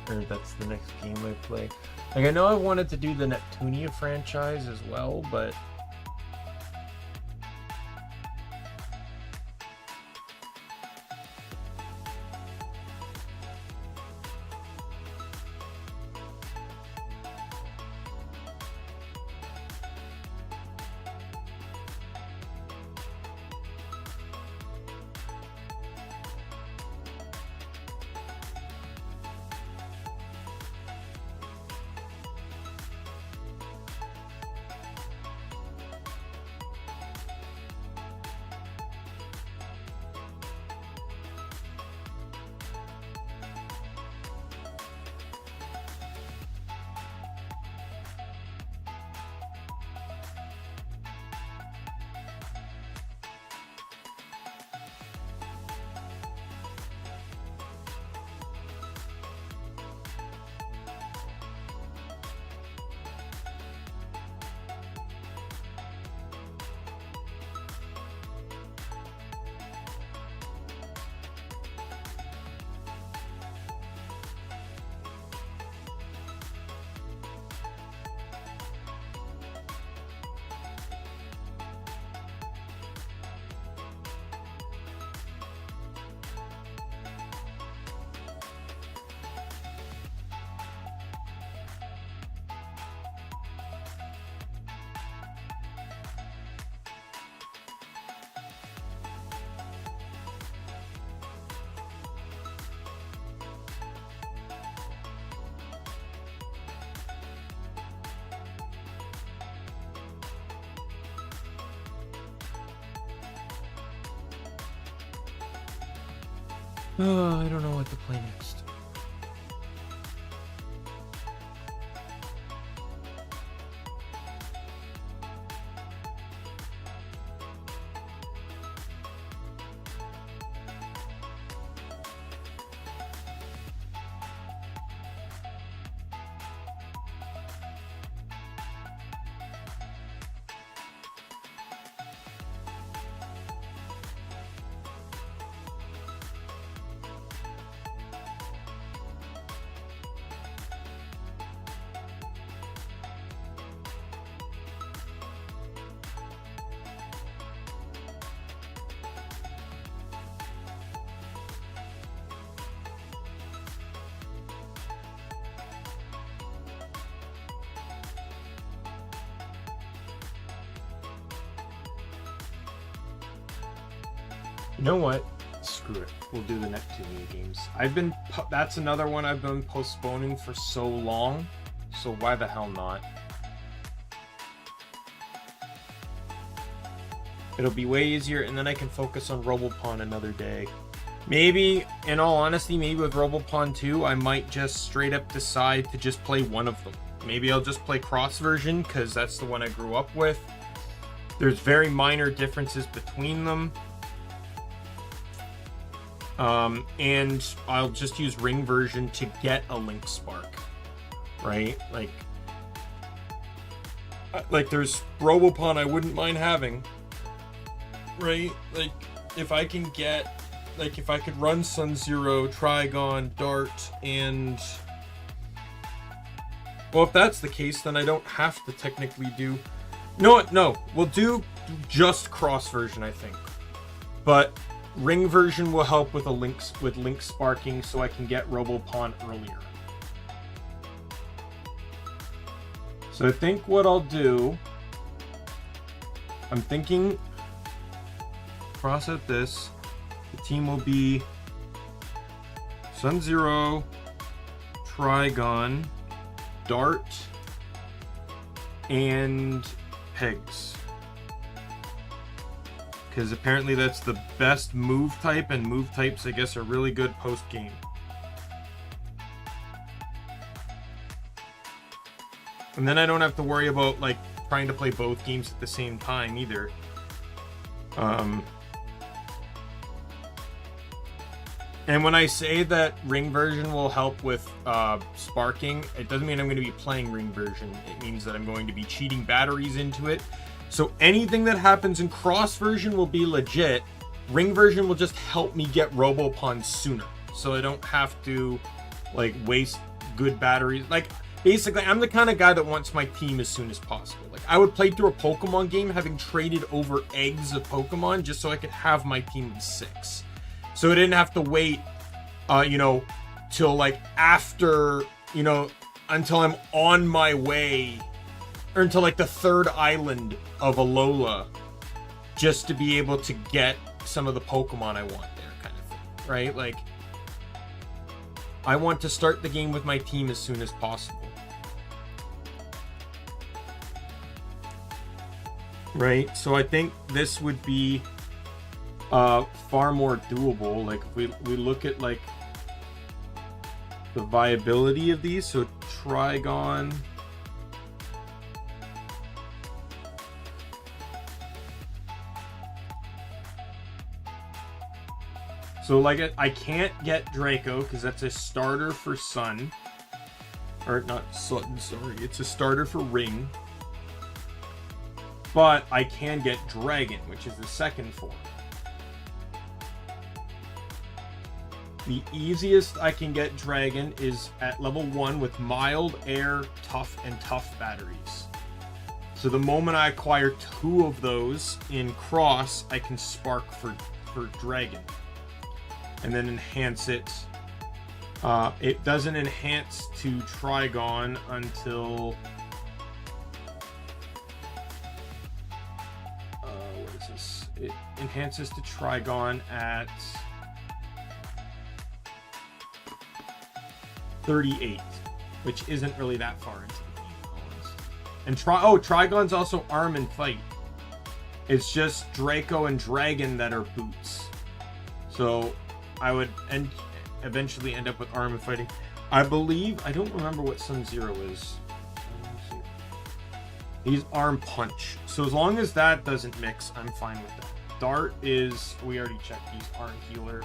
or that's the next game I play. Like, I know I wanted to do the Neptunia franchise as well, but I don't know what to play next. You know what? Screw it. We'll do the Neptunia games. That's another one I've been postponing for so long. So why the hell not? It'll be way easier, and then I can focus on Robopon another day. Maybe, in all honesty, maybe with Robopon 2, I might just straight up decide to just play one of them. Maybe I'll just play cross version, because that's the one I grew up with. There's very minor differences between them. And I'll just use ring version to get a Link Spark, right? Like there's Robopon I wouldn't mind having, right? Like, if I can get, like, if I could run Sun Zero, Trigon, Dart, and... Well, if that's the case, then I don't have to technically do... No, we'll do just cross version, I think. But ring version will help with link sparking, so I can get Robopon earlier. So I think what I'll do... I'm thinking... Cross out this. The team will be Sun Zero, Trigon, Dart, and Pegs. Because apparently that's the best move type, and move types, I guess, are really good post-game. And then I don't have to worry about, like, trying to play both games at the same time, either. And when I say that ring version will help with sparking, it doesn't mean I'm going to be playing ring version. It means that I'm going to be cheating batteries into it. So anything that happens in cross version will be legit. Ring version will just help me get Robopon sooner. So I don't have to, like, waste good batteries. Like, basically, I'm the kind of guy that wants my team as soon as possible. Like, I would play through a Pokemon game having traded over eggs of Pokemon just so I could have my team of 6. So I didn't have to wait, you know, till like after, you know, until I'm on my way, or until like the 3rd island of Alola, just to be able to get some of the Pokemon I want there, kind of thing, right? Like, I want to start the game with my team as soon as possible. Right? So I think this would be far more doable. Like, if we look at like the viability of these, so Trigon, so like I can't get Draco because that's a starter for Sun, or not Sun, sorry, it's a starter for Ring, but I can get Dragon, which is the 2nd form. The easiest I can get Dragon is at level 1 with Mild, Air, Tough, and Tough batteries. So the moment I acquire 2 of those in Cross, I can Spark for Dragon. And then enhance it. It doesn't enhance to Trigon until... what is this? It enhances to Trigon at 38, which isn't really that far into the game. And Trigon's also Arm and Fight. It's just Draco and Dragon that are boots. So I would eventually end up with Arm and Fighting. I believe, I don't remember what Sun Zero is. He's Arm Punch. So as long as that doesn't mix, I'm fine with that. Dart is, we already checked, he's Arm Healer.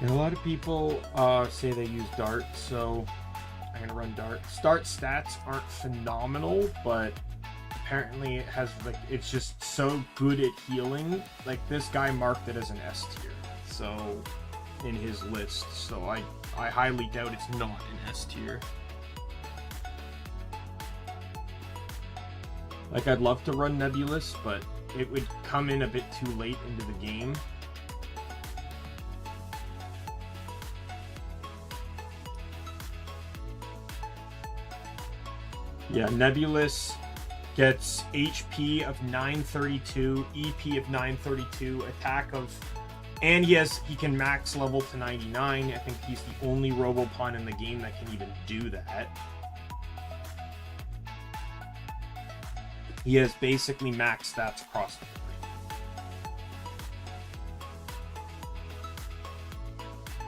And a lot of people say they use Dart, so I'm gonna run Dart. Dart stats aren't phenomenal, but apparently it has, like, it's just so good at healing. Like, this guy marked it as an S tier, so in his list, so I highly doubt it's not an S tier. Like, I'd love to run Nebulous, but it would come in a bit too late into the game. Yeah, Nebulous gets HP of 932, EP of 932, attack of... And he can max level to 99. I think he's the only Robopawn in the game that can even do that. He has basically max stats across the board.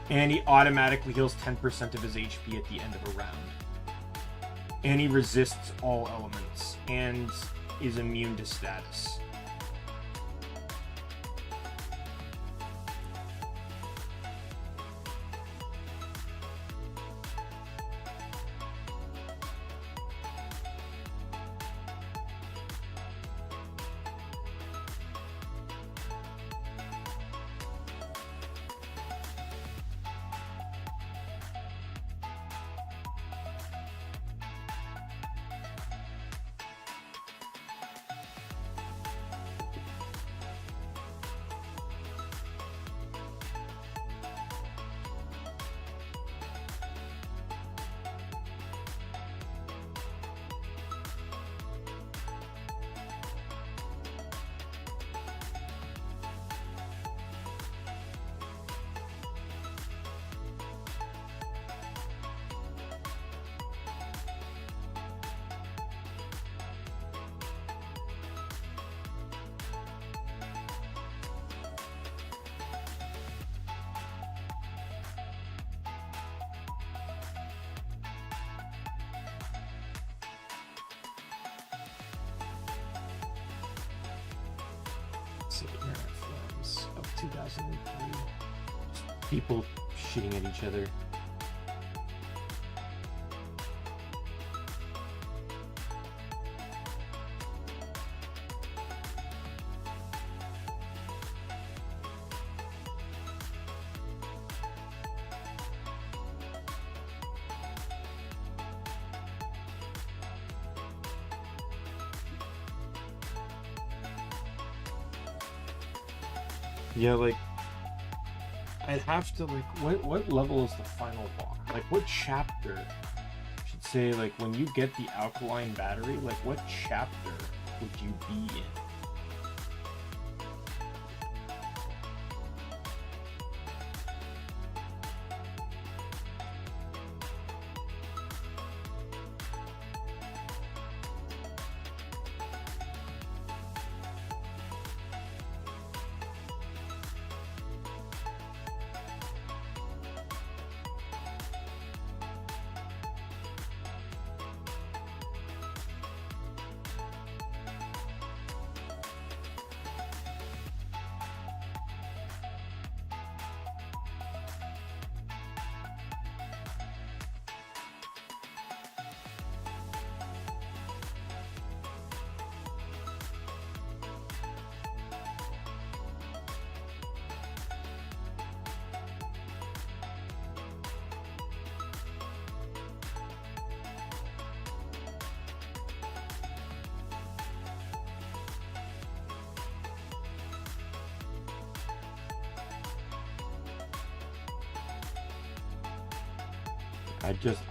And he automatically heals 10% of his HP at the end of a round. And he resists all elements and is immune to status. Forums of 2003. Just people shitting at each other. Yeah, like, I'd have to, like, what level is the final boss? Like, what chapter? I should say, like, when you get the alkaline battery, like, what chapter would you be in?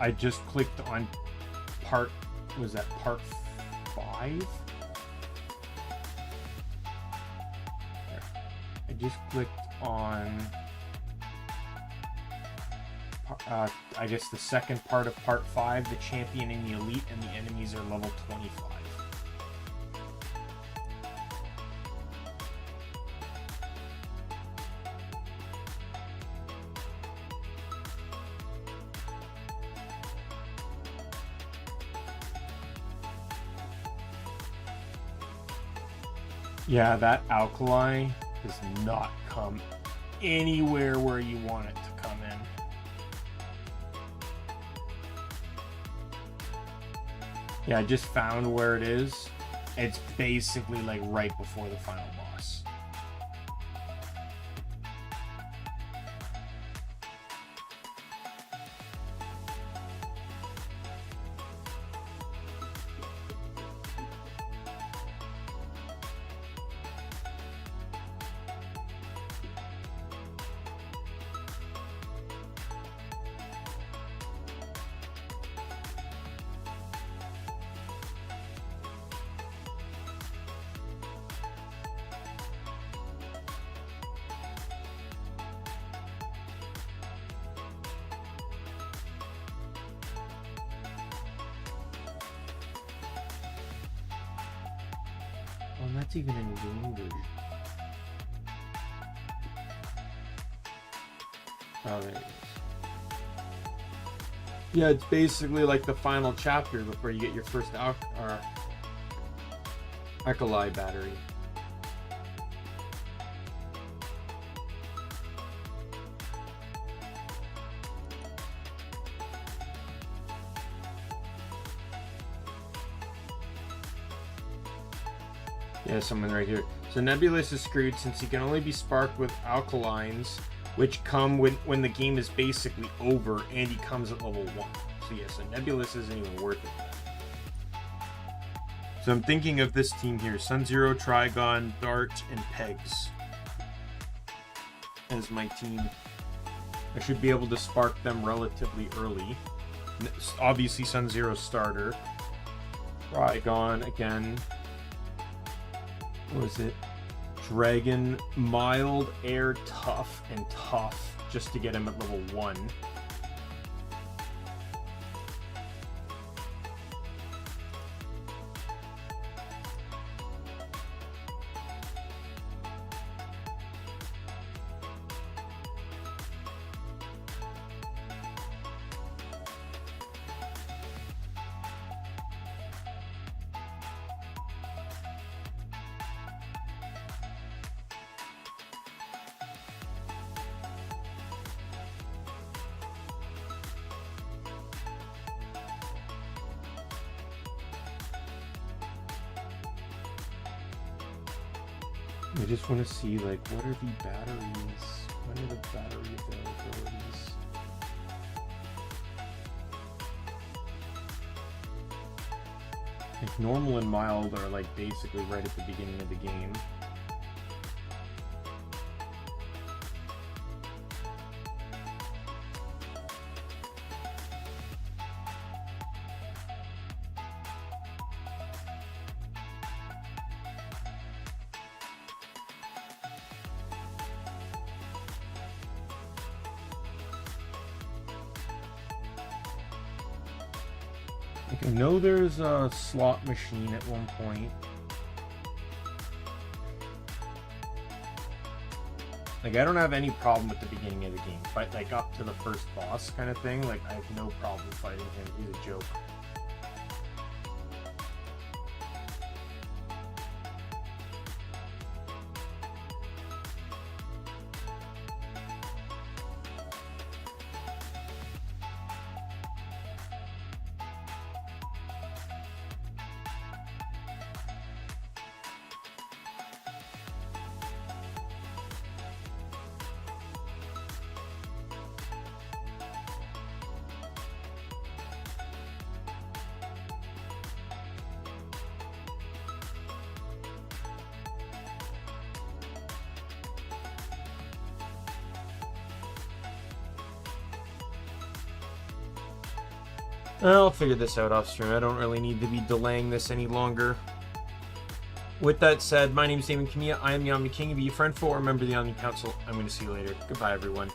I just clicked on part, was that part 5? I just clicked on I guess the second part of part 5, the champion and the elite, and the enemies are level 25. Yeah, that alkali does not come anywhere where you want it to come in. Yeah, I just found where it is. It's basically like right before the final boss. that's even in English. Oh, there it is. Yeah, it's basically like the final chapter before you get your first Alkali battery. Yeah, someone right here. So Nebulous is screwed since he can only be sparked with alkalines, which come when the game is basically over and he comes at level 1. So yeah, so Nebulous isn't even worth it. So I'm thinking of this team here. Sun-Zero, Trigon, Dart, and Pegs as my team. I should be able to spark them relatively early. Obviously Sun-Zero starter. Trigon again. What was it? Dragon, mild, air, tough, and tough, just to get him at level 1. I just want to see, like, what are the batteries? When are the battery availabilities? Like, normal and mild are, like, basically right at the beginning of the game. I know there's a slot machine at one point. Like, I don't have any problem with the beginning of the game. But, like, up to the first boss kind of thing, like, I have no problem fighting him. He's a joke. I'll figure this out off stream. I don't really need to be delaying this any longer. With that said, my name is Daimien Kamiya. I am the Omni King. Be a friend for or member of the Omni Council. I'm going to see you later. Goodbye, everyone.